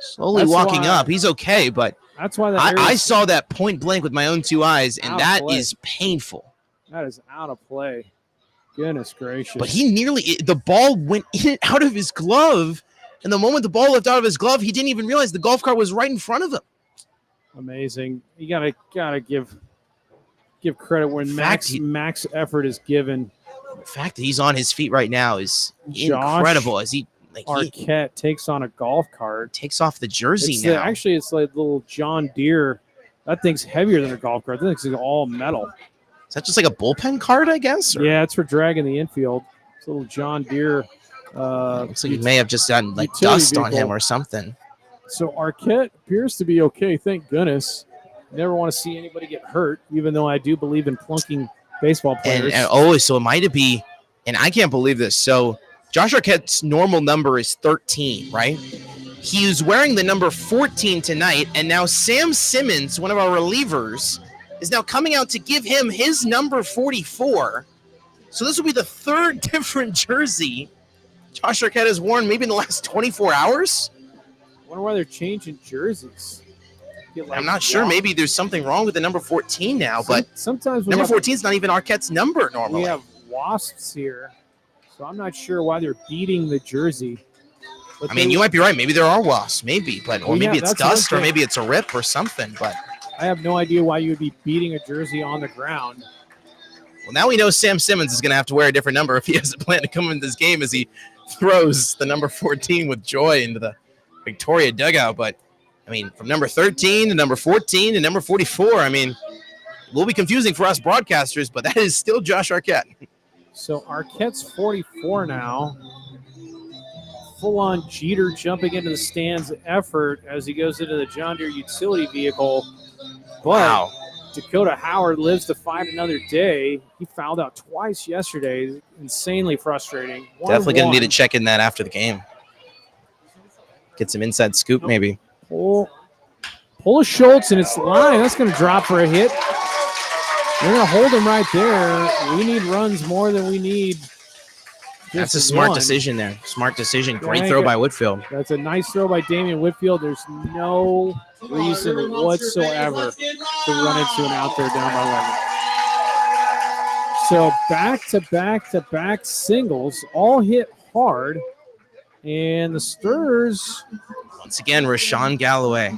slowly walking up. He's okay, but that's why I saw that point blank with my own 2 eyes, and that is painful. That is out of play. Goodness gracious. But the ball went in and out of his glove, and the moment the ball left out of his glove, he didn't even realize the golf cart was right in front of him. Amazing. You gotta give credit when max effort is given. The fact that he's on his feet right now is incredible. As Arquette takes on a golf cart, takes off the jersey now. Actually, it's like little John Deere. That thing's heavier than a golf cart. That thing's all metal. Is that just like a bullpen cart, I guess? Or? Yeah, it's for dragging the infield. It's a little John Deere. Looks like he may have just gotten like dust on him or something. So Arquette appears to be okay, thank goodness. Never want to see anybody get hurt, even though I do believe in plunking baseball players. So it might be, and I can't believe this. So Josh Arquette's normal number is 13, right? He was wearing the number 14 tonight, and now Sam Simmons, one of our relievers, is now coming out to give him his number 44. So this will be the 3rd different jersey Josh Arquette has worn maybe in the last 24 hours. I wonder why they're changing jerseys. I'm not sure. Maybe there's something wrong with the number 14 now, but sometimes number 14 is not even Arquette's number normally. We have wasps here, so I'm not sure why they're beating the jersey. But I mean, you might be right. Maybe there are wasps, maybe, or maybe it's dust, or maybe it's a rip or something. But I have no idea why you would be beating a jersey on the ground. Well, now we know Sam Simmons is going to have to wear a different number if he has a plan to come into this game as he throws the number 14 with joy into the Victoria dugout. But I mean, from number 13 to number 14 to number 44, I mean, it will be confusing for us broadcasters, but that is still Josh Arquette. So Arquette's 44 now. Full-on Jeter jumping into the stands effort as he goes into the John Deere utility vehicle. But wow. Dakota Howard lives to fight another day. He fouled out twice yesterday. Insanely frustrating. Definitely going to need to check in that after the game. Get some inside scoop maybe. Pull a Schultz, and it's line. That's going to drop for a hit. They're going to hold him right there. We need runs more than we need. That's a smart decision there. Smart decision. Great throw by Whitfield. That's a nice throw by Damian Whitfield. There's no reason whatsoever to run into an out there down by 11. So back-to-back-to-back singles, all hit hard. And the Sturs, once again, Rashawn Galloway,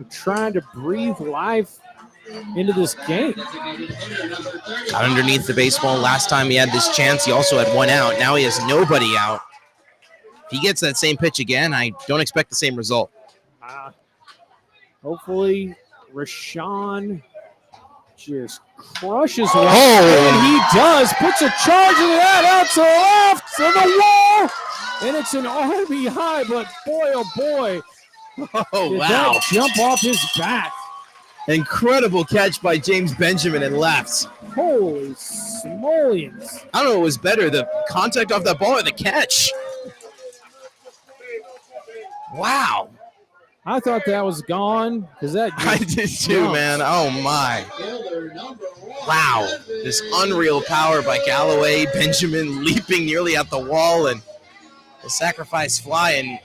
are trying to breathe life into this game. Got underneath the baseball last time he had this chance. He also had 1 out. Now he has nobody out. If he gets that same pitch again, I don't expect the same result. Hopefully, Rashawn just crushes one. And he does. Puts a charge into that out to the left to the wall. And it's an RBI, but boy, oh boy. Oh, did wow. that jump off his bat. Incredible catch by James Benjamin and left. Holy smolians. I don't know what was better, the contact off that ball or the catch. Wow. I thought that was gone because that I did too, man. Oh my. Wow. This unreal power by Galloway, Benjamin leaping nearly at the wall, and the sacrifice fly. And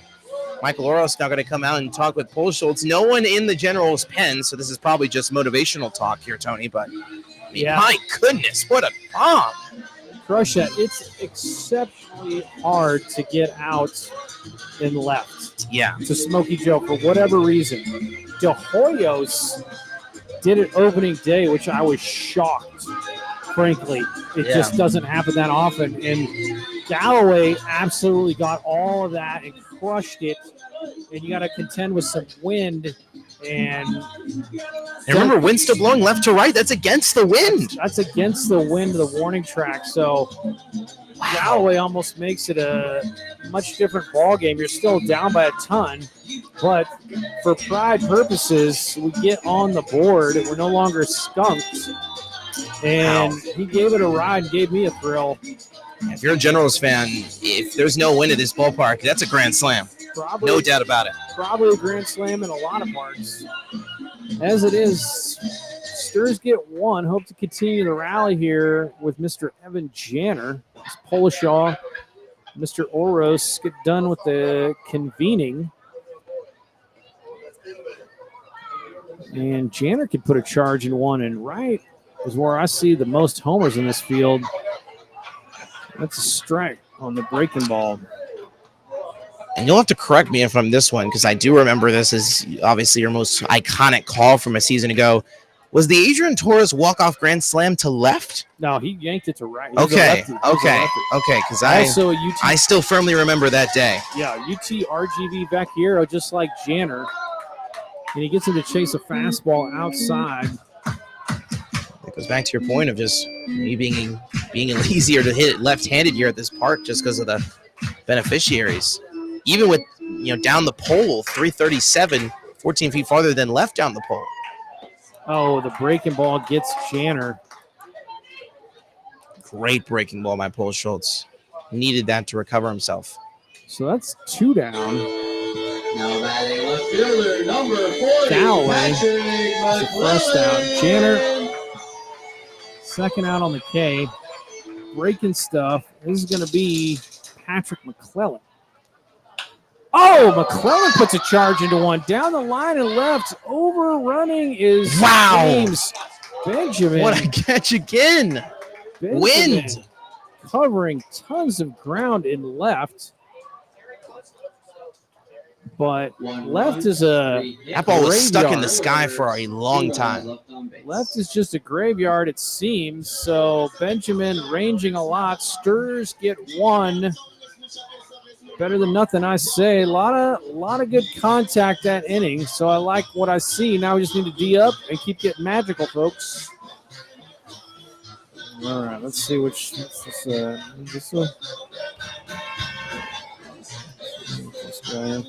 Michael Oros now going to come out and talk with Paul Schultz. No one in the Generals' pen, so this is probably just motivational talk here, Tony. But I mean, my goodness, what a bomb! Crush that. It's exceptionally hard to get out in left. Yeah. To Smokey Joe for whatever reason. De Hoyos did it opening day, which I was shocked. Frankly, it just doesn't happen that often. And Galloway absolutely got all of that and crushed it. And you got to contend with some wind. And remember, wind's still blowing left to right. That's against the wind. That's against the wind of the warning track. So Galloway almost makes it a much different ball game. You're still down by a ton, but for pride purposes, we get on the board. We're no longer skunked. And he gave it a ride and gave me a thrill. If you're a Generals fan, if there's no wind at this ballpark, that's a grand slam. Probably, no doubt about it. Probably a grand slam in a lot of parts. As it is, Sturs get one. Hope to continue the rally here with Mr. Evan Janner. Polishaw, Mr. Oros get done with the convening. And Janner could put a charge in one, and right is where I see the most homers in this field. That's a strike on the breaking ball. And you'll have to correct me if I'm this one, because I do remember this as obviously your most iconic call from a season ago. Was the Adrian Torres walk-off grand slam to left? No, he yanked it to right. Okay, because I still firmly remember that day. Yeah, UT RGV Vaquero, just like Janner. And he gets him to chase a fastball outside. It goes back to your point of just me being easier to hit left-handed here at this park just because of the beneficiaries. Even with, down the pole, 337, 14 feet farther than left down the pole. Oh, the breaking ball gets Janner. Great breaking ball by Paul Schultz. Needed that to recover himself. So that's 2 down. Now batting left fielder, number 40. Galloway. First down. Janner, second out on the K. Breaking stuff. This is going to be Patrick McClellan. Oh, McClellan puts a charge into one. Down the line and left. Overrunning is James Benjamin. What a catch again. Benjamin wind. Covering tons of ground in left. But left is a that ball was stuck in the sky for a long time. Left is just a graveyard, it seems. So Benjamin ranging a lot. Sturs get one. Better than nothing, I say. A lot of good contact that inning. So I like what I see. Now we just need to D up and keep getting magical, folks. All right, let's see which this one. This guy.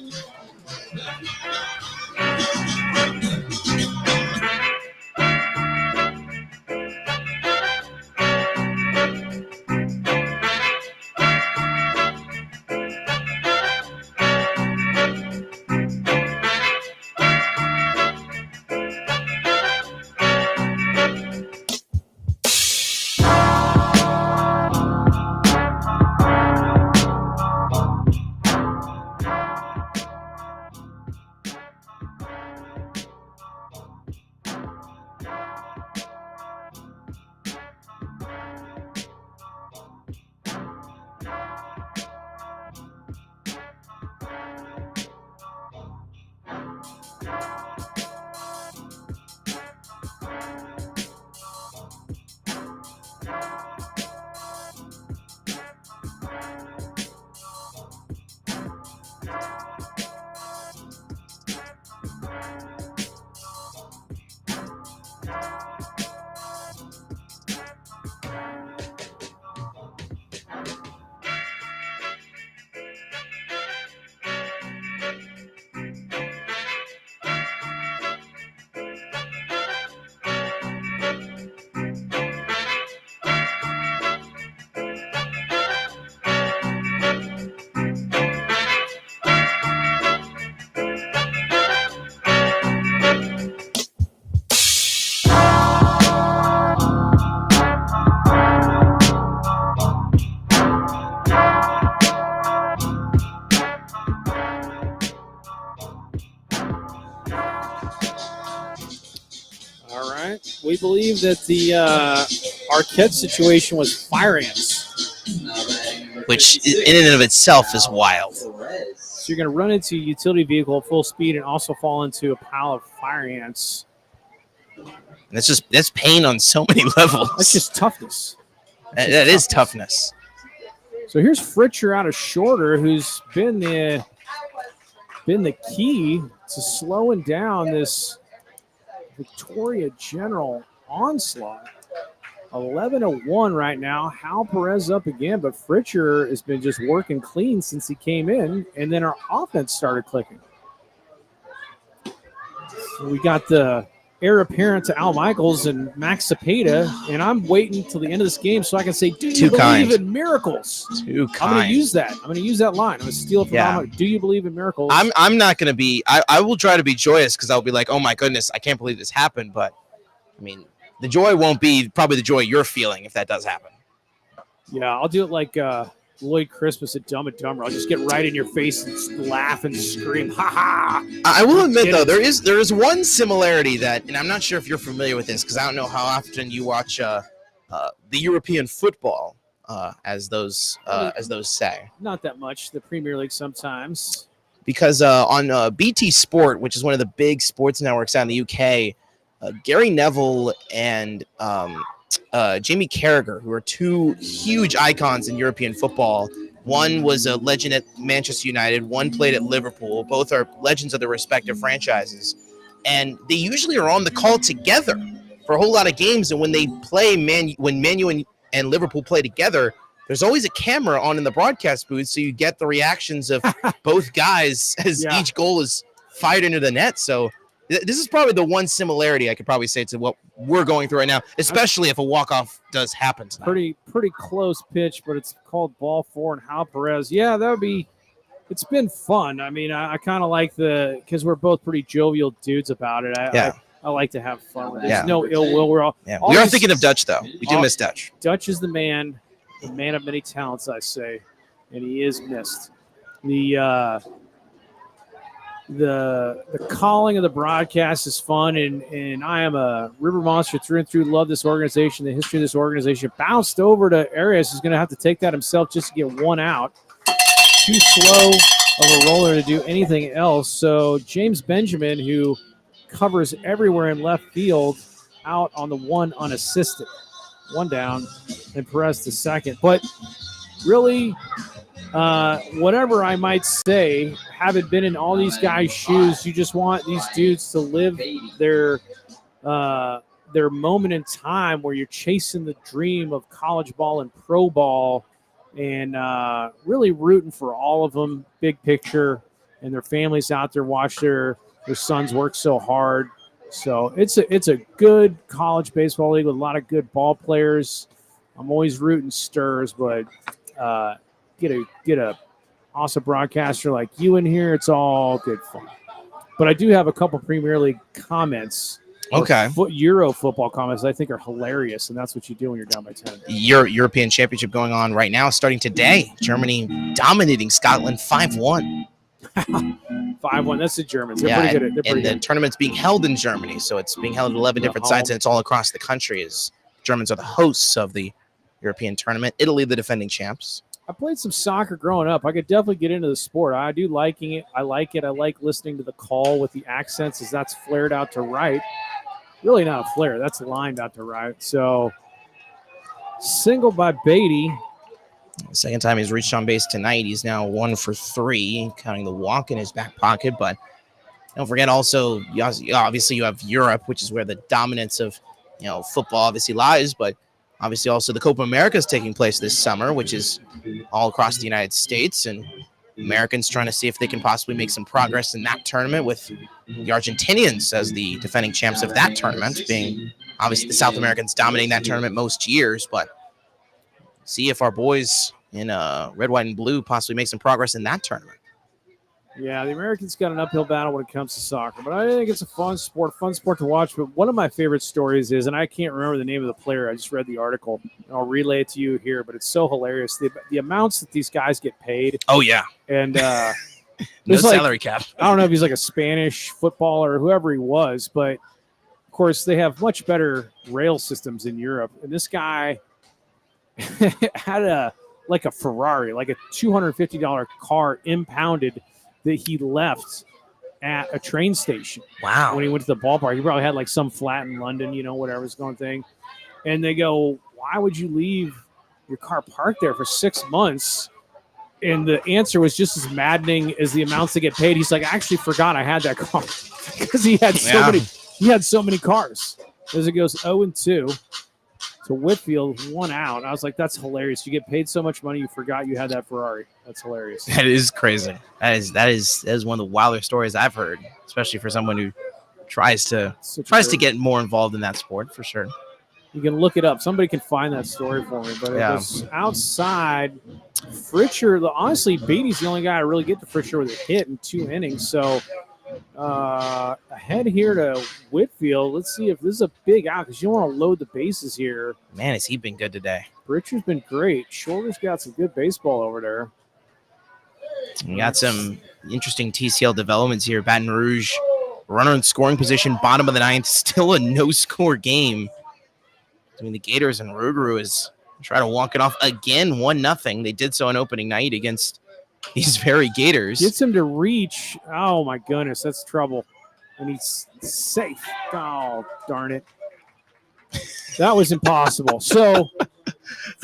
right. We believe that the Arquette situation was fire ants. which in and of itself is wild. So you're going to run into a utility vehicle at full speed and also fall into a pile of fire ants. And that's pain on so many levels. That's just toughness. That is toughness. So here's Fritcher out of shorter, who's been the key to slowing down this Victoria General onslaught. 11-1 right now. Hal Perez up again, but Fritcher has been just working clean since he came in, and then our offense started clicking. So we got the heir apparent to Al Michaels and Max Cepeda, and I'm waiting till the end of this game so I can say, do you believe in miracles? Too kind. I'm going to use that. I'm going to use that line. I'm going to steal it from Al Michaels. Do you believe in miracles? I'm not going to be – I will try to be joyous because I'll be like, oh, my goodness, I can't believe this happened. But, I mean, the joy won't be probably the joy you're feeling if that does happen. Yeah, I'll do it like Lloyd Christmas at Dumb and Dumber. I'll just get right in your face and laugh and scream, ha ha. I will admit, though, there is one similarity that, and I'm not sure if you're familiar with this because I don't know how often you watch the European football, as those say. Not that much. The Premier League sometimes. Because on BT Sport, which is one of the big sports networks out in the UK, Gary Neville and Jamie Carragher, who are two huge icons in European football. One was a legend at Manchester United. One played at Liverpool. Both are legends of their respective franchises. And they usually are on the call together for a whole lot of games. And when they play, when Man U and Liverpool play together, there's always a camera on in the broadcast booth, so you get the reactions of both guys as each goal is fired into the net. So this is probably the one similarity I could probably say to what we're going through right now, especially if a walk-off does happen tonight. Pretty close pitch, but it's called ball 4 and Hal Perez. Yeah, that would be – it's been fun. I mean, I kind of like because we're both pretty jovial dudes about it. I like to have fun with it. There's no ill will. We're all we are thinking of Dutch, though. We do miss Dutch. Dutch is the man of many talents, I say, and he is missed. The calling of the broadcast is fun, and I am a River Monster through and through. Love this organization, the history of this organization. Bounced over to Arias, who's going to have to take that himself just to get one out. Too slow of a roller to do anything else. So James Benjamin, who covers everywhere in left field, out on the one unassisted. One down, and Perez the second. But really, whatever I might say, having been in all these guys' shoes, you just want these dudes to live their moment in time where you're chasing the dream of college ball and pro ball, and really rooting for all of them, big picture, and their families out there watch their sons work so hard. So it's a good college baseball league with a lot of good ball players. I'm always rooting Stirs, but get a awesome broadcaster like you in here, it's all good fun. But I do have a couple Premier League comments. Okay. Euro football comments I think are hilarious, and that's what you do when you're down by 10. European Championship going on right now, starting today. Germany dominating Scotland 5-1. 5-1. That's the Germans. They're pretty good. And the tournament's being held in Germany, so it's being held at 11 different sites, and it's all across the country. As Germans are the hosts of the European tournament. Italy, the defending champs. I played some soccer growing up. I could definitely get into the sport. I do liking it. I like it. I like listening to the call with the accents as that's flared out to right. Really not a flare. That's lined out to right. So single by Beatty. Second time he's reached on base tonight. He's now 1 for 3, counting the walk in his back pocket. But don't forget also, obviously you have Europe, which is where the dominance of football obviously lies. But obviously also the Copa America is taking place this summer, which is all across the United States. And Americans trying to see if they can possibly make some progress in that tournament with the Argentinians as the defending champs of that tournament, being obviously the South Americans dominating that tournament most years. But see if our boys in red, white, and blue possibly make some progress in that tournament. Yeah, the Americans got an uphill battle when it comes to soccer, but I think it's a fun sport to watch. But one of my favorite stories is, and I can't remember the name of the player. I just read the article, and I'll relay it to you here, but it's so hilarious. The amounts that these guys get paid. Oh, yeah. And no salary cap. I don't know if he's like a Spanish footballer or whoever he was, but course, they have much better rail systems in Europe. And this guy had a Ferrari, like a $250 car impounded that he left at a train station. Wow. When he went to the ballpark. He probably had like some flat in London, whatever's going thing. And they go, why would you leave your car parked there for 6 months? And the answer was just as maddening as the amounts that get paid. He's like, I actually forgot I had that car because he had so many cars. As it goes 0-2 to Whitfield, 1 out. I was like, that's hilarious. You get paid so much money, you forgot you had that Ferrari. That's hilarious. That is crazy. That is one of the wilder stories I've heard, especially for someone who tries to get more involved in that sport, for sure. You can look it up. Somebody can find that story for me. But it was outside. Fritcher, honestly, Beatty's the only guy I really get to Fritcher with a hit in 2 innings. So ahead here to Whitfield. Let's see if this is a big out because you want to load the bases here. Man, has he been good today? Fritcher's been great. Shorter's got some good baseball over there. We got some interesting TCL developments here. Baton Rouge, runner in scoring position, bottom of the 9th. Still a no-score game. I mean, the Gators and Rougarou is trying to walk it off again, 1-0. They did so on opening night against these very Gators. Gets him to reach. Oh, my goodness. That's trouble. And he's safe. Oh, darn it. That was impossible. So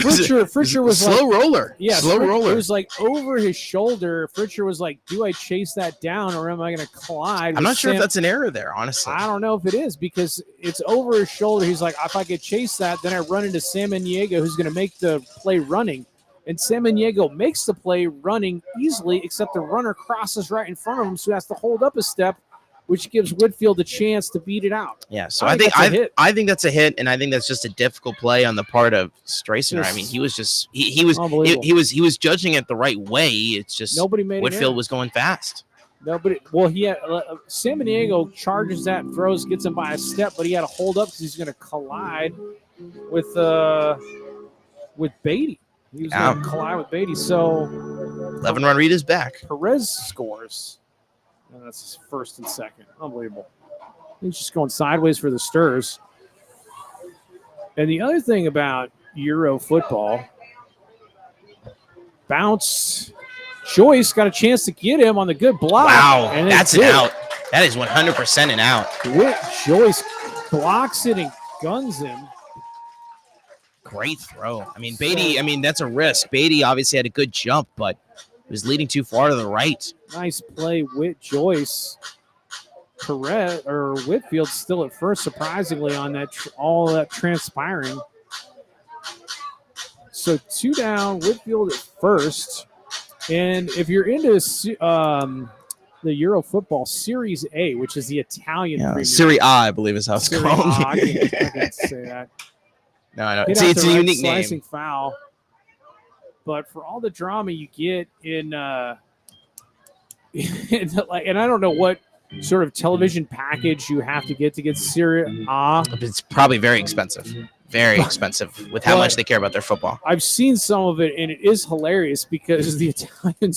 Fritcher was slow roller. Yeah, slow roller. It was like over his shoulder. Fritcher was like, do I chase that down or am I going to collide? I'm not sure if that's an error there, honestly. I don't know if it is because it's over his shoulder. He's like, if I could chase that, then I run into Samaniego, who's going to make the play running. And Samaniego makes the play running easily, except the runner crosses right in front of him, so he has to hold up a step, which gives Whitfield a chance to beat it out. Yeah, so I think that's a hit, and I think that's just a difficult play on the part of Streisner. I mean, he was just he was judging it the right way. It's just nobody made Whitfield was going fast. Nobody. Well, he had Samaniego charges that and throws, gets him by a step, but he had to hold up because he's going to collide with Beatty. He was going to collide with Beatty. So 11-run read is back. Perez scores. And that's his first and second. Unbelievable. He's just going sideways for the Sturs. And the other thing about Euro football, bounce. Joyce got a chance to get him on the good block. Wow, and that's an out. That is 100% an out. Whit Joyce blocks it and guns him. Great throw. I mean, Beatty, that's a risk. Beatty obviously had a good jump, but was leading too far to the right. Nice play, Joyce. Whitfield still at first, surprisingly, on that all that transpiring. So 2 down, Whitfield at first. And if you're into the Euro football Series A, which is the Italian Premier Serie A, I believe is how it's Serie called. A, I can't say that. No. It's a unique name. Foul. But for all the drama you get in and I don't know what sort of television package you have to get Serie A. It's probably very expensive. Very expensive with how much they care about their football. I've seen some of it, and it is hilarious because the Italian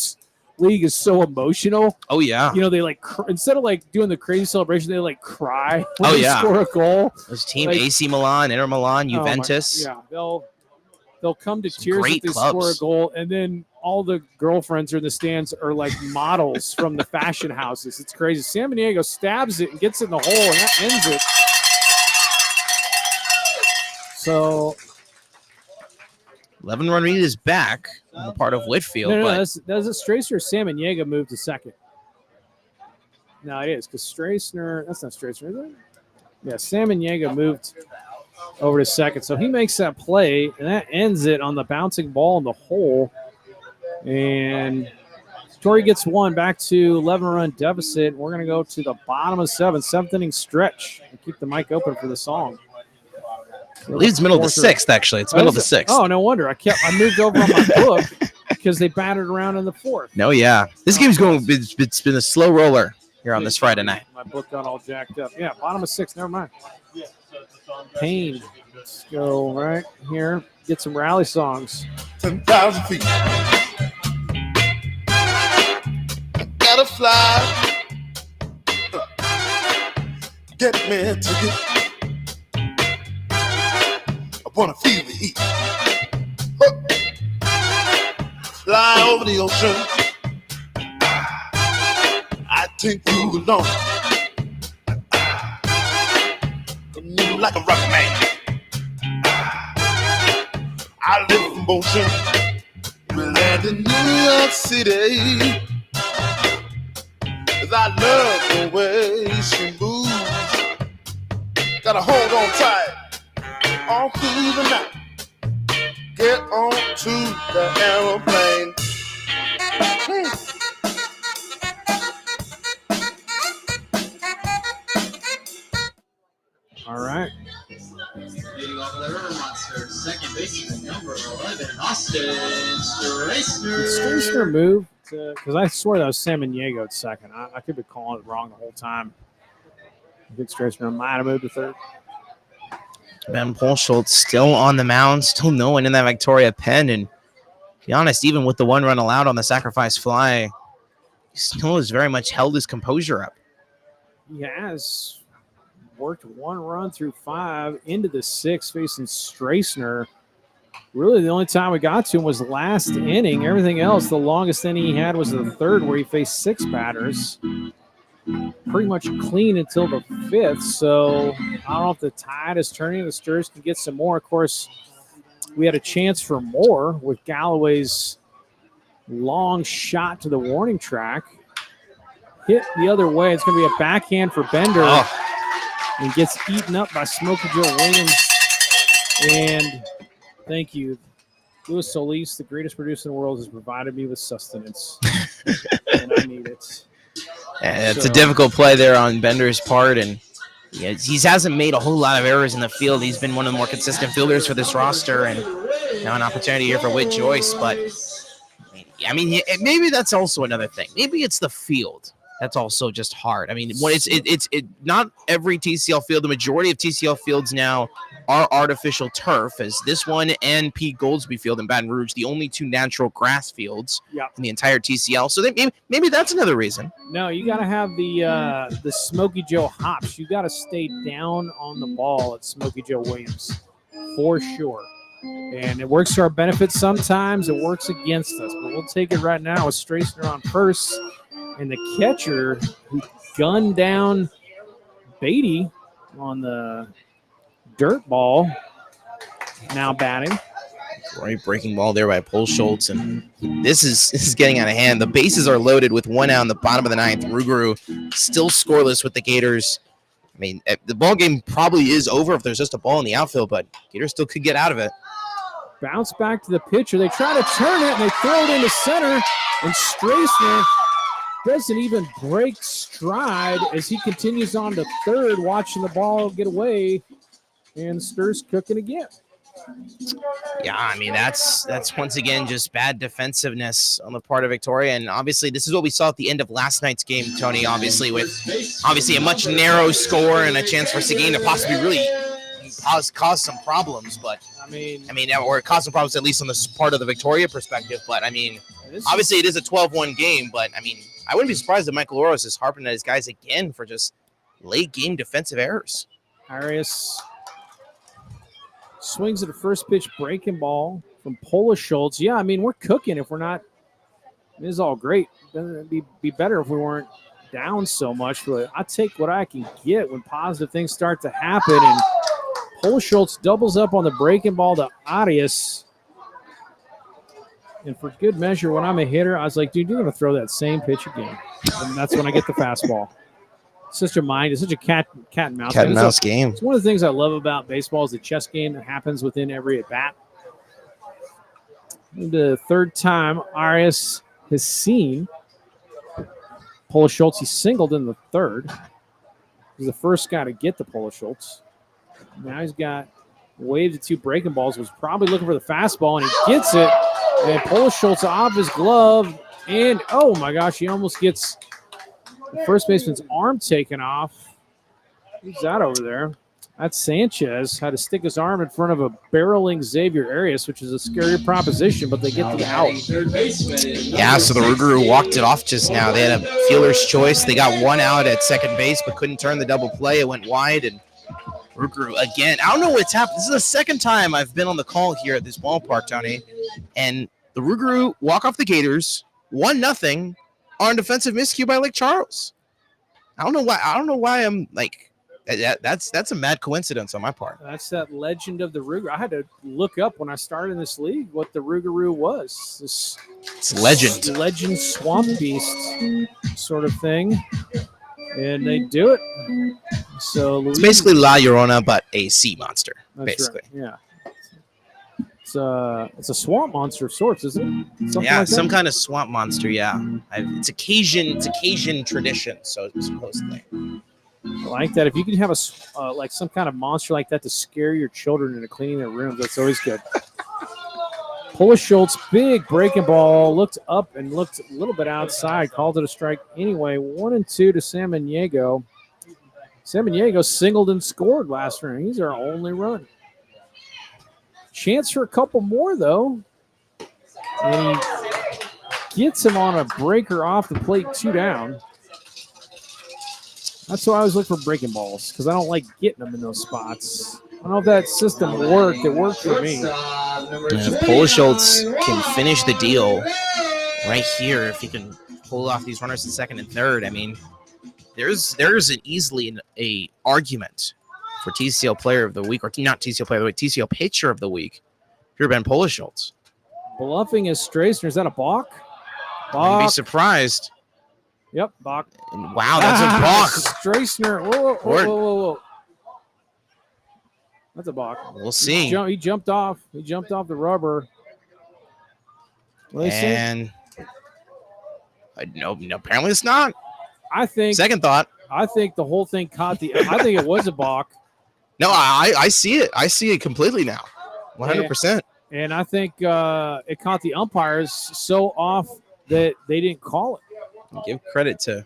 league is so emotional. Oh, yeah. They instead of doing the crazy celebration, they cry when they score a goal. Those teams, AC Milan, Inter Milan, Juventus. They'll come to tears if they score a goal, and then all the girlfriends are in the stands are like models from the fashion houses. It's crazy. Samaniego stabs it and gets it in the hole, and that ends it. So 11-run read is back on the part of Whitfield. No, that's a Streisner or Samaniego moved to second. No, it is because Streisner. That's not Streisner, is it? Yeah, Samaniego moved over to second. So he makes that play, and that ends it on the bouncing ball in the hole. And Victoria gets one, back to 11-run deficit. We're going to go to the bottom of 7th inning stretch. And keep the mic open for the song. I believe it's middle of the 6th, actually. It's middle of the 6th. Oh, no wonder. I moved over on my book because they battered around in the 4th. No, yeah. This game's going. It's been a slow roller here on this Friday night. My book got all jacked up. Yeah, bottom of 6th. Never mind. Payne. Let's go right here. Get some rally songs. 10,000 feet. Gotta fly. Get me a ticket. wanna feel the heat. Huh. Fly over the ocean. I take you along. Move like a rocket man. I live in motion. We land in New York City. 'Cause I love the way she moves. Gotta hold on tight all through the night. Get on to the aeroplane. All right. Leading off the River Monster, second baseman, number 11, Austin Straisner. Did Straisner move? Because I swear that was Samaniego at second. I could be calling it wrong the whole time. I think Straisner might have moved to third. Ben Polschultz still on the mound, still no one in that Victoria pen. And to be honest, even with the 1 run allowed on the sacrifice fly, he still has very much held his composure up. He has worked 1 run through 5 into the 6th facing Straisner. Really, the only time we got to him was last inning. Everything else, the longest inning he had was the 3rd, where he faced 6 batters. Pretty much clean until the 5th. So I don't know if the tide is turning. The Sturs can get some more. Of course, we had a chance for more with Galloway's long shot to the warning track. Hit the other way. It's going to be a backhand for Bender. Oh. And gets eaten up by Smokey Joe Williams. And thank you. Luis Solis, the greatest producer in the world, has provided me with sustenance. And I need it. Yeah, it's a difficult play there on Bender's part, and he hasn't made a whole lot of errors in the field. He's been one of the more consistent fielders for this roster, and now an opportunity here for Whit Joyce. But I mean, maybe that's also another thing. Maybe it's the field that's also just hard. I mean, when it's not every TCL field. The majority of TCL fields now are artificial turf, as this one and Pete Goldsby Field in Baton Rouge, the only 2 natural grass fields in the entire TCL. So maybe that's another reason. No, you got to have the Smokey Joe hops. You got to stay down on the ball at Smokey Joe Williams for sure. And it works to our benefit sometimes. It works against us. But we'll take it right now with Straisner on first. And the catcher who gunned down Beatty on the dirt ball now batting. Right, breaking ball there by Polschultz, and this is getting out of hand. The bases are loaded with 1 out in the bottom of the 9th. Ruguru still scoreless with the Gators. I mean, the ball game probably is over if there's just a ball in the outfield, but Gators still could get out of it. Bounce back to the pitcher. They try to turn it, and they throw it into center, and Straisner doesn't even break stride as he continues on to third, watching the ball get away, and Sturs cooking again. Yeah, I mean, that's once again just bad defensiveness on the part of Victoria, and obviously this is what we saw at the end of last night's game, Tony, obviously with a much narrow score and a chance for Seguin to possibly really cause some problems, but I mean, or cause some problems at least on this part of the Victoria perspective, but I mean, obviously it is a 12-1 game, but I mean, I wouldn't be surprised if Michael Oros is harping at his guys again for just late game defensive errors. Arias swings at a first pitch breaking ball from Polschultz. Yeah, I mean, we're cooking if we're not. This is all great. It'd be better if we weren't down so much, but I take what I can get when positive things start to happen. And Polschultz doubles up on the breaking ball to Arias. And for good measure, when I'm a hitter, I was like, dude, you're going to throw that same pitch again. And that's when I get the fastball. It's such a cat and mouse game. It's one of the things I love about baseball is the chess game that happens within every at-bat. The third time Arias has seen Polschultz. He singled in the 3rd. He's the first guy to get the Polschultz. Now he's got waved to 2 breaking balls, was probably looking for the fastball, and he gets it. And Polschultz off his glove, and oh my gosh, he almost gets the first baseman's arm taken off. Who's that over there? That's Sanchez. Had to stick his arm in front of a barreling Xavier Arias, which is a scary proposition, but they get the out. Yeah, so the Ruguru walked it off just now. They had a fielder's choice. They got 1 out at second base, but couldn't turn the double play. It went wide, and Ruguru again. I don't know what's happened. This is the second time I've been on the call here at this ballpark, Tony. And the Ruguru walk off the Gators 1-0 on defensive miscue by Lake Charles. I don't know why I'm like that's a mad coincidence on my part. That's that legend of the Rougarou. I had to look up when I started in this league what the Rougarou was. It's legend. Legend swamp beast sort of thing. And they do it. So It's basically La Llorona, but a sea monster, basically. Right. Yeah. It's a swamp monster of sorts, isn't it? Something like some that? kind of swamp monster. Yeah, it's a Cajun tradition. So supposedly. I like that. If you can have like some kind of monster like that to scare your children into cleaning their rooms, that's always good. Schultz, big breaking ball, looked up and looked a little bit outside, called it a strike anyway. 1-2 to Samaniego. Samaniego singled and scored last round. He's our only run. Chance for a couple more, though. And he gets him on a breaker off the plate, 2 down. That's why I always look for breaking balls, because I don't like getting them in those spots. I don't know if that system worked. It worked for me. If Schultz can finish the deal right here, if he can pull off these runners in second and third, I mean, there's easily a argument for TCL Player of the Week, or not TCL Player of the Week, TCL Pitcher of the Week. Here, Ben Schultz. Bluffing is Straisner. Is that a balk? I'd be surprised. Yep, balk. Wow, that's a balk. Straisner. Whoa. That's a balk. We'll see. He jumped off. He jumped off the rubber. And no, apparently it's not. I think. Second thought. I think the whole thing caught the. I think it was a balk. No, I see it. I see it completely now. 100%. And I think it caught the umpires so off that they didn't call it. Give credit to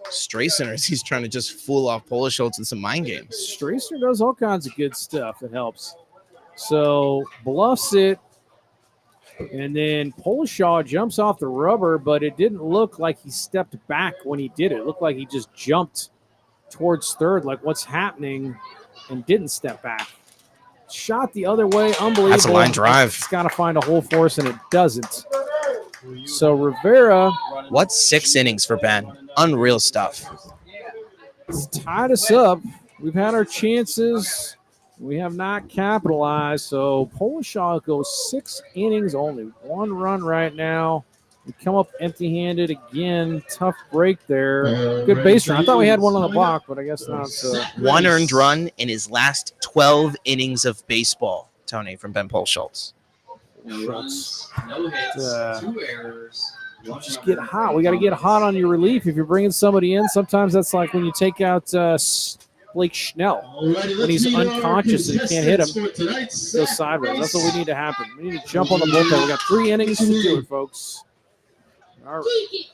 Straisner as he's trying to just fool off Schultz in some mind games. Straisner does all kinds of good stuff. It helps. So bluffs it, and then Polishaw jumps off the rubber, but it didn't look like he stepped back when he did it. It looked like he just jumped towards third, like what's happening, and didn't step back. Shot the other way, unbelievable. That's a line drive. It's got to find a hole for us, and it doesn't. So Rivera. What's 6 innings for Ben? Unreal stuff. It's tied us up. We've had our chances. We have not capitalized. So Polishaw goes 6 innings, only 1 run right now. We come up empty-handed again. Tough break there. Good base run. I thought we had one on the block, but I guess not. So 1 earned run in his last 12 innings of baseball, Tony, from Ben Schultz. Runs, no hits, 2 errors. Just get hot. We got to get hot on your relief. If you're bringing somebody in, sometimes that's like when you take out Blake Schnell when he's unconscious and you can't hit him. Go sideways. That's what we need to happen. We need to jump on the bullpen. We got 3 innings to do it, folks. All right.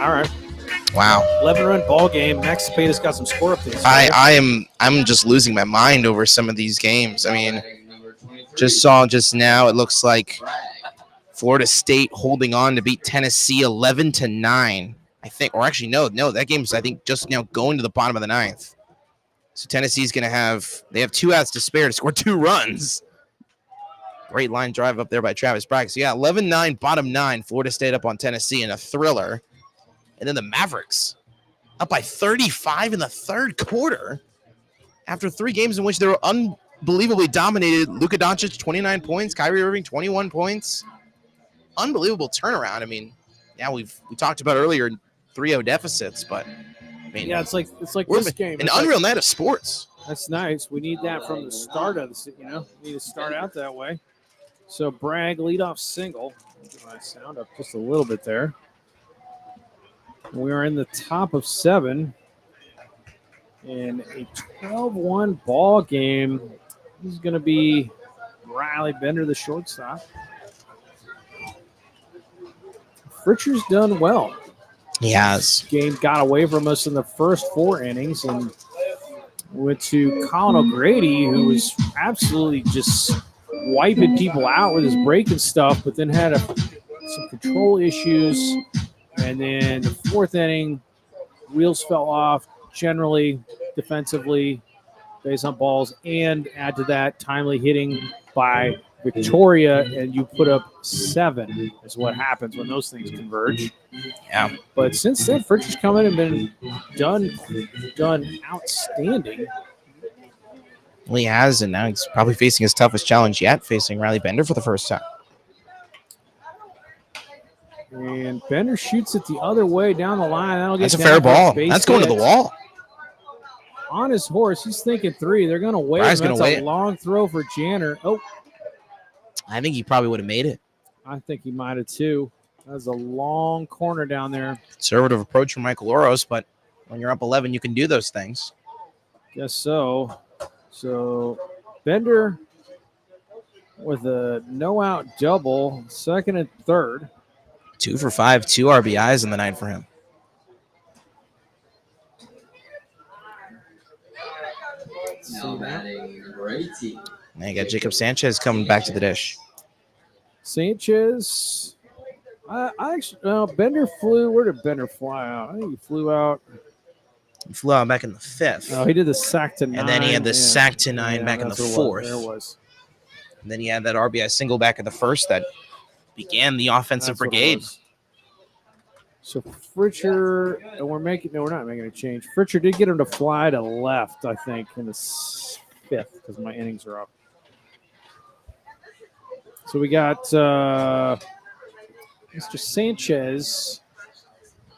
All right. Wow. 11-run ball game. Max Cepeda's got some score updates. I'm just losing my mind over some of these games. I mean, just saw just now, it looks like Florida State holding on to beat Tennessee 11-9. I think, or actually, no, that game's, I think, just now going to the bottom of the ninth. So Tennessee's going to they have 2 outs to spare to score 2 runs. Great line drive up there by Travis Bragg. So, yeah, 11-9, bottom 9. Florida State up on Tennessee in a thriller. And then the Mavericks up by 35 in the third quarter after 3 games in which they were unbelievably dominated. Luka Doncic, 29 points. Kyrie Irving, 21 points. Unbelievable turnaround. I mean, yeah, we talked about earlier 3-0 deficits, but I mean, yeah, it's like we're this game. An It's unreal like, night of sports. that's nice. We need that from the start of the, we need to start out that way. So Bragg leadoff single. Get my sound up just a little bit there. We are in the top of 7 in a 12-1 ball game. This is going to be Riley Bender, the shortstop. Fritcher's done well. He has. This game got away from us in the first 4 innings and went to Colin O'Grady, who was absolutely just wiping people out with his breaking stuff, but then had some control issues. And then the 4th inning, wheels fell off generally, defensively, based on balls, and add to that timely hitting by Victoria, and you put up 7 is what happens when those things converge. Yeah. But since then, Fritcher's come in and been done outstanding. Well, he has, and now he's probably facing his toughest challenge yet, facing Riley Bender for the first time. And Bender shoots it the other way down the line. That'll get That's a down fair for ball. base That's going to hit. the wall. On his horse, he's thinking 3. They're going to wait. Brian's That's gonna a wait. long throw for Janner. Oh, I think he probably would have made it. I think he might have too. That was a long corner down there. Conservative approach from Michael Oros, but when you're up 11, you can do those things. Guess so. So Bender with a no-out double, 2nd and 3rd. 2 for 5, 2 RBIs in the night for him. Now batting number 18. Now you got Jacob Sanchez coming back to the dish. Sanchez. I actually, Bender flew. Where did Bender fly out? I think he flew out. He flew out back in the 5th. Oh, he did the sack to 9. And then he had the sack to 9 back in the that's what 4th. There it was. And then he had that RBI single back in the 1st that began the offensive That's what it brigade. was. So Fritcher, and we're not making a change. Fritcher did get him to fly to left, I think, in the 5th because my innings are up. So we got Mr. Sanchez,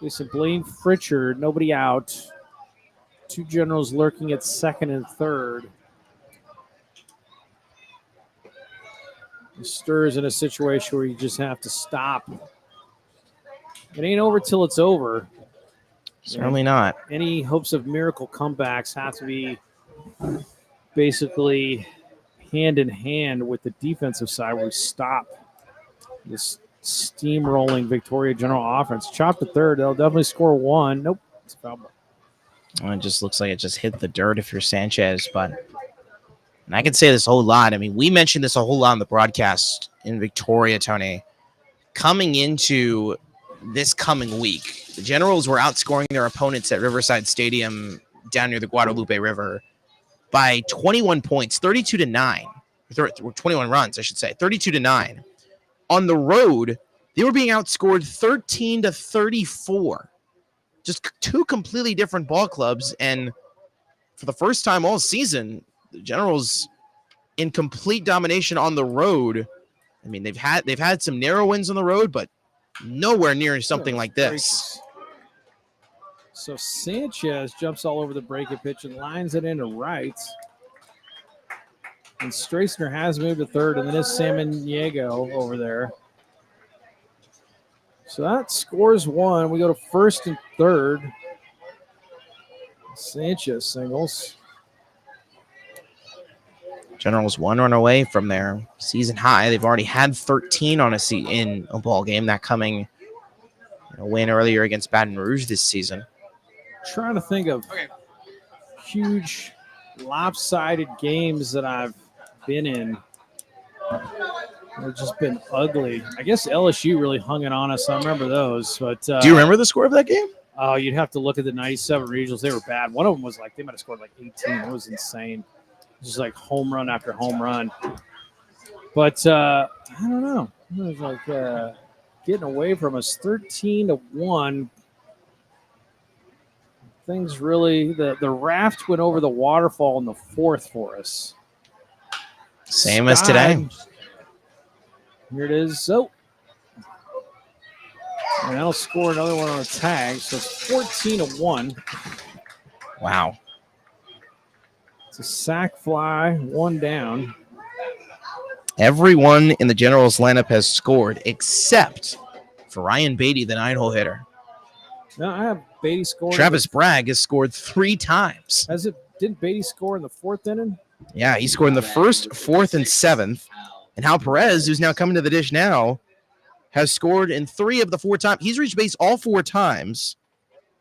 Jason Blaine Fritcher, nobody out. 2 generals lurking at 2nd and 3rd. Stirs in a situation where you just have to stop. It ain't over till it's over. Certainly not. Any hopes of miracle comebacks have to be basically hand in hand with the defensive side where we stop this steamrolling Victoria General offense. Chop to 3rd. They'll definitely score 1. Nope. It's a foul ball. Well, it just looks like it just hit the dirt if you're Sanchez, but and I can say this a whole lot. I mean, we mentioned this a whole lot on the broadcast in Victoria, Tony. Coming into this coming week, the Generals were outscoring their opponents at Riverside Stadium down near the Guadalupe River by 21 points, 32-9. 21 runs, I should say, 32-9. On the road, they were being outscored 13-34. Just 2 completely different ball clubs, and for the first time all season, the Generals in complete domination on the road. I mean, they've had some narrow wins on the road, but nowhere near something like this. So Sanchez jumps all over the breaking pitch and lines it into right. And Strassner has moved to 3rd, and then is Samaniego over there. So that scores 1. We go to 1st and 3rd. Sanchez singles. Generals 1 run away from their season high. They've already had 13 on in a ball game. That coming A win earlier against Baton Rouge this season. Trying to think of huge lopsided games that I've been in. They've just been ugly. I guess LSU really hung it on us. I remember those. But Do you remember the score of that game? oh, you'd have to look at the 97 regionals. They were bad. One of them was like, they might have scored like 18. It was insane. Just like home run after home run. But I don't know. It was like getting away from us 13-1. Things really, the raft went over the waterfall in the fourth for us. Same as today. Here it is. So, and that'll score another one on a tag. So it's 14-1. Wow. It's a sack fly, one down. Everyone in the Generals lineup has scored except for Ryan Beatty, the 9-hole hitter. No, I have Beatty scoring. Travis Bragg has scored 3 times. Didn't Beatty score in the fourth inning? Yeah, he scored in the first, fourth, and seventh. And Hal Perez, who's now coming to the dish now, has scored in 3 of the 4 times. He's reached base all 4 times,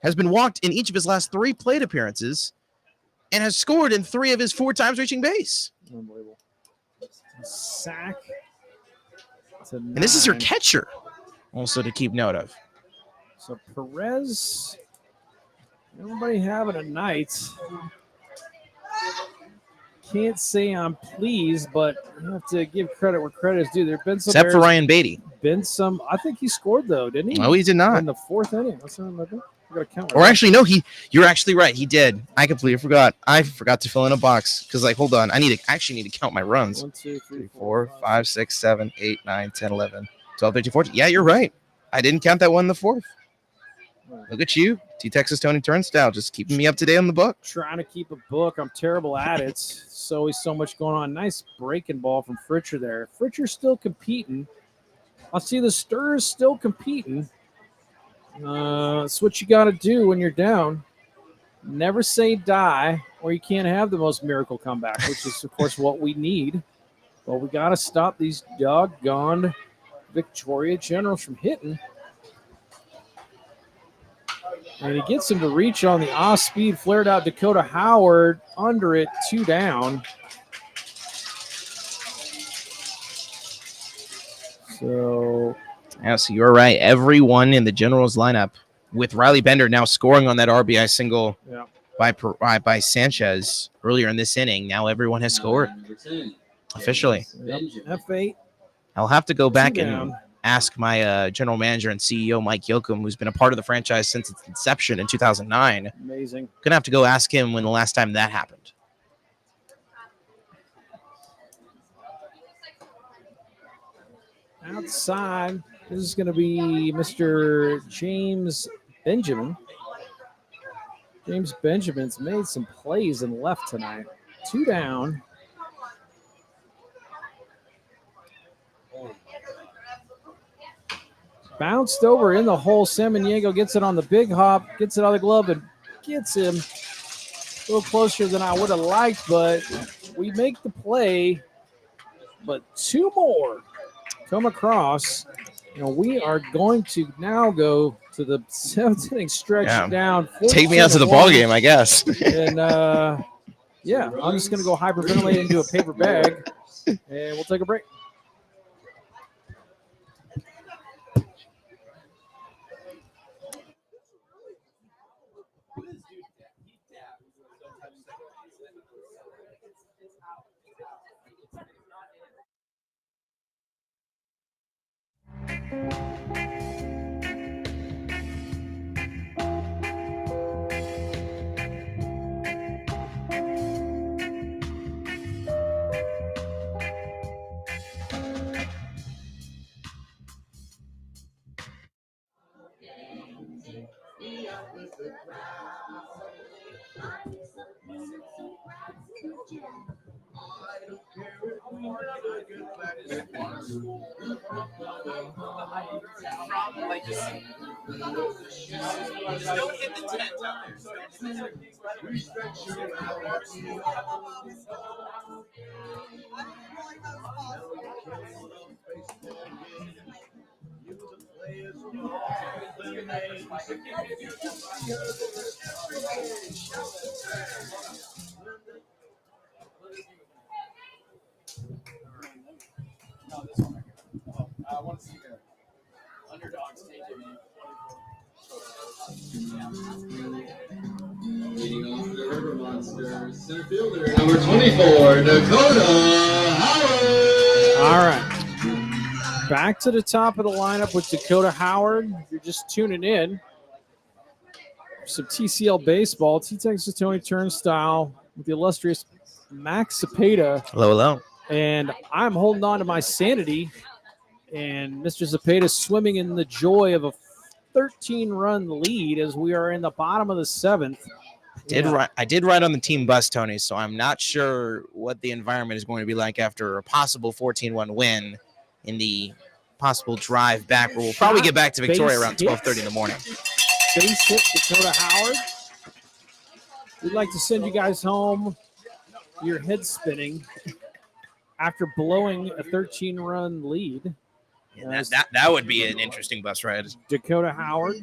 has been walked in each of his last 3 plate appearances, and has scored in 3 of his 4 times reaching base. Unbelievable. Sack. And this is her catcher, also to keep note of. So Perez, everybody having a night. Can't say I'm pleased, but I have to give credit where credit is due. There've been some Except for Ryan Beatty. I think he scored though, didn't he? No, he did not. In the 4th inning. What's that about? I gotta count. Or actually, no, you're actually right. He did. I completely forgot. I forgot to fill in a box because, like, hold on. I actually need to count my runs. 1, 2, 3, 4, 5, 6, 7, 8, 9, 10, 11, 12, 13, 14. Yeah, you're right. I didn't count that one in the 4th. Look at you, T-Texas Tony Turnstile, just keeping me up to date on the book. Trying to keep a book. I'm terrible at it. So always so much going on. Nice breaking ball from Fritcher there. Fritcher's still competing. I see the Stir's still competing. That's what you got to do when you're down. Never say die, or you can't have the most miracle comeback, which is, of course, what we need. But we got to stop these doggone Victoria Generals from hitting. And he gets him to reach on the off-speed, flared out Dakota Howard. Under it, 2 down. So you're right. Everyone in the Generals lineup, with Riley Bender now scoring on that RBI single by Sanchez earlier in this inning, now everyone has scored officially. F8. I'll have to go back and ask my general manager and CEO, Mike Yoakum, who's been a part of the franchise since its inception in 2009. Amazing. Gonna have to go ask him when the last time that happened. Outside, this is going to be Mr. James Benjamin. James Benjamin's made some plays and left tonight. 2 down. Bounced over in the hole. Samaniego gets it on the big hop, gets it on the glove, and gets him a little closer than I would have liked, but we make the play. But 2 more come across. We are going to now go to the 7th inning stretch down. Take me out to the ball game, I guess. And I'm just going to go hyperventilate into a paper bag, and we'll take a break. Leading off for the River Monsters, center fielder, number 24, Dakota Howard. All right. Back to the top of the lineup with Dakota Howard. If you're just tuning in, some TCL baseball. T-Texas Tony Turnstile with the illustrious Max Zapata. Hello, hello. And I'm holding on to my sanity. And Mr. Zapata swimming in the joy of a 13-run lead as we are in the bottom of the 7th. I did ride on the team bus, Tony, so I'm not sure what the environment is going to be like after a possible 14-1 win in the possible drive back, where we'll probably get back to Victoria around 12:30 in the morning. Base hit Dakota Howard. We'd like to send you guys home. Your head spinning after blowing a 13-run lead. Yeah, that would be an interesting bus ride. Dakota Howard.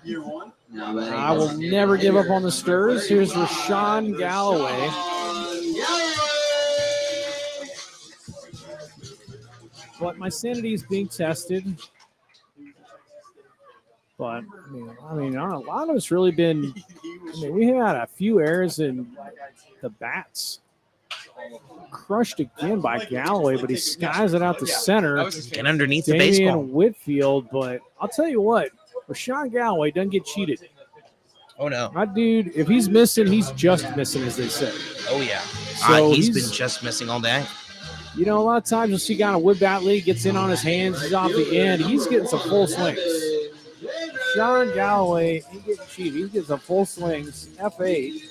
I will never give up on the Stirs. Here's Rashawn Galloway. But my sanity is being tested. But I mean, a lot of it's really been. We had a few errors in the bats. Crushed again by Galloway, but he skies it out the center. Get underneath the Damian baseball. Whitfield, but I'll tell you what, Rashawn Galloway doesn't get cheated. Oh no. My dude, if he's missing, he's just missing, as they say. Oh yeah. So he's been just missing all day. You know, a lot of times you'll see a guy in a wood bat league gets in on his hands, he's off the end, he's getting some full swings. Rashawn Galloway, he getting cheated. He's getting some full swings. F8.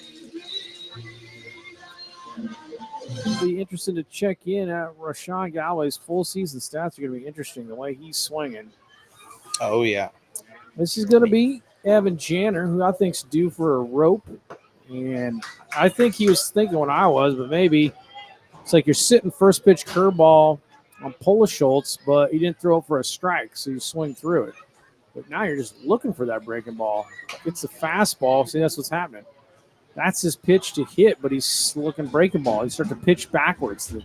It'll be interesting to check in at Rashawn Galloway's full season stats. Are going to be interesting the way he's swinging. Oh yeah. This is going to be Evan Janner, who I think's due for a rope, and I think he was thinking what I was, but maybe it's like you're sitting first pitch curveball on Schultz, but he didn't throw it for a strike, so you swing through it. But now you're just looking for that breaking ball. It's a fastball. See, that's what's happening. That's his pitch to hit, but he's looking breaking ball. He starts to pitch backwards. The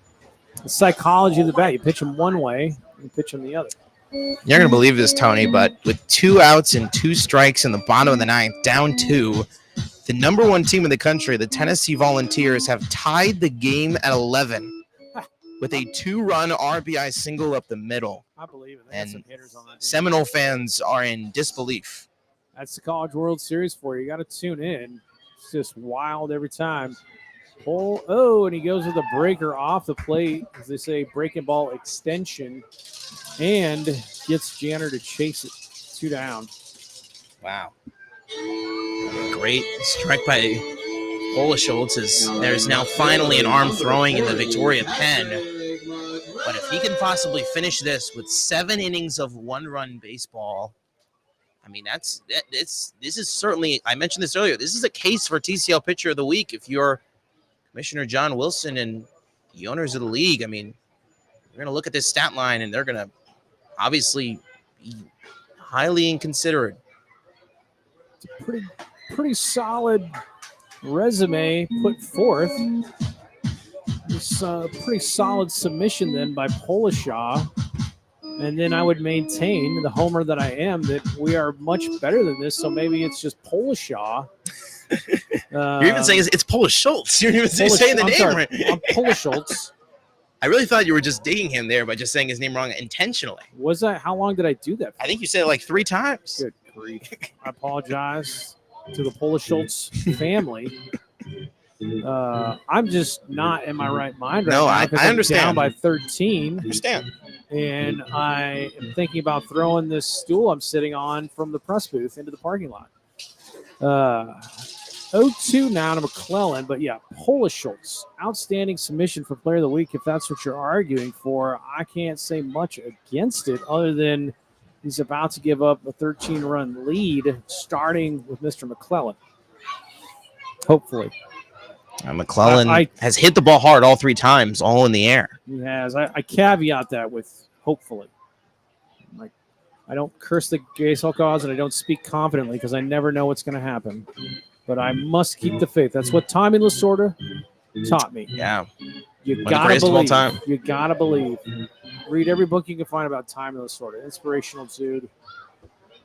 psychology of the bat, you pitch him one way, you pitch him the other. You're going to believe this, Tony, but with 2 outs and 2 strikes in the bottom of the 9th, down 2, the number 1 team in the country, the Tennessee Volunteers, have tied the game at 11 with a 2-run RBI single up the middle. I believe it. They got some hitters on that team. Seminole fans are in disbelief. That's the College World Series for you. You got to tune in. It's just wild every time. And he goes with a breaker off the plate, as they say, breaking ball extension, and gets Janner to chase it. 2 down. Wow. Great strike by Schultz. There's now finally an arm throwing in the Victoria pen. But if he can possibly finish this with 7 innings of 1-run baseball, I mean, this is certainly, I mentioned this earlier, this is a case for TCL Pitcher of the Week. If you're Commissioner John Wilson and the owners of the league, I mean, you're going to look at this stat line and they're going to obviously be highly inconsiderate. It's a pretty solid resume put forth. It's a pretty solid submission then by Polishaw. And then I would maintain, the homer that I am, that we are much better than this. So maybe it's just Polishaw. You're even saying it's Schultz. You're even saying the name right. I'm Schultz. I really thought you were just digging him there by just saying his name wrong intentionally. Was that? How long did I do that for? I think you said it like 3 times. Good grief. I apologize to the Schultz family. I'm just not in my right mind right now. I understand. I'm down by 13. I understand. And I am thinking about throwing this stool I'm sitting on from the press booth into the parking lot. 0-2 now to McClellan, but yeah, Schultz, outstanding submission for Player of the Week. If that's what you're arguing for, I can't say much against it other than he's about to give up a 13-run lead, starting with Mr. McClellan. Hopefully. McClellan has hit the ball hard all 3 times, all in the air. He has. I caveat that with hopefully. I don't curse the baseball gods, and I don't speak confidently because I never know what's going to happen. But I must keep the faith. That's what Tommy Lasorda taught me. Yeah. You One of the gotta greatest of all believe. time. You gotta believe. Read every book you can find about Tommy Lasorda. Inspirational dude.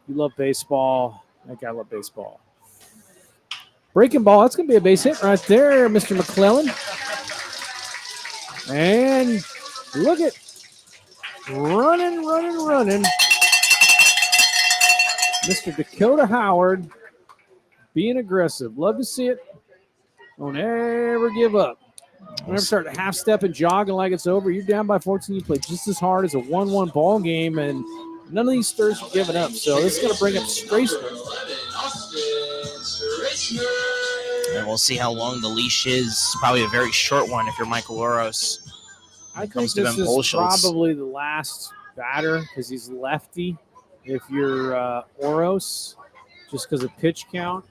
You love baseball. That guy loved baseball. Breaking ball. That's gonna be a base hit right there, Mr. McClellan. And look at running. Mr. Dakota Howard being aggressive. Love to see it. Don't ever give up. Whenever start half step and jogging like it's over, you're down by 14. You play just as hard as a 1-1 ball game, and none of these stirs are giving up. So this is going to bring up Stracer. And we'll see how long the leash is. Probably a very short one if you're Michael Oros. I think Comes to this them is bullshits. probably the last batter because he's lefty. If you're Oros, just because of pitch count.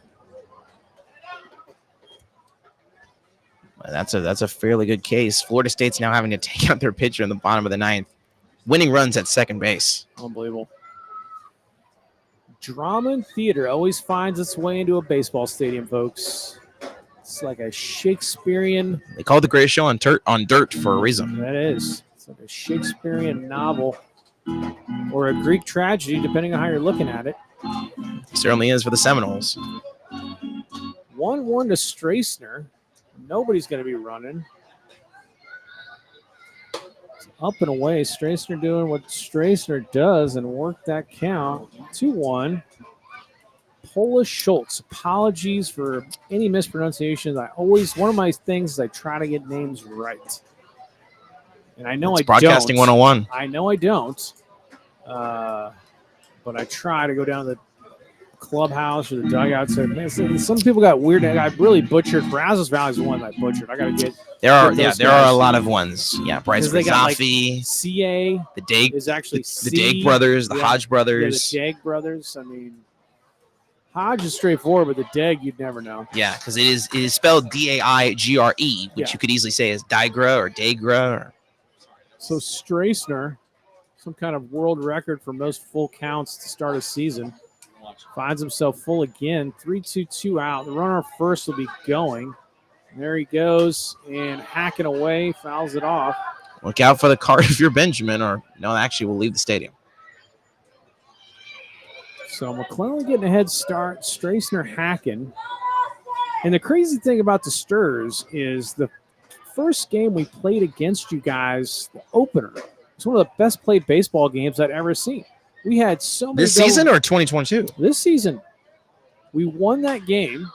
That's a fairly good case. Florida State's now having to take out their pitcher in the bottom of the ninth. Winning runs at second base. Unbelievable. Drama and theater always finds its way into a baseball stadium, folks. It's like a Shakespearean. They call it the greatest show on dirt for a reason. That is. It's like a Shakespearean novel or a Greek tragedy, depending on how you're looking at it. It certainly is for the Seminoles. 1-1 to Stracer. Nobody's going to be running. It's up and away. Stracer doing what Stracer does and work that count. 2-1. Paula Schultz. Apologies for any mispronunciations. One of my things is I try to get names right. And I know It's I broadcasting don't. 101. I know I don't. But I try to go down to the clubhouse or the dugout. So, man, some people got weird. I really butchered. Brazos Valley is the one that I butchered. I got to get. There are those there guys. are a lot of ones. Yeah, Bryce 'Cause they got, like, Rizzafi, CA the Daig, is actually the Daig brothers, the Hodge brothers. Yeah, the Daig brothers. I mean, Hodge is straightforward, but the Daig you'd never know. Yeah, because it is spelled Daigre, which Yeah. you could easily say is Digra or Dagra. Or, So Stracer, some kind of world record for most full counts to start a season, finds himself full again. 3-2 out. The runner first will be going. There he goes and hacking away, fouls it off. look out for the car if you're Benjamin, or no, actually, we'll leave the stadium. So McClellan getting a head start. Stracer hacking. And the crazy thing about the Stirs is the first game we played against you guys, the opener, it's one of the best played baseball games I'd ever seen. We had so many. This season or 2022? This season. We won that game.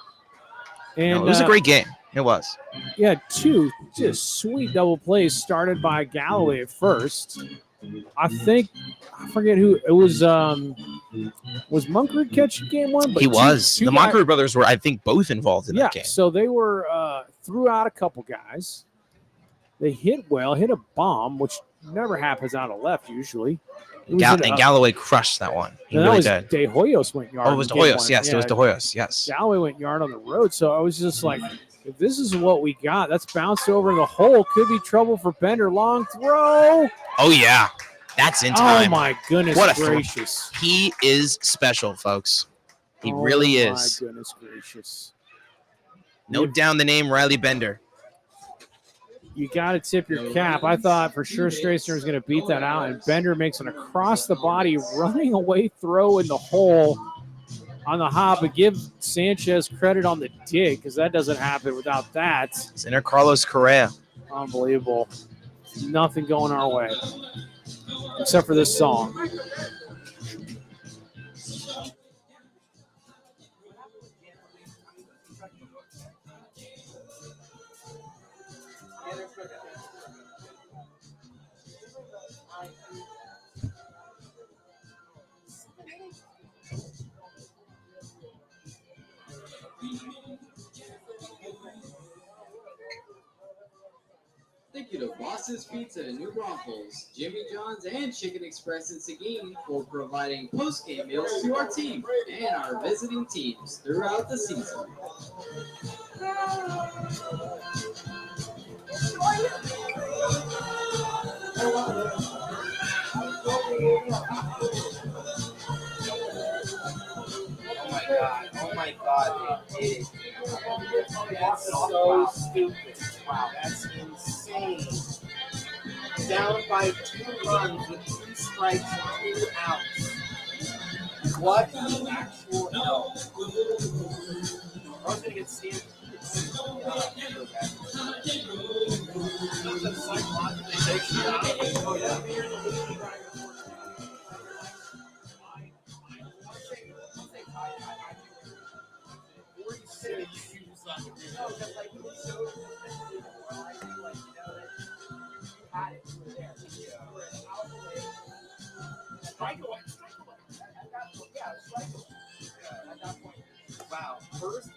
And No, it was a great game. It was. Yeah, two just sweet double plays started by Galloway at first. I forget who it was. Was Munkard catching game one? But He was. two The guys- Moncur brothers were, I think, both involved in that game. So they were threw out a couple guys. They hit a bomb, which never happens out of left usually. It was And Galloway crushed that one. He and really that was did. De Hoyos went yard. Oh, it was in De game Hoyos. one. Yes, it was De Hoyos. Yes. Galloway went yard on the road. So I was just like, if this is what we got, that's bounced over the hole. Could be trouble for Bender. Long throw. Oh, yeah. That's in Oh, time. my goodness What a throw. gracious. He is special, folks. He Oh, really is. My goodness gracious. Note down the name Riley Bender. You got to tip your cap. I thought for sure Stracer was going to beat that out, and Bender makes an across-the-body running away throw in the hole on the hop. But give Sanchez credit on the dig because that doesn't happen without that. Center Carlos Correa. Unbelievable. Nothing going our way except for this song. Thank you to Boss's Pizza and New Braunfels, Jimmy John's, and Chicken Express in Seguin for providing post-game meals to our team and our visiting teams throughout the season. Oh my God, they did. That's so stupid. Wow, that's insane. Down by 2 runs with 3 strikes and 2 outs. What the actual hell? I was gonna get stamped. Oh yeah. Wow. First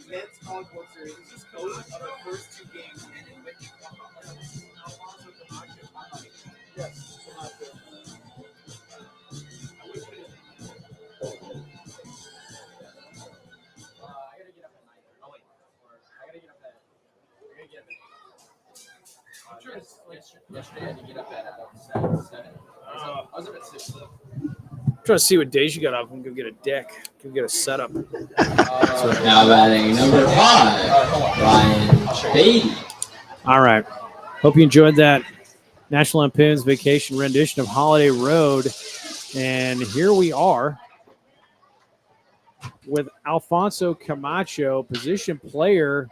men's college World Series. This is coach of the first 2 games, and then with Alfonso Camacho. Yes, Camacho. I wish it I gotta get up at 9. Oh wait, I gotta get up at. Yesterday I had to get up at 7. I was up at 6. I'm trying to see what days you got off. I'm going to go get a deck. Go get a setup. Now batting number 5, Ryan Beatty. All right. Hope you enjoyed that National Lampoon's Vacation rendition of Holiday Road. And here we are with Alfonso Camacho, position player,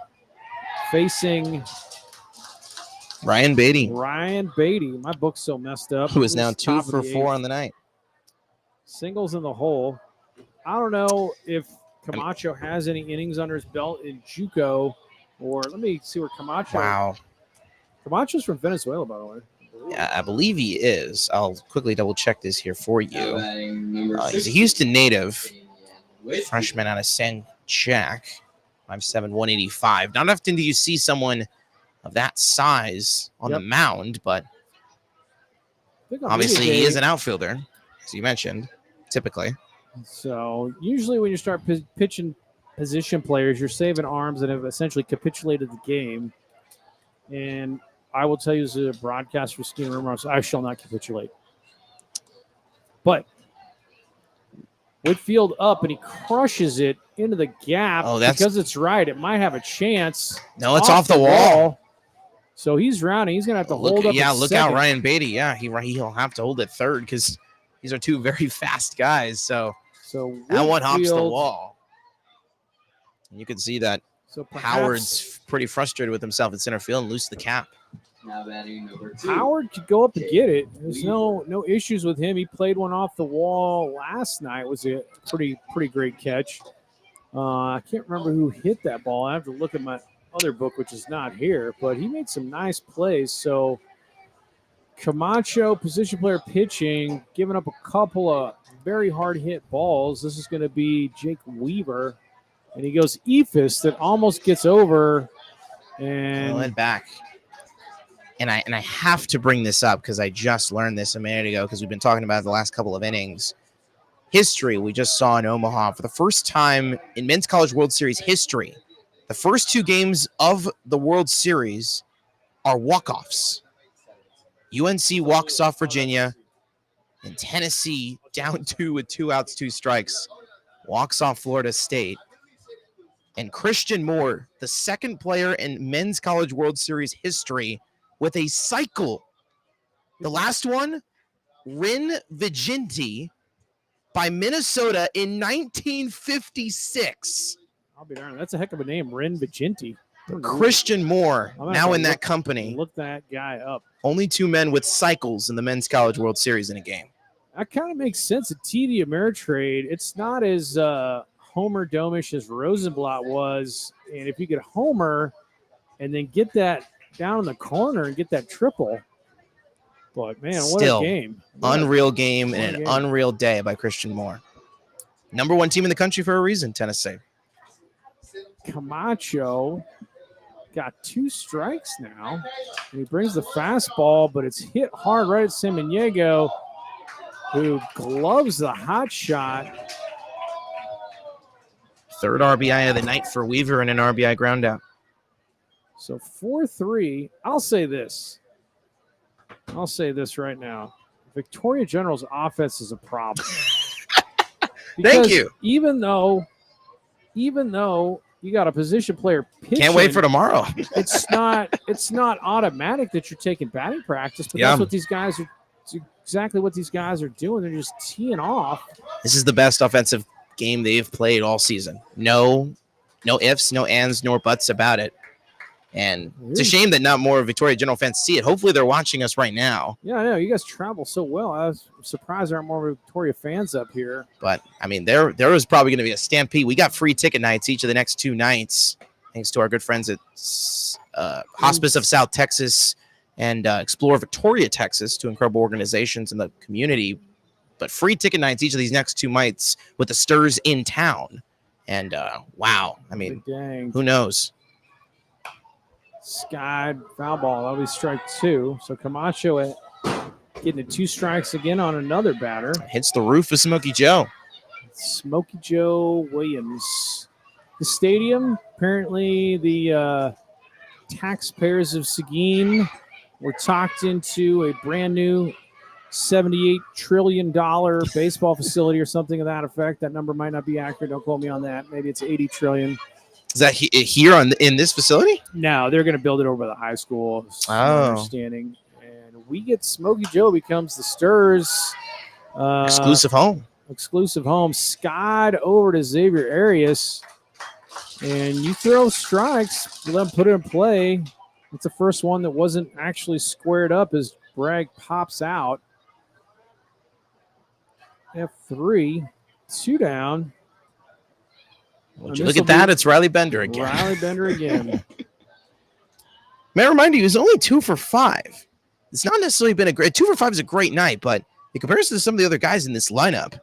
facing Ryan Beatty, Ryan Beatty. My book's so messed up. who is now He's 2 top of for the 4 eighth. on the night. Singles in the hole. I don't know if Camacho has any innings under his belt in JUCO, or let me see where Camacho. Wow. Camacho's from Venezuela, by the way. Yeah, I believe he is. I'll quickly double check this here for Now you. batting number He's a 6, Houston native, Whiskey. freshman out of San Jack, 5'7", 185. Not often do you see someone of that size on the mound, but I think on obviously media he day- is an outfielder, as you mentioned, typically. So usually when you start pitching position players, you're saving arms that have essentially capitulated the game. And I will tell you as a broadcaster for Seguin Rumors, I shall not capitulate. But Whitfield up, and he crushes it into the gap. Oh, that's- because it's right. It might have a chance. No, it's off the wall. So he's rounding. He's going to have to hold up. Yeah, at look second. out, Ryan Beatty. Yeah, he'll have to hold at third because these are 2 very fast guys. So that one hops the Whitfield- wall. And you can see that So perhaps Howard's pretty frustrated with himself at center field and loose the cap. Now batting number 2, Howard could go up and get it. There's no issues with him. He played one off the wall last night. It was a pretty great catch. I can't remember who hit that ball. I have to look at my other book, which is not here, but he made some nice plays. So Camacho, position player pitching, giving up a couple of very hard hit balls. This is going to be Jake Weaver, and he goes Ephus that almost gets over and Went back. And I have to bring this up because I just learned this a minute ago because we've been talking about it the last couple of innings. History we just saw in Omaha for the first time in Men's College World Series history. The first 2 games of the World Series are walk-offs. UNC walks off Virginia, and Tennessee down 2 with 2 outs, 2 strikes, walks off Florida State. And Christian Moore, the second player in Men's College World Series history with a cycle. The last one, Rin Vigenti by Minnesota in 1956. I'll be darned. That's a heck of a name, Ren Vigenti. Christian Moore, I'm gonna now have in to that company. Look that guy up. Only 2 men with cycles in the Men's College World Series in a game. That kind of makes sense. A TD Ameritrade, it's not as Homer Domish as Rosenblatt was. And if you get Homer and then get that down in the corner and get that triple. But, man, what Still, a game. Unreal game What a and an game. unreal day by Christian Moore. Number 1 team in the country for a reason, Tennessee. Camacho got 2 strikes now. And he brings the fastball, but it's hit hard right at Samaniego, who gloves the hot shot. 3rd RBI of the night for Weaver and an RBI ground out. So 4-3. I'll say this right now. Victoria General's offense is a problem. Thank Because you. Even though even though you got a position player pitching, Can't wait for tomorrow. it's not automatic that you're taking batting practice, but Yeah. that's what these guys are. It's exactly what these guys are doing. They're just teeing off. This is the best offensive game they've played all season. No ifs, no ands, nor buts about it. And it's a shame that not more Victoria General fans see it. Hopefully they're watching us right now. Yeah, I know. You guys travel so well. I was surprised there aren't more Victoria fans up here. But, I mean, there is probably going to be a stampede. We got free ticket nights each of the next 2 nights, thanks to our good friends at Hospice of South Texas and Explore Victoria, Texas, 2 incredible organizations in the community. But free ticket nights each of these next 2 nights with the Stirs in town. And, wow. I mean, Dang. who knows? Sky foul ball. That'll be strike 2. So Camacho getting 2 strikes again on another batter. Hits the roof of Smokey Joe. Smokey Joe Williams. The stadium, apparently the taxpayers of Seguin were talked into a brand new $78 trillion baseball facility or something of that effect. That number might not be accurate. Don't quote me on that. Maybe it's 80 trillion. Is that here in this facility? No, they're going to build it over by the high school. Oh. Understanding. And we get Smokey Joe becomes the Stirs Exclusive home. exclusive home. Skied over to Xavier Arias. And you throw strikes, let them put it in play. It's the first one that wasn't actually squared up as Bragg pops out. F3, 2 down. Would you look at that? It's Riley Bender again. Riley Bender again. May I remind you, he was only 2 for 5. It's not necessarily been a great 2 for 5 is a great night, but in comparison to some of the other guys in this lineup,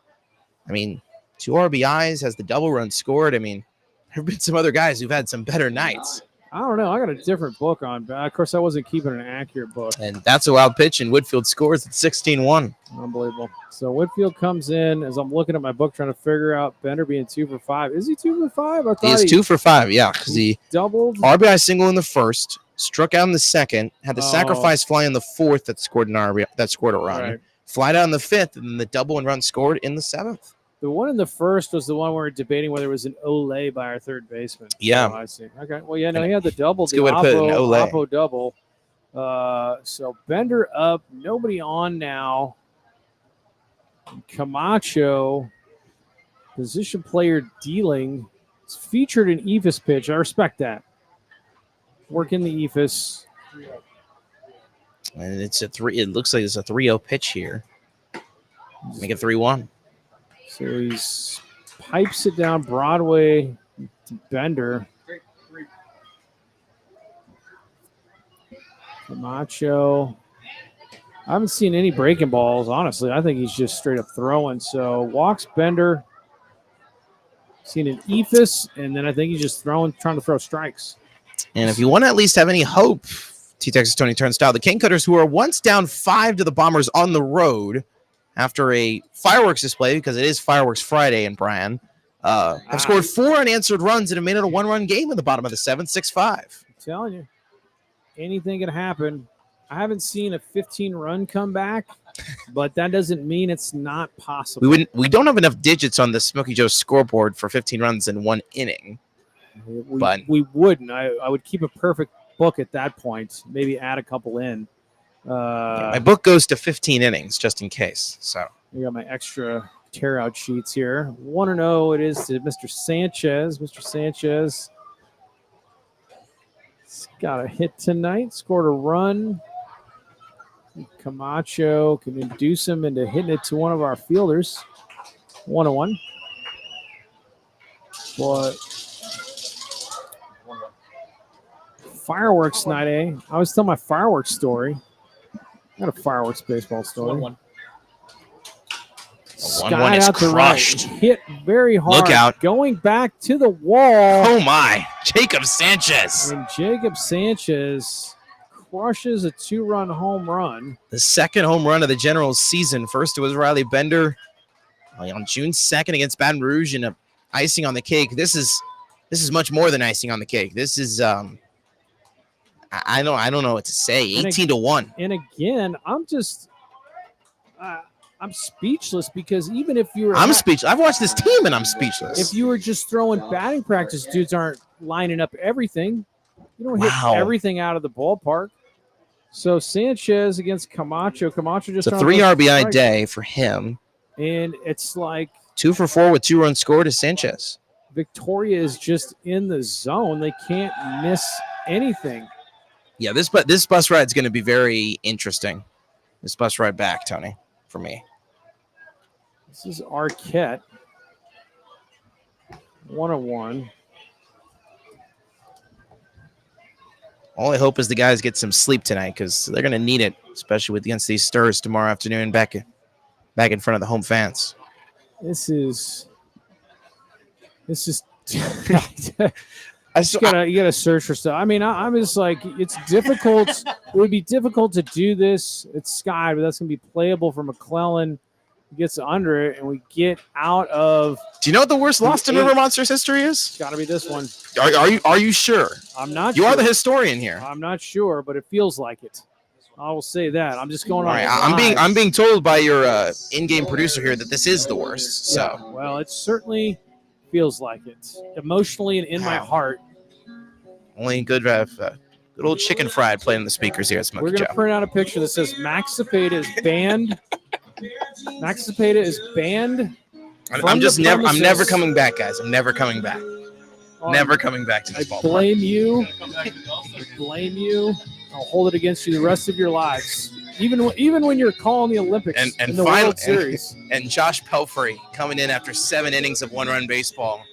I mean, 2 RBIs, has the double run scored. I mean, there have been some other guys who've had some better nights. I don't know. I got a different book on, but of course I wasn't keeping an accurate book. And that's a wild pitch, and Whitfield scores at 16-1. Unbelievable. So Whitfield comes in as I'm looking at my book trying to figure out Bender being 2 for 5. Is he 2 for 5? I thought He is 2 for 5, yeah, because he doubled. RBI single in the first, struck out in the second, had the sacrifice fly in the fourth that scored an RBI, that scored a run, Right. flied out in the fifth, and then the double and run scored in the seventh. The one in the first was the one we were debating whether it was an Olay by our third baseman. Yeah. Oh, I see. Okay. Well, yeah, no, he had the double, That's a the good way to put it, an Olay. Oppo double. So Bender up, nobody on now. Camacho, position player dealing. It's featured an Ephus pitch. I respect that. Working the Ephus. And it's a 3. It looks like it's a 3-0 pitch here. Make it 3-1. So he's pipes it down Broadway to Bender. Camacho. I haven't seen any breaking balls, honestly. I think he's just straight up throwing. So walks Bender. Seen an Ephus, and then I think he's just trying to throw strikes. And if you want to at least have any hope, T-Texas Tony Turnstile, the Cane Cutters, who are once down 5 to the Bombers on the road after a fireworks display, because it is Fireworks Friday in Bryan, have scored 4 unanswered runs and have made it a 1-run game in the bottom of the 7th, 6-5. I'm telling you, anything can happen. I haven't seen a 15-run comeback, but that doesn't mean it's not possible. We don't have enough digits on the Smokey Joe scoreboard for 15 runs in 1 inning. We wouldn't. I would keep a perfect book at that point. Maybe add a couple in. My book goes to 15 innings just in case. So I got my extra tear out sheets here. 1-0 it is to Mr. Sanchez. Mr. Sanchez got a hit tonight, scored a run. Camacho can induce him into hitting it to one of our fielders. 1-1. But fireworks night, eh? I always tell my fireworks story. I got a fireworks baseball story. 1-1. Sky is out to crushed. right. Hit very hard. Look out. Going back to the wall. Oh my, Jacob Sanchez. And Jacob Sanchez crushes a 2-run home run. The second home run of the Generals season. First it was Riley Bender on June 2nd against Baton Rouge, and icing on the cake. This is much more than icing on the cake. This is I don't know what to say. 18-1. And again, I'm just I'm speechless because even if you were I'm speechless. I've watched this team and I'm speechless. if you were just throwing batting practice, dudes aren't lining up everything. You don't Wow. hit everything out of the ballpark. So Sanchez against Camacho. Camacho just It's a on 3 those RBI strikes. day for him. And it's like 2 for 4 with 2 runs scored to Sanchez. Victoria is just in the zone. They can't miss anything. Yeah, this bus ride is going to be very interesting. This bus ride back, Tony, for me. This is Arquette. 101. All I hope is the guys get some sleep tonight because they're going to need it, especially against these Stars tomorrow afternoon back in front of the home fans. This is you gotta search for stuff. I mean, I'm just like, it's difficult. It would be difficult to do this. It's Sky, but that's gonna be playable for McClellan. He gets under it, and we get out of. Do you know what the worst loss in River Monsters history is? It's got to be this one. Are you sure? I'm not. You sure. are the historian here. I'm not sure, but it feels like it. I will say that. I'm just going All on. right, I'm being told by your in-game producer here that this is the worst. So yeah, well, it certainly feels like it, emotionally and in my heart. only good good old chicken fried playing the speakers here at Smoky We're gonna Joe. print out a picture that says Max Cepeda is banned. Max Cepeda is banned. I'm never coming back, guys. I'm never coming back. Never coming back to this ballpark. Blame you. I blame you. I'll hold it against you the rest of your lives. Even when you're calling the Olympics And in the finally, World Series. And Josh Pelfrey coming in after 7 innings of 1-run baseball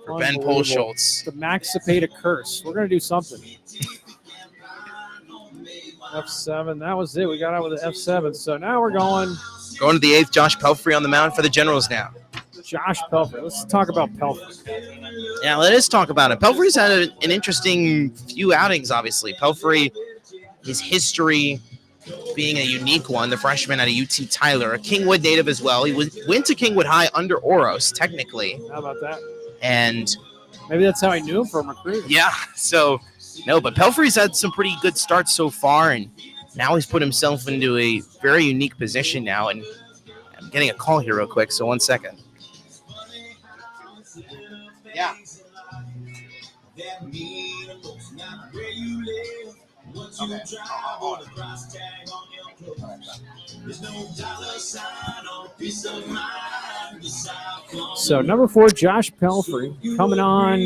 for Ben Unbelievable. Polschultz. The Max Cepeda curse. We're gonna do something. F7. That was it. We got out with the F7. So now we're going to the 8th. Josh Pelfrey on the mound for the Generals now. Josh Pelfrey. Let's talk about Pelfrey. Yeah, let's talk about it. Pelfrey's had an interesting few outings, obviously. Pelfrey, his history being a unique one, the freshman out of UT Tyler, a Kingwood native as well. He went to Kingwood High under Oros, technically. How about that? And maybe that's how I knew him from recruiting. Yeah, so, no, but Pelfrey's had some pretty good starts so far, and now he's put himself into a very unique position now, and I'm getting a call here real quick, so 1 second. Yeah. Okay. So number 4, Josh Pelfrey, coming on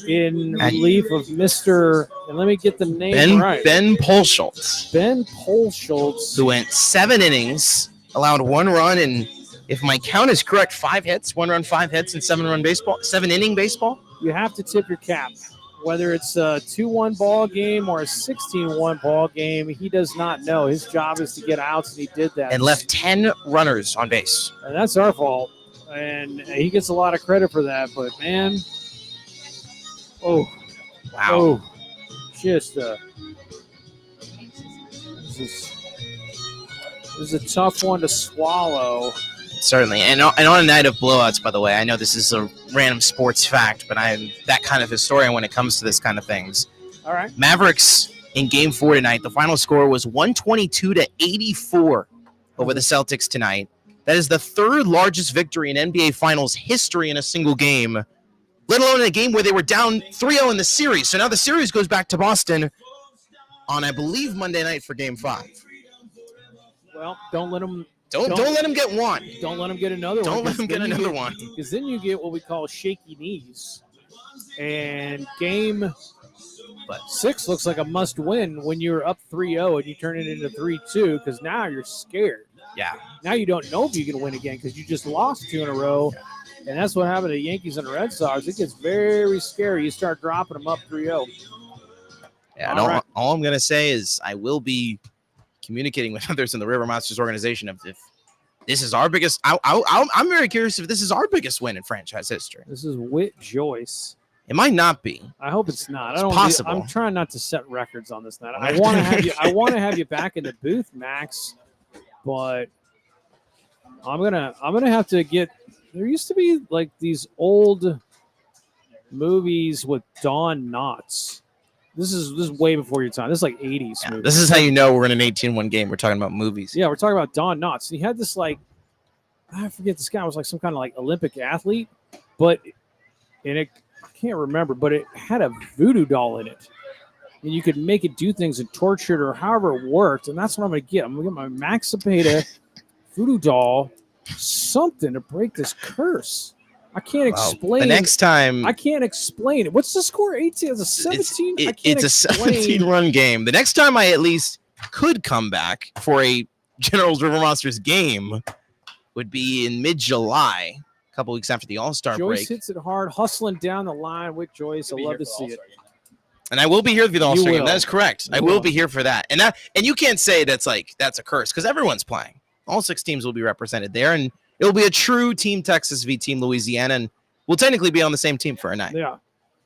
in relief of Mr. And let me get the name right. Ben Polschultz. Ben Polschultz, who went 7 innings, allowed 1 run, and if my count is correct, 5 hits, 1 run, 5 hits, and 7-inning baseball. You have to tip your cap. Whether it's a 2-1 ball game or a 16-1 ball game, he does not know. His job is to get outs, and he did that. And left 10 runners on base. And that's our fault. And he gets a lot of credit for that. But, man, wow. Oh, just this is a tough one to swallow. Certainly. And on a night of blowouts, by the way, I know this is a random sports fact, but I'm that kind of historian when it comes to this kind of things. All right. Mavericks in Game 4 tonight, the final score was 122-84 over the Celtics tonight. That is the 3rd largest victory in NBA Finals history in a single game, let alone in a game where they were down 3-0 in the series. So now the series goes back to Boston on, I believe, Monday night for Game 5. Well, don't let them... Don't let him get one. Don't let him get another one. Don't let him get another one. Because then you get what we call shaky knees. And Game 6 looks like a must-win when you're up 3-0 and you turn it into 3-2 because now you're scared. Yeah. Now you don't know if you can win again because you just lost 2 in a row. And that's what happened to the Yankees and the Red Sox. It gets very scary. You start dropping them up 3-0. Yeah, all I'm going to say is I will be communicating with others in the River Monsters organization if this is our biggest. I'm very curious if this is our biggest win in franchise history. This is Whit Joyce. It might not be. I hope it's not. It's possible. I'm trying not to set records on this night. I want to have you. I want to have you back in the booth, Max. But I'm gonna have to get. There used to be like these old movies with Don Knotts. This is way before your time. This is like 80s movie. This is how you know we're in an 18-1 game. We're talking about movies. Yeah, we're talking about Don Knotts. He had this like I forget, this guy was like some kind of like Olympic athlete, but I can't remember, but it had a voodoo doll in it. And you could make it do things and torture it or however it worked. And that's what I'm going to get. I'm going to get my Max Cepeda voodoo doll, something to break this curse. I can't explain. The next time. I can't explain it. What's the score? 18? It's a 17? It's a 17-run game. The next time I at least could come back for a Generals River Monsters game would be in mid-July, a couple weeks after the All-Star break. Joyce hits it hard, hustling down the line with Joyce. I love to see it. And I will be here for the All-Star game. That is correct. I will will. be here for that. And you can't say that's a curse because everyone's playing. All 6 teams will be represented there, and it'll be a true Team Texas v. Team Louisiana, and we'll technically be on the same team for a night. Yeah.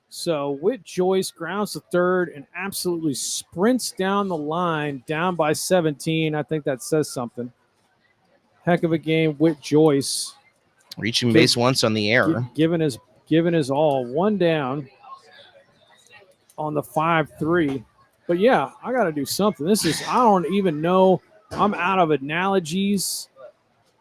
So Whit Joyce grounds to third and absolutely sprints down the line, down by 17. I think that says something. Heck of a game, Whit Joyce. Reaching base once on the air. Giving his all. One down on the 5-3. But yeah, I got to do something. I don't even know. I'm out of analogies.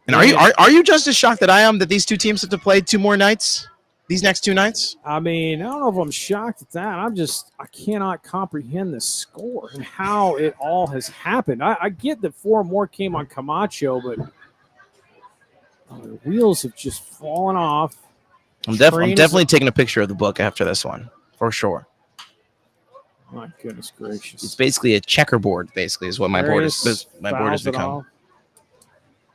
And are you just as shocked that I am that these 2 teams have to play 2 more nights? These next 2 nights? I mean, I don't know if I'm shocked at that. I cannot comprehend the score and how it all has happened. I get that 4 more came on Camacho, but the wheels have just fallen off. I'm definitely taking a picture of the book after this one, for sure. My goodness gracious! It's basically a checkerboard. Basically, is what my board is. My board has become.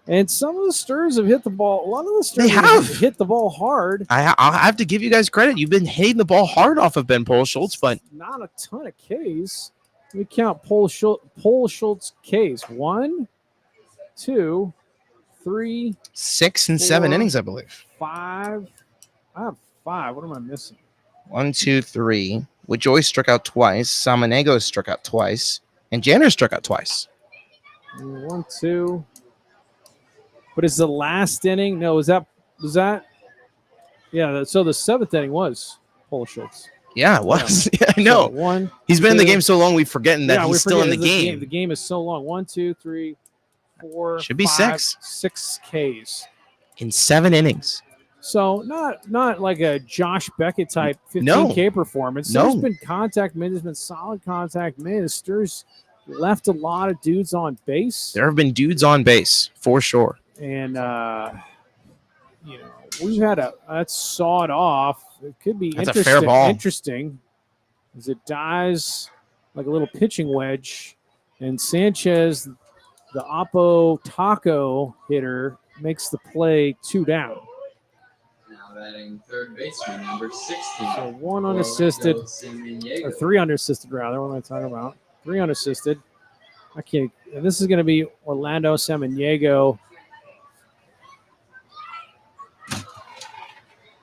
And some of the Sturs have hit the ball. A lot of the Sturs have hit the ball hard. I'll have to give you guys credit. You've been hitting the ball hard off of Ben Schultz, but not a ton of Ks. Let me count Pole Schultz Ks. 1, 2, 3, 6 and 7 innings, I believe. 5. I have 5. What am I missing? 1, 2, 3. With Joyce struck out twice. Samanego struck out twice. And Janner struck out twice. 1, 2. But is the last inning? No, was that? Yeah, so the 7th inning was Pole Schultz. Yeah, it was. Yeah, I know. So he's been in the game so long, we've forgotten that he's still in the game. The game is so long. 1, 2, 3, 4. Should be 5, 6. 6 Ks In 7 innings. So not like a Josh Beckett type 15K performance. No. There's been contact men. There's been solid contact men. The Sturs left a lot of dudes on base. There have been dudes on base, for sure. And, we've had that's sawed off. It could be That's a fair ball. Interesting as it dies like a little pitching wedge. And Sanchez, the Oppo Taco hitter, makes the play 2 down. Batting third baseman, number 16. So 1 unassisted, or 3 unassisted rather. What am I talking about? 3 unassisted. I can't. And this is going to be Orlando Samaniego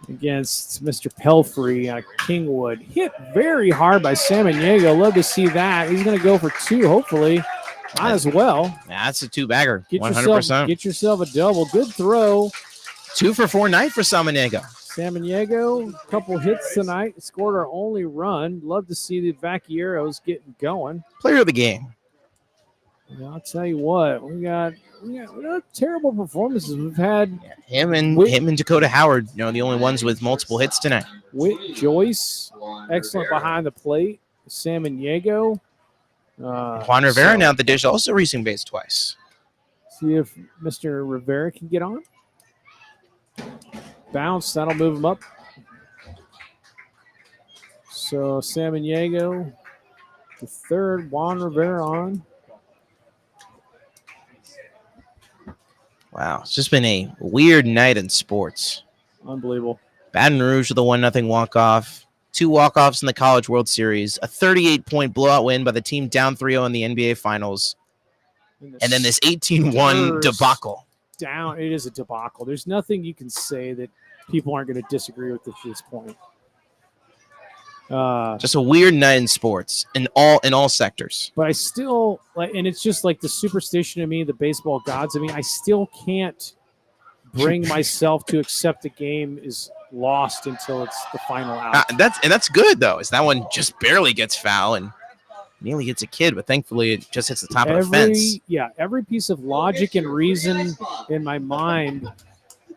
against Mr. Pelfrey at Kingwood. Hit very hard by Samaniego. Love to see that. He's going to go for 2, hopefully. Might as well. Yeah, that's a 2-bagger. Get 100%. Get yourself a double. Good throw. 2 for 4 night for Samanego. Samaniego, a couple hits tonight. Scored our only run. Love to see the Vaqueros getting going. Player of the game. Yeah, I'll tell you what. We got terrible performances. We've had him and Dakota Howard, the only ones with multiple hits tonight. Whit Joyce, excellent behind the plate. Samaniego. Juan Rivera now at the dish, also reaching base twice. See if Mr. Rivera can get on. Bounce, that'll move him up. So Samaniego, the third, Juan Rivera on. Wow, it's just been a weird night in sports. Unbelievable. Baton Rouge with a 1-0 walk-off. 2 walk-offs in the College World Series. A 38-point blowout win by the team down 3-0 in the NBA Finals. And then this 18-1 debacle. Down, it is a debacle. There's nothing you can say that people aren't going to disagree with at this point. Just a weird night in sports in all sectors. But I still and it's just like the superstition of me, the baseball gods. I mean, I still can't bring myself to accept the game is lost until it's the final out. That's good though. Is that one just barely gets foul and nearly hits a kid, but thankfully it just hits the top of the fence. Yeah, every piece of logic and reason in my mind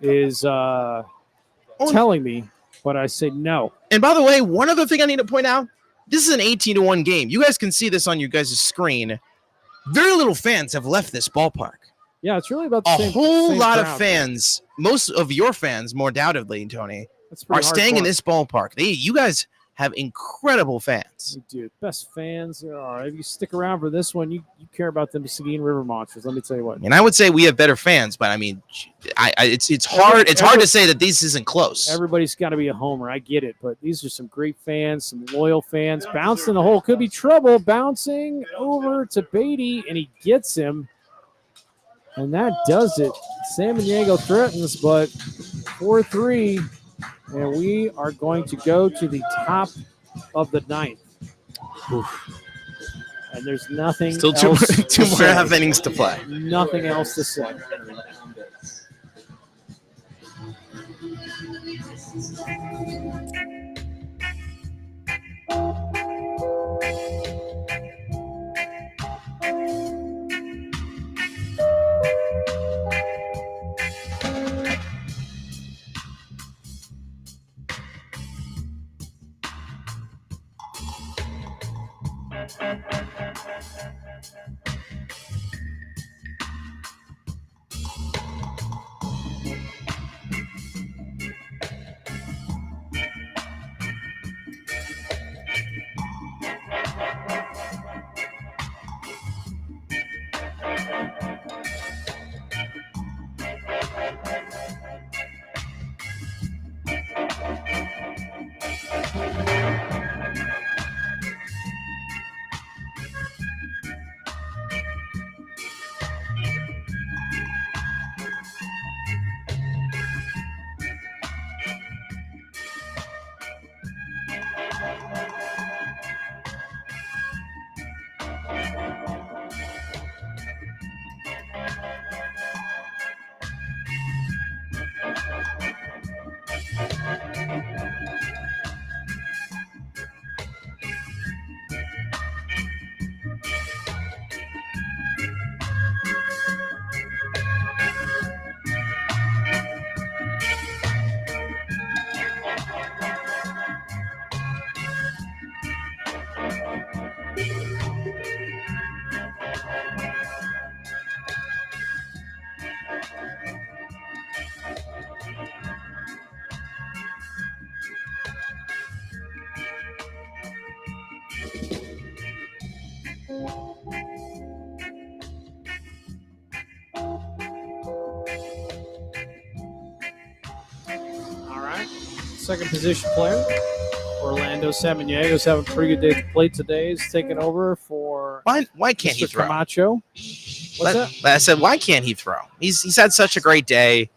is telling me, but I say no. And by the way, one other thing I need to point out, this is an 18-1 game. You guys can see this on your guys' screen. Very little fans have left this ballpark. Yeah, it's really about the A same, whole same lot crowd. of fans, most of your fans, more doubtedly, Tony, That's pretty are staying in hardcore. this ballpark. You guys have incredible fans. Dude, best fans there are. If you stick around for this one, you care about them Seguin River Monsters. Let me tell you what. And I would say we have better fans, but I mean, it's hard. It's hard to say that this isn't close. Everybody's got to be a homer. I get it, but these are some great fans, some loyal fans. Bouncing the hole could be trouble. Bouncing over to Beatty, and he gets him. And that does it. Samaniego threatens, but 4-3. And we are going to go to the top of the ninth. Oof. And there's nothing Still else two to more say. half innings to play. Nothing else to say. All right. Second position player, Orlando Samaniegos having a pretty good day at the plate today. He's taking over for Why can't he Mr. throw? Camacho. What's that? I said, why can't he throw? He's had such a great day.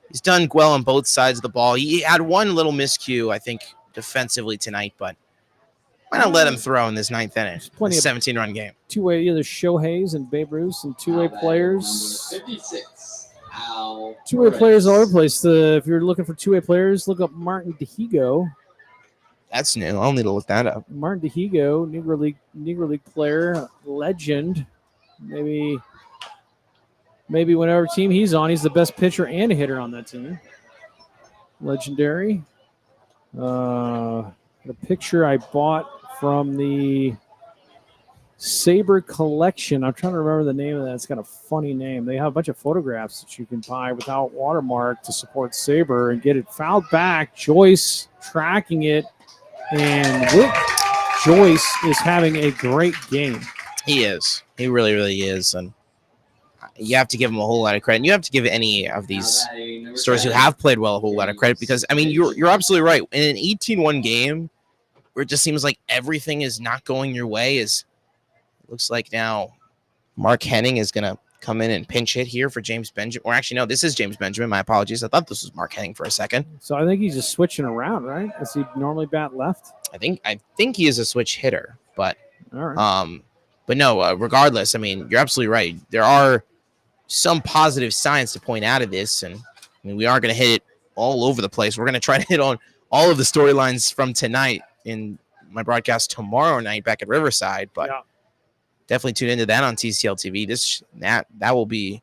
He's done well on both sides of the ball. He had one little miscue, I think, defensively tonight, but why not let him throw in this ninth inning? Plenty of 17-run game. Two-way, either Shohei's and Babe Ruth and two-way players. 56. Al Two-way Perez. players all over the place. If you're looking for two-way players, look up Martin Dehigo. That's new. I'll need to look that up. Martin Dehigo, Negro League player, legend. Maybe whatever team he's on, he's the best pitcher and hitter on that team. Legendary. The picture I bought from the Saber collection. I'm trying to remember the name of that. It's got a funny name. They have a bunch of photographs that you can buy without watermark to support Saber and get it fouled back. Joyce tracking it. And Whit Joyce is having a great game. He is. He really, really is. And you have to give him a whole lot of credit. And you have to give any of these stars who have played well a whole lot of credit because, I mean, you're absolutely right. In an 18-1 game where it just seems like everything is not going your way, it looks like now Mark Henning is going to come in and pinch hit here for James Benjamin. Or actually, no, this is James Benjamin. My apologies. I thought this was Mark Henning for a second. So I think he's just switching around, right? Does he normally bat left? I think he is a switch hitter, but All right. but no, regardless, I mean, you're absolutely right. There are some positive signs to point out of this, and I mean, we are going to hit it all over the place. We're going to try to hit on all of the storylines from tonight in my broadcast tomorrow night back at Riverside, but Yeah. definitely tune into that on TCL TV. That will be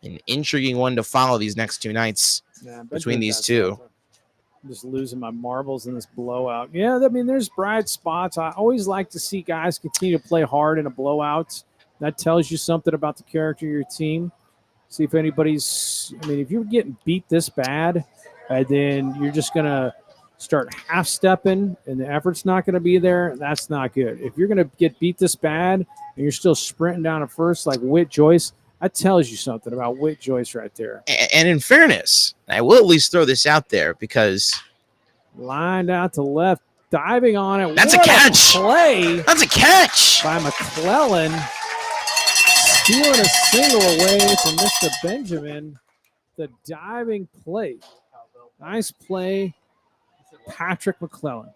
an intriguing one to follow these next two nights Yeah, between these two. I'm just losing my marbles in this blowout. Yeah, I mean, there's bright spots. I always like to see guys continue to play hard in a blowout. That tells you something about the character of your team. See if anybody's. I mean, if you're getting beat this bad, and then you're just gonna start half stepping, and the effort's not going to be there. That's not good. If you're going to get beat this bad, and you're still sprinting down at first like Whit Joyce, that tells you something about Whit Joyce right there. And in fairness, I will at least throw this out there because lined out to left, diving on it. That's what a catch. Play. That's a catch by McClellan, stealing a single away from Mr. Benjamin. The diving play. Nice play, Patrick McClellan.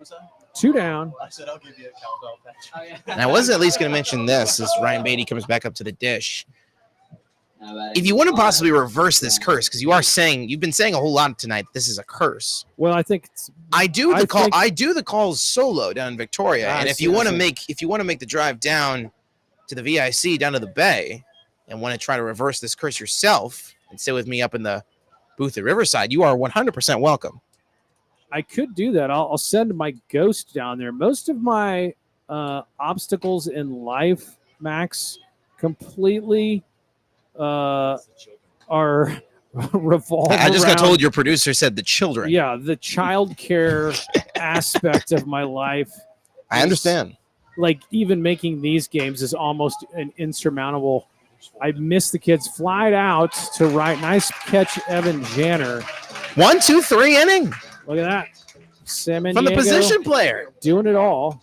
2 down. I said I'll give you a cowbell patch. And I was at least going to mention this as Ryan Beatty comes back up to the dish. If you want to possibly reverse this curse, because you've been saying a whole lot tonight, this is a curse. Well, I think I do the calls solo down in Victoria, and if you want to make the drive down to the VIC down to the Bay, and want to try to reverse this curse yourself and sit with me up in the booth at Riverside, you are 100% welcome. I could do that. I'll send my ghost down there. Most of my obstacles in life, Max, completely are revolve I just around, got told your producer said the children. Yeah, the child care aspect of my life. I understand. Like, even making these games is almost an insurmountable. I miss the kids. Flied out to right. Nice catch, Evan Janner. 1, 2, 3 inning. Look at that. Salmon from the position player. Doing it all.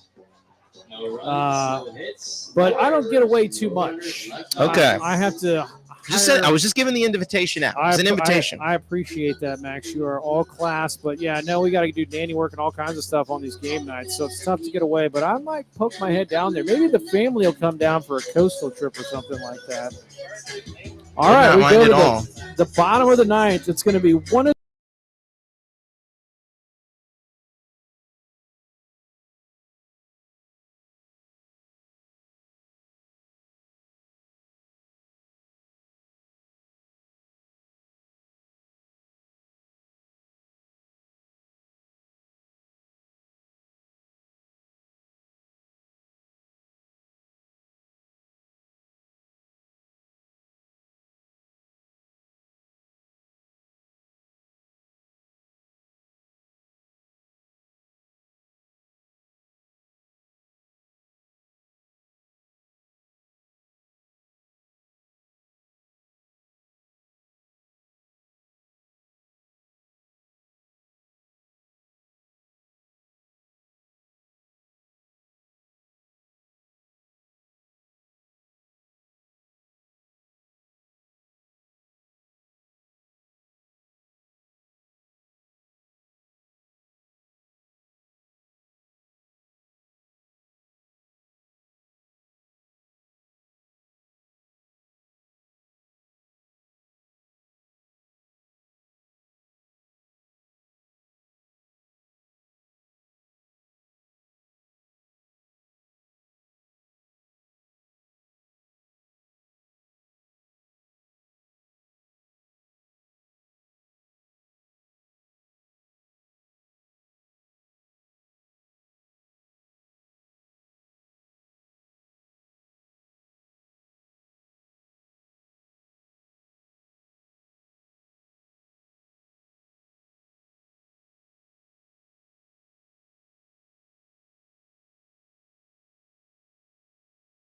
But I don't get away too much. Okay. I have to. I was just giving the invitation out. It's an invitation. I appreciate that, Max. You are all class. But, yeah, no, we got to do nanny work and all kinds of stuff on these game nights. So it's tough to get away. But I might poke my head down there. Maybe the family will come down for a coastal trip or something like that. All right, we go to the bottom of the ninth. It's going to be one of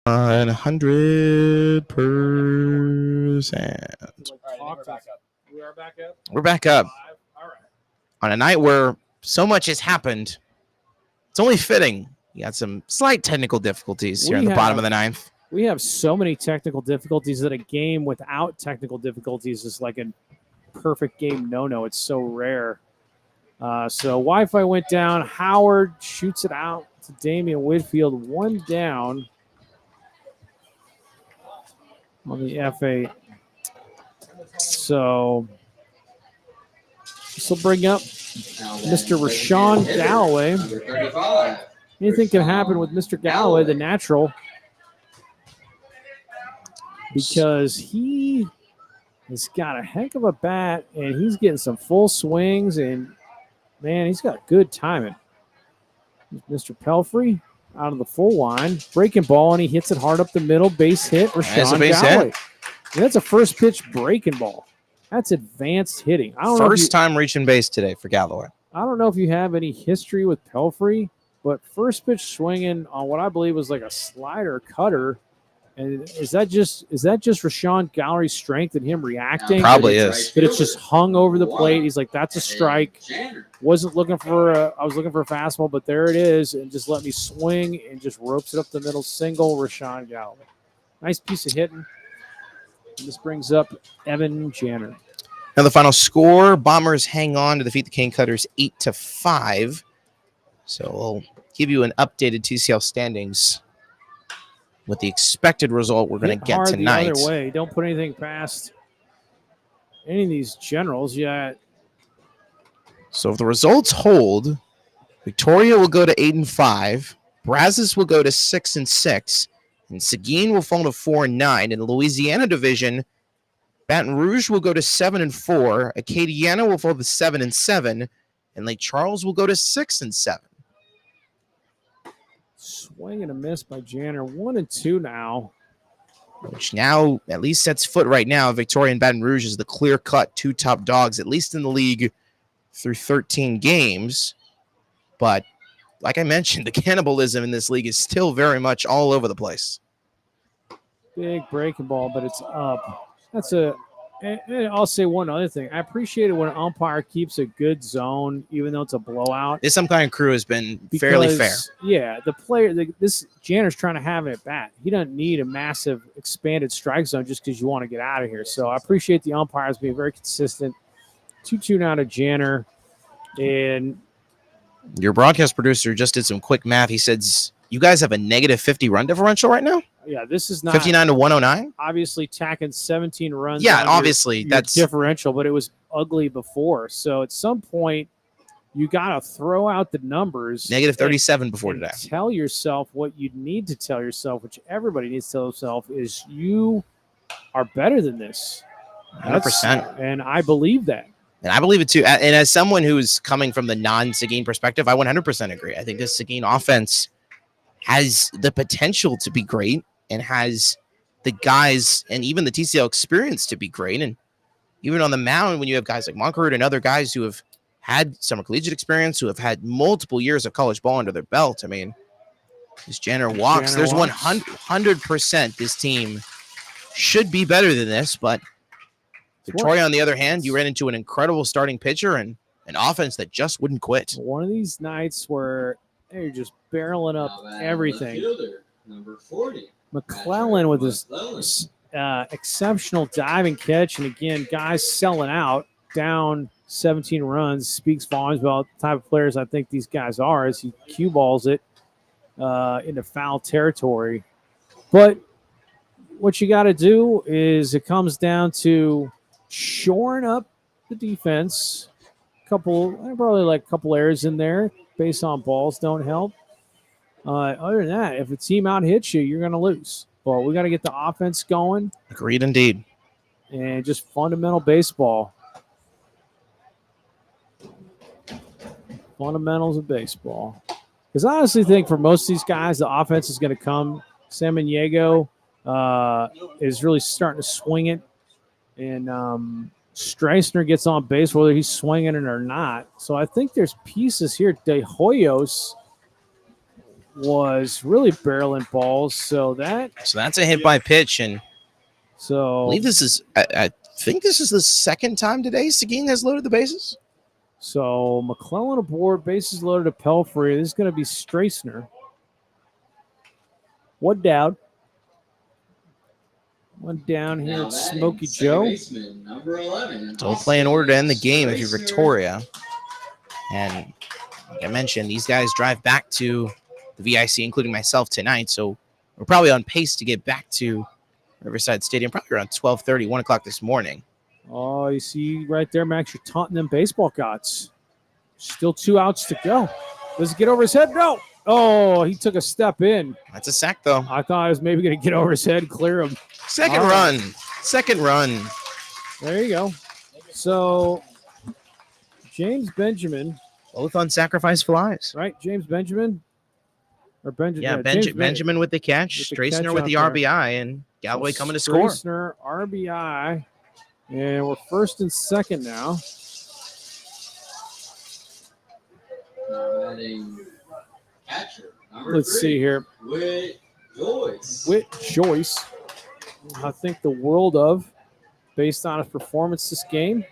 On 100%. We are back up. We're back up. All right. On a night where so much has happened, it's only fitting. You got some slight technical difficulties here in the bottom of the ninth. We have so many technical difficulties that a game without technical difficulties is like a perfect game no-no. It's so rare. So Wi-Fi went down. Howard shoots it out to Damian Whitfield. 1 down on the FA. So this will bring up Mr. Rashawn Galloway. Anything can happen with Mr. Galloway, the natural, because he He's got a heck of a bat, and he's getting some full swings, and, man, he's got good timing. Mr. Pelfrey out of the full line. Breaking ball, and he hits it hard up the middle. Base hit. That's a Rashawn base Galloway. hit. And that's a first pitch breaking ball. That's advanced hitting. I don't know if First time reaching base today for Galloway. I don't know if you have any history with Pelfrey, but first pitch swinging on what I believe was like a slider cutter. And is that just Rashawn Gallery's strength and him reacting? Probably is. But it's just hung over the plate. He's like, that's a strike. Wasn't looking for I was looking for a fastball, but there it is, and just let me swing and just ropes it up the middle. Single Rashawn Galloway. Nice piece of hitting. And this brings up Evan Janner. Now the final score: Bombers hang on to defeat the Cane Cutters 8-5. So we'll give you an updated TCL standings with the expected result we're going to get tonight. The other way. Don't put anything past any of these generals yet. So if the results hold, Victoria will go to 8-5, Brazos will go to 6-6, and Seguin will fall to 4-9. In the Louisiana division, Baton Rouge will go to 7-4, Acadiana will fall to 7-7, and Lake Charles will go to 6-7. Swing and a miss by Janner. 1-2 now. Which now at least sets foot right now. Victoria and Baton Rouge is the clear-cut two top dogs, at least in the league, through 13 games. But like I mentioned, the cannibalism in this league is still very much all over the place. Big breaking ball, but it's up. And I'll say one other thing. I appreciate it when an umpire keeps a good zone, even though it's a blowout. This umpiring crew has been fairly fair. Yeah, the player, this Janner's trying to have it at bat. He doesn't need a massive expanded strike zone just because you want to get out of here. So I appreciate the umpires being very consistent. 2-2 now to Janner. And your broadcast producer just did some quick math. He said you guys have a negative 50 run differential right now? Yeah, this is not 59 to 109. Obviously, tacking 17 runs. Yeah, obviously that's differential, but it was ugly before. So at some point, you got to throw out the numbers. Negative 37 before today. Tell yourself what you need to tell yourself, which everybody needs to tell themselves, is you are better than this. 100%. And I believe that. And I believe it too. And as someone who's coming from the non-Seguin perspective, I 100% agree. I think this Seguin offense has the potential to be great and has the guys and even the TCL experience to be great. And even on the mound, when you have guys like Monkerud and other guys who have had summer collegiate experience, who have had multiple years of college ball under their belt, I mean, this Janner walks. There's 100% this team should be better than this. But Victoria, on the other hand, you ran into an incredible starting pitcher and an offense that just wouldn't quit. One of these nights where you're just barreling up everything. Number 40. McClellan with his exceptional diving catch. And again, guys selling out down 17 runs speaks volumes about the type of players I think these guys are as he cue balls it into foul territory. But what you got to do is it comes down to shoring up the defense. Probably a couple errors in there. Base on balls don't help. Other than that, if a team out hits you, you're going to lose. But we got to get the offense going. Agreed indeed. And just fundamental baseball. Fundamentals of baseball. Because I honestly think for most of these guys, the offense is going to come. Samaniego is really starting to swing it. And Streisner gets on base whether he's swinging it or not. So I think there's pieces here. De Hoyos was really barreling balls. So that's a hit by pitch. And so I believe this is I think this is the second time today Seguin has loaded the bases. So McClellan aboard, bases loaded to Pelfrey. This is going to be Streisner. One down. One down here at Smokey Joe. Number 11. So we'll play in order to end the game if you're Victoria. And like I mentioned, these guys drive back to the VIC, including myself, tonight. So we're probably on pace to get back to Riverside Stadium probably around 12:30, 1 o'clock this morning. Oh, you see right there, Max, you're taunting them baseball gods. Still 2 outs to go. Does it get over his head? No. Oh, he took a step in. That's a sack, though. I thought I was maybe going to get over his head, clear him. Second run. There you go. So James Benjamin, Both on sacrifice flies. right? James Benjamin or Benjamin? Yeah, James Benjamin with the catch, with the Strassner catch with out the there. RBI, and Galloway coming to score. Strassner, RBI, and we're first and second now. Now adding catcher number Let's 3, see here. Whit Joyce. Whit Joyce, I think the world of, based on his performance this game.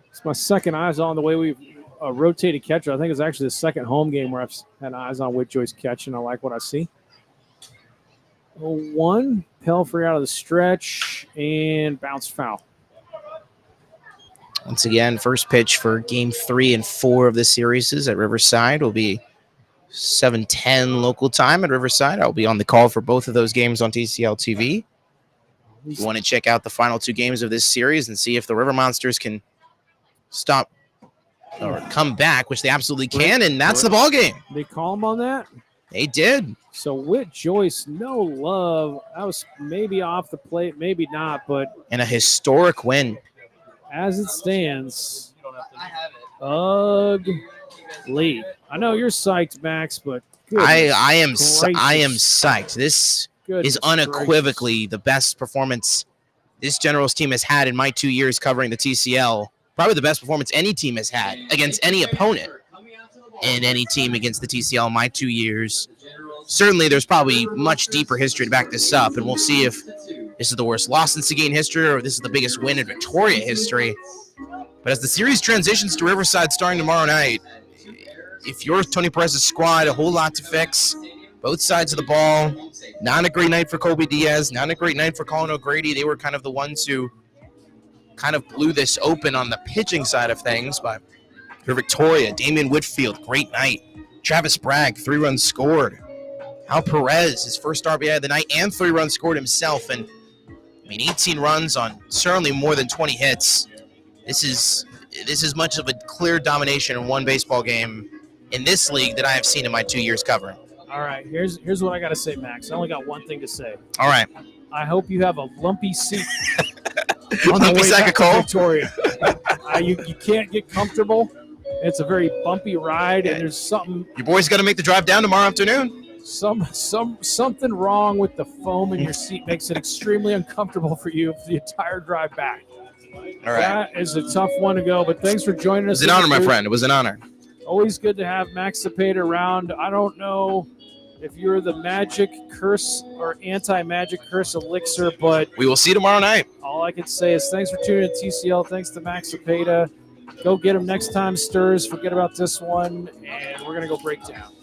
It's my second eyes on the way we've rotated catcher. I think it's actually the second home game where I've had eyes on Whit Joyce catch, and I like what I see. 0-1, Pelfrey out of the stretch, and bounce foul. Once again, first pitch for game 3 and 4 of the series at Riverside will be 7:10 local time at Riverside. I'll be on the call for both of those games on TCL TV. If you want to check out the final 2 games of this series and see if the River Monsters can stop or come back, which they absolutely can, and that's the ball game. They call him on that? They did. So Whit Joyce, no love. That was maybe off the plate, maybe not, but And a historic win. as it stands, I have it. ugly. I know you're psyched, Max, but I am gracious. psyched. This Goodness is unequivocally the best performance this Generals team has had in my 2 years covering the TCL. Probably the best performance any team has had against any opponent and any team against the TCL in my 2 years. Certainly, there's probably much deeper history to back this up, and we'll see if this is the worst loss in Seguin history or if this is the biggest win in Victoria history. But as the series transitions to Riverside starting tomorrow night, if you're Tony Perez's squad, a whole lot to fix. Both sides of the ball. Not a great night for Kobe Diaz. Not a great night for Colin O'Grady. They were kind of the ones who kind of blew this open on the pitching side of things. But for Victoria, Damian Whitfield, great night. Travis Bragg, 3 runs scored. Al Perez, his first RBI of the night, and 3 runs scored himself. And 18 runs on certainly more than 20 hits. This is much of a clear domination in one baseball game in this league that I have seen in my 2 years covering. All right, here's what I got to say, Max. I only got one thing to say. All right. I hope you have a lumpy seat on Lumpy the way sack back of coal? to Victoria. You can't get comfortable. It's a very bumpy ride, and there's Your boy's got to make the drive down tomorrow afternoon. something wrong with the foam in your seat makes it extremely uncomfortable for you for the entire drive back. All right. That is a tough one to go, but thanks for joining It us. was an honor, my friend. It was an honor. Always good to have Max Cepeda around. I don't know if you're the magic curse or anti-magic curse elixir, but We will see you tomorrow night. all I can say is thanks for tuning in to TCL. Thanks to Max Cepeda. Go get him next time, Stirs. Forget about this one, and we're going to go break down.